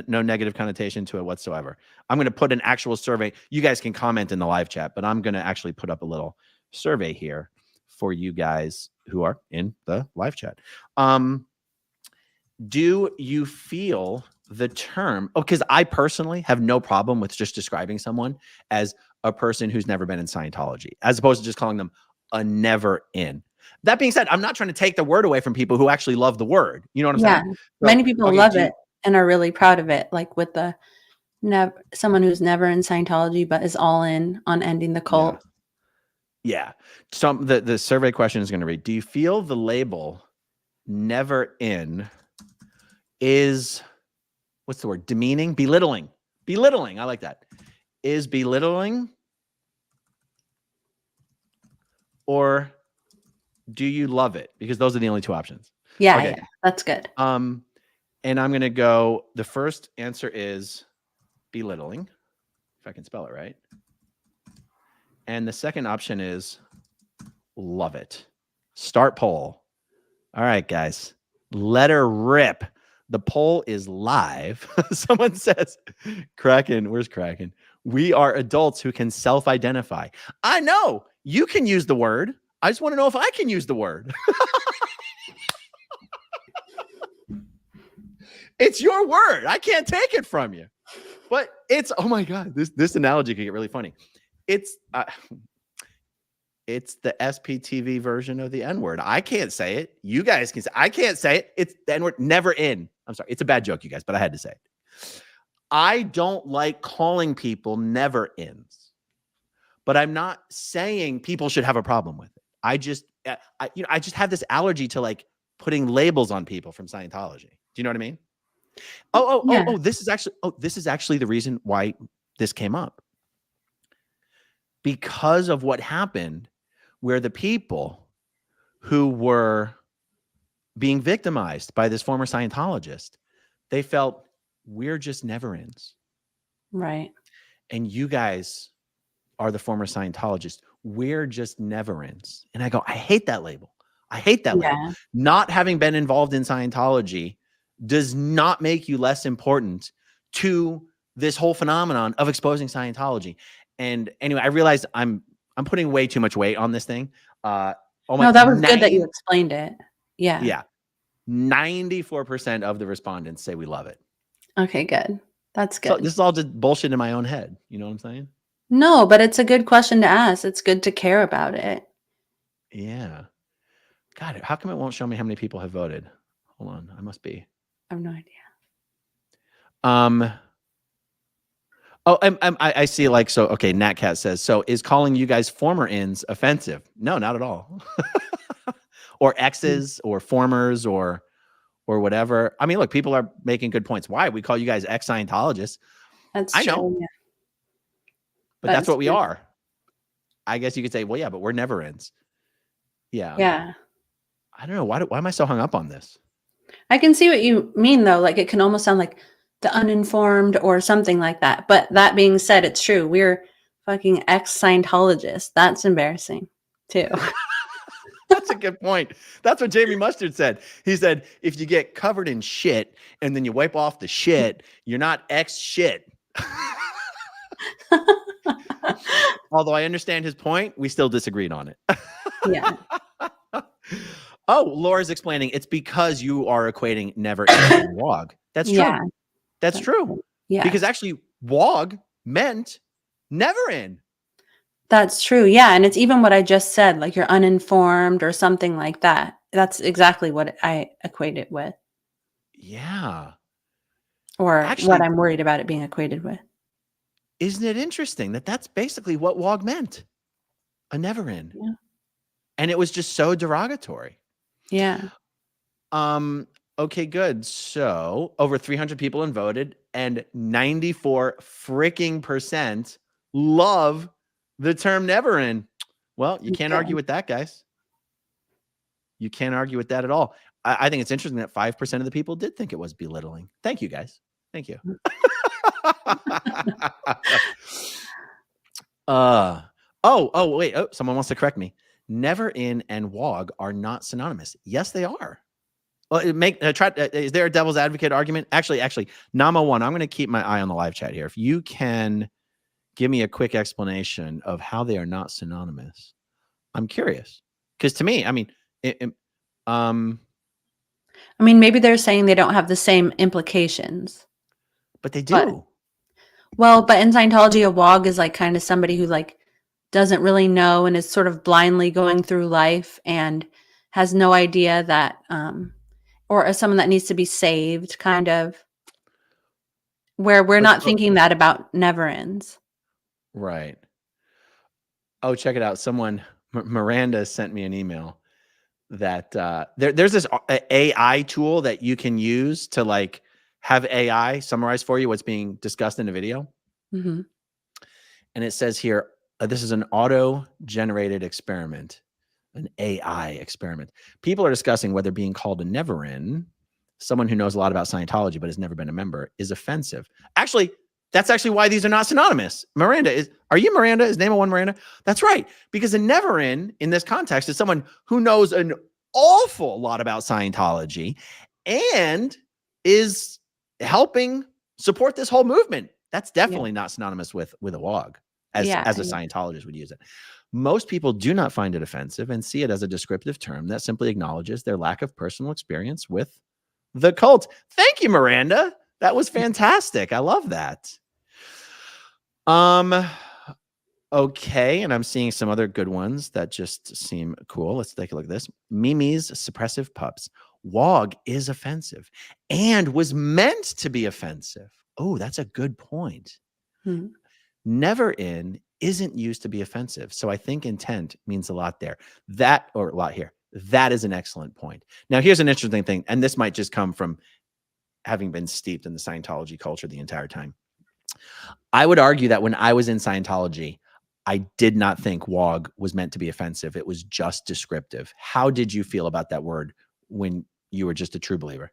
negative connotation to it whatsoever? I'm going to put an actual survey. You guys can comment in the live chat, but I'm going to actually put up a little survey here for you guys who are in the live chat. Do you feel the term? Oh, because I personally have no problem with just describing someone as a person who's never been in Scientology, as opposed to just calling them a never in. That being said, I'm not trying to take the word away from people who actually love the word. You know what I'm saying? So, many people love it and are really proud of it. Like with the someone who's never in Scientology, but is all in on ending the cult. Yeah. So the survey question is going to read, do you feel the label never in is, what's the word? Demeaning? Belittling. Belittling. I like that. Is belittling, or do you love it? Because those are the only two options. Yeah, okay. Yeah, that's good. And I'm going to go, the first answer is belittling, if I can spell it right. And the second option is love it. Start poll. All right, guys, let her rip. The poll is live. Someone says, Kraken, where's Kraken? We are adults who can self-identify. I know you can use the word. I just want to know if I can use the word. It's your word. I can't take it from you. But it's, oh my God, this analogy could get really funny. It's the SPTV version of the N-word. I can't say it. You guys can say it. I can't say it. It's the N-word, never in. I'm sorry. It's a bad joke, you guys, but I had to say it. I don't like calling people never ins, but I'm not saying people should have a problem with it. I just have this allergy to like putting labels on people from Scientology. Do you know what I mean? This is actually the reason why this came up. Because of what happened, where the people who were being victimized by this former Scientologist, they felt we're just never ends. Right. And you guys are the former Scientologists. We're just never ends. And I go, I hate that label. I hate that label. Not having been involved in Scientology, does not make you less important to this whole phenomenon of exposing Scientology. And anyway, I realized I'm putting way too much weight on this thing. Oh my, No, that was good that you explained it. Yeah. Yeah. 94% of the respondents say we love it. Okay, good. That's So good. this is all just bullshit in my own head. You know what I'm saying? No, but it's a good question to ask. It's good to care about it. Yeah. God, how come it won't show me how many people have voted? Hold on. I must be. I have no idea. Oh, I see. Like, so, okay. Natcat says, so is calling you guys former ins offensive? No, not at all. Or exes or formers or whatever. I mean, look, people are making good points. Why? We call you guys ex-Scientologists. That's I true. know. Yeah. But that's what we are. I guess you could say, well, yeah, but we're never ins. Yeah. Yeah. I don't know. Why am I so hung up on this? I can see what you mean, though. Like, it can almost sound like the uninformed or something like that. But that being said, it's true. We're fucking ex-Scientologists. That's embarrassing, too. That's a good point. That's what Jamie Mustard said. He said, if you get covered in shit and then you wipe off the shit, you're not ex-shit. Although I understand his point, we still disagreed on it. Yeah. Oh, Laura's explaining it's because you are equating never in WOG. That's true. Yeah. That's true. Yeah. Because actually WOG meant never in. That's true. Yeah. And it's even what I just said, like you're uninformed or something like that. That's exactly what I equate it with. Yeah. Or Actually, what I'm worried about it being equated with. Isn't it interesting that that's basically what WOG meant? A never in. Yeah. And it was just so derogatory. Yeah. Okay, good. So over 300 people voted and 94 freaking percent love the term never in. Well, you can't argue with that, guys. You can't argue with that at all. I think it's interesting that 5% of the people did think it was belittling. Thank you, guys. Thank you. Wait. Oh, someone wants to correct me. Never in and WOG are not synonymous. Yes, they are. Well, is there a devil's advocate argument? Actually, Nama One, I'm going to keep my eye on the live chat here. If you can give me a quick explanation of how they are not synonymous, I'm curious. Because to me, I mean, maybe they're saying they don't have the same implications. But they do. But in Scientology, a WOG is like kind of somebody who like doesn't really know and is sort of blindly going through life and has no idea that, or as someone that needs to be saved, kind of, where we're not thinking that about never ends. Right. Oh, check it out. Someone, Miranda sent me an email that there's this AI tool that you can use to like have AI summarize for you what's being discussed in a video. Mm-hmm. And it says here, this is an auto-generated experiment, an AI experiment. People are discussing whether being called a never-in, someone who knows a lot about Scientology but has never been a member, is offensive. Actually, that's actually why these are not synonymous. Are you Miranda? Is name one Miranda? That's right. Because a never-in this context is someone who knows an awful lot about Scientology and is helping support this whole movement. That's definitely not synonymous with a WOG as a Scientologist would use it. Most people do not find it offensive and see it as a descriptive term that simply acknowledges their lack of personal experience with the cult. Thank you, Miranda. That was fantastic. I love that. Okay, and I'm seeing some other good ones that just seem cool. Let's take a look at this. Mimi's suppressive pups. WOG is offensive and was meant to be offensive. Oh, that's a good point. Hmm. Never in isn't used to be offensive. So I think intent means a lot there. That is an excellent point. Now, here's an interesting thing, and this might just come from having been steeped in the Scientology culture the entire time. I would argue that when I was in Scientology, I did not think WOG was meant to be offensive. It was just descriptive. How did you feel about that word when you were just a true believer?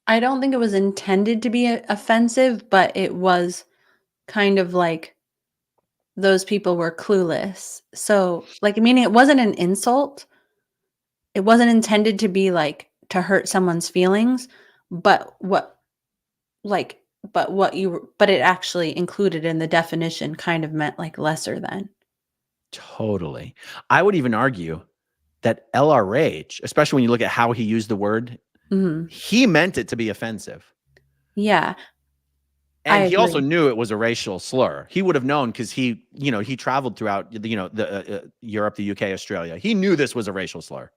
I don't think it was intended to be offensive, but it was kind of like those people were clueless. So, like, meaning it wasn't an insult. It wasn't intended to be like to hurt someone's feelings, but but it actually included in the definition kind of meant like lesser than. Totally. I would even argue that LRH, especially when you look at how he used the word, Mhm. he meant it to be offensive. Yeah. And I he also agree. knew it was a racial slur. He would have known because he traveled throughout, Europe, the UK, Australia. He knew this was a racial slur.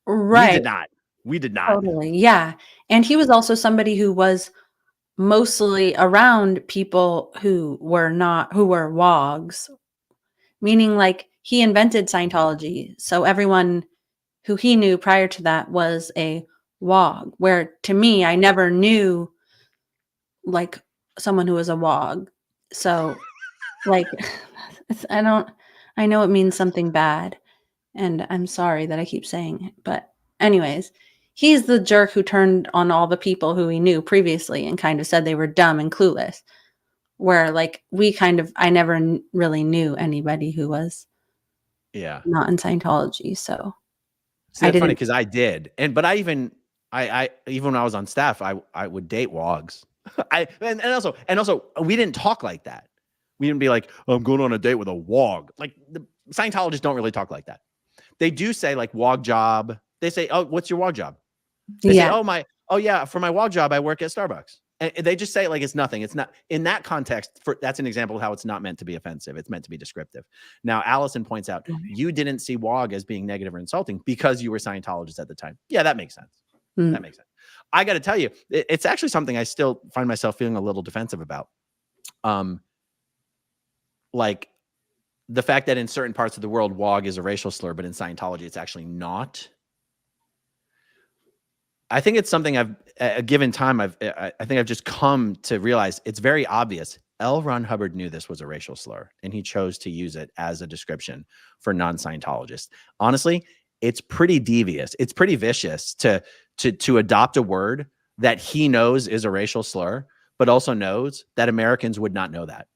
We Right. did not. We did not. Totally. Yeah. And he was also somebody who was mostly around people who were wogs, meaning like he invented Scientology. So everyone who he knew prior to that was a wog, where to me, I never knew like someone who was a wog. So like I know it means something bad, and I'm sorry that I keep saying it, but anyways, he's the jerk who turned on all the people who he knew previously and kind of said they were dumb and clueless. Where like I never really knew anybody who was Yeah. not in Scientology, so See, I that's funny didn't. because I did. But I even when I was on staff, I would date wogs. And also we didn't talk like that. We didn't be like, oh, I'm going on a date with a wog. Like the Scientologists don't really talk like that. They do say like wog job. They say, oh, what's your wog job? They say, Yeah. oh yeah, for my wog job, I work at Starbucks. And they just say it like it's nothing. It's not in that context. That's an example of how it's not meant to be offensive. It's meant to be descriptive. Now, Allison points out you didn't see wog as being negative or insulting because you were Scientologist at the time. Yeah, that makes sense. Mm. That makes sense. I got to tell you, it's actually something I still find myself feeling a little defensive about. Like the fact that in certain parts of the world, wog is a racial slur, but in Scientology, it's actually not. I think it's something at a given time, I think I've just come to realize it's very obvious. L. Ron Hubbard knew this was a racial slur, and he chose to use it as a description for non-Scientologists. Honestly, it's pretty devious. It's pretty vicious to adopt a word that he knows is a racial slur, but also knows that Americans would not know that.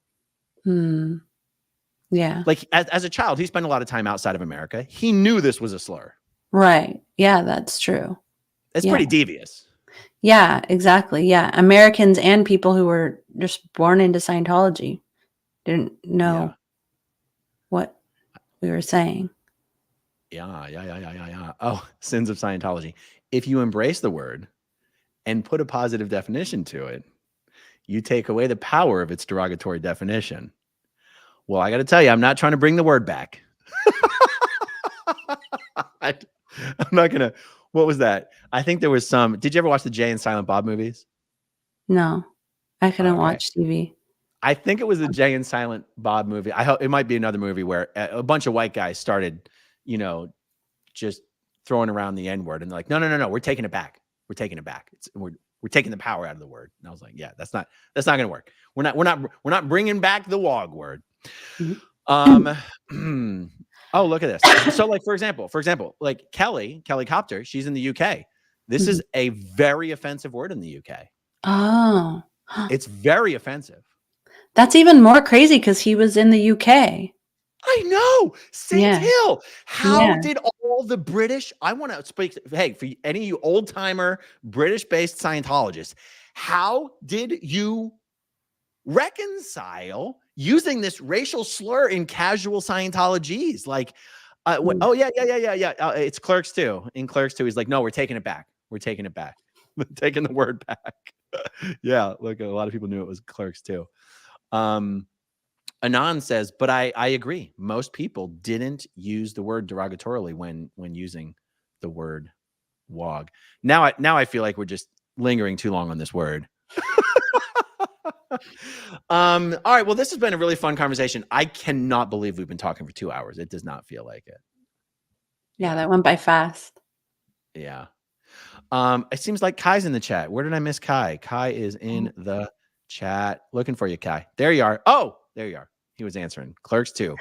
Mm. Yeah. Like as a child, he spent a lot of time outside of America. He knew this was a slur. Right. Yeah, that's true. It's Yeah. pretty devious. Yeah, exactly. Yeah. Americans and people who were just born into Scientology didn't know what we were saying. Yeah. Oh, sins of Scientology. If you embrace the word and put a positive definition to it, you take away the power of its derogatory definition. Well, I got to tell you, I'm not trying to bring the word back. I'm not going to. What was that? I think there was some. Did you ever watch the Jay and Silent Bob movies? No, I couldn't Okay. watch TV. I think it was the Jay and Silent Bob movie. I hope it might be another movie where a bunch of white guys started, just throwing around the N word, and they're like, no, we're taking it back. We're taking it back. We're taking the power out of the word. And I was like, yeah, that's not going to work. We're not bringing back the wog word. Mm-hmm. Oh, look at this. So like, for example, like Kelly Copter, she's in the UK. This is a very offensive word in the UK. Oh, It's very offensive. that's even more crazy because he was in the UK. I know. Saint Hill. How Yeah. did all the British, I want to speak, hey, for any of you old timer British-based Scientologists, how did you reconcile using this racial slur in casual Scientologies? Like, oh yeah. It's Clerks 2. In Clerks 2, he's like, no, we're taking it back. We're taking it back. We're taking the word back. Yeah, look, a lot of people knew it was Clerks 2. Anon says, but I agree. Most people didn't use the word derogatorily when using the word wog. Now I feel like we're just lingering too long on this word. All right. Well, this has been a really fun conversation. I cannot believe we've been talking for 2 hours. It does not feel like it. Yeah, that went by fast. Yeah. It seems like Kai's in the chat. Where did I miss Kai? Kai is in the chat. Looking for you, Kai. There you are. Oh, there you are. He was answering. Clerks 2.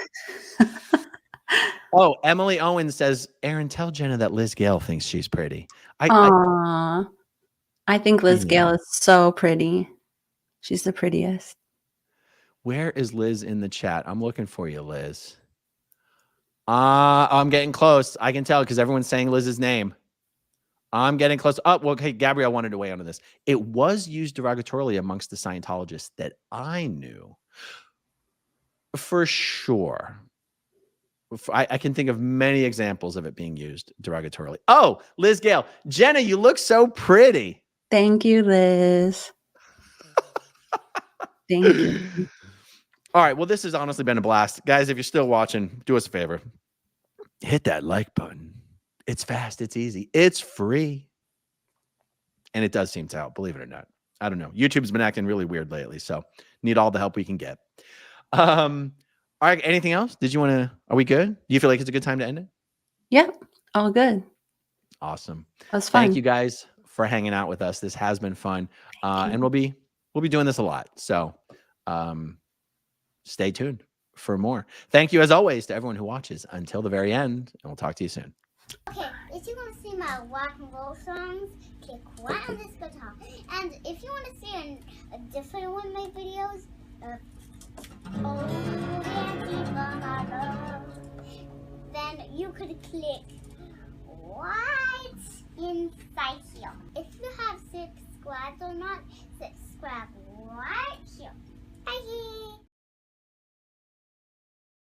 Oh, Emily Owens says, Aaron, tell Jenna that Liz Gale thinks she's pretty. I think Liz Gale is so pretty. She's the prettiest. Where is Liz in the chat? I'm looking for you, Liz. I'm getting close. I can tell because everyone's saying Liz's name. I'm getting close. Oh, well, okay, Gabrielle wanted to weigh in on this. It was used derogatorily amongst the Scientologists that I knew. For sure. I can think of many examples of it being used derogatorily. Oh, Liz Gale. Jenna, you look so pretty. Thank you, Liz. Thank you. All right. Well, this has honestly been a blast. Guys, if you're still watching, do us a favor. Hit that like button. It's fast. It's easy. It's free. And it does seem to help, believe it or not. I don't know. YouTube's been acting really weird lately, so need all the help we can get. All right. Anything else? Did you want to? Are we good? Do you feel like it's a good time to end it? Yep. All good. Awesome. That's fun. Thank you guys for hanging out with us. This has been fun, and we'll be doing this a lot. So, stay tuned for more. Thank you as always to everyone who watches until the very end, and we'll talk to you soon. Okay, if you want to see my rock and roll songs, click right on this guitar. And if you want to see a different one of my videos, then you could click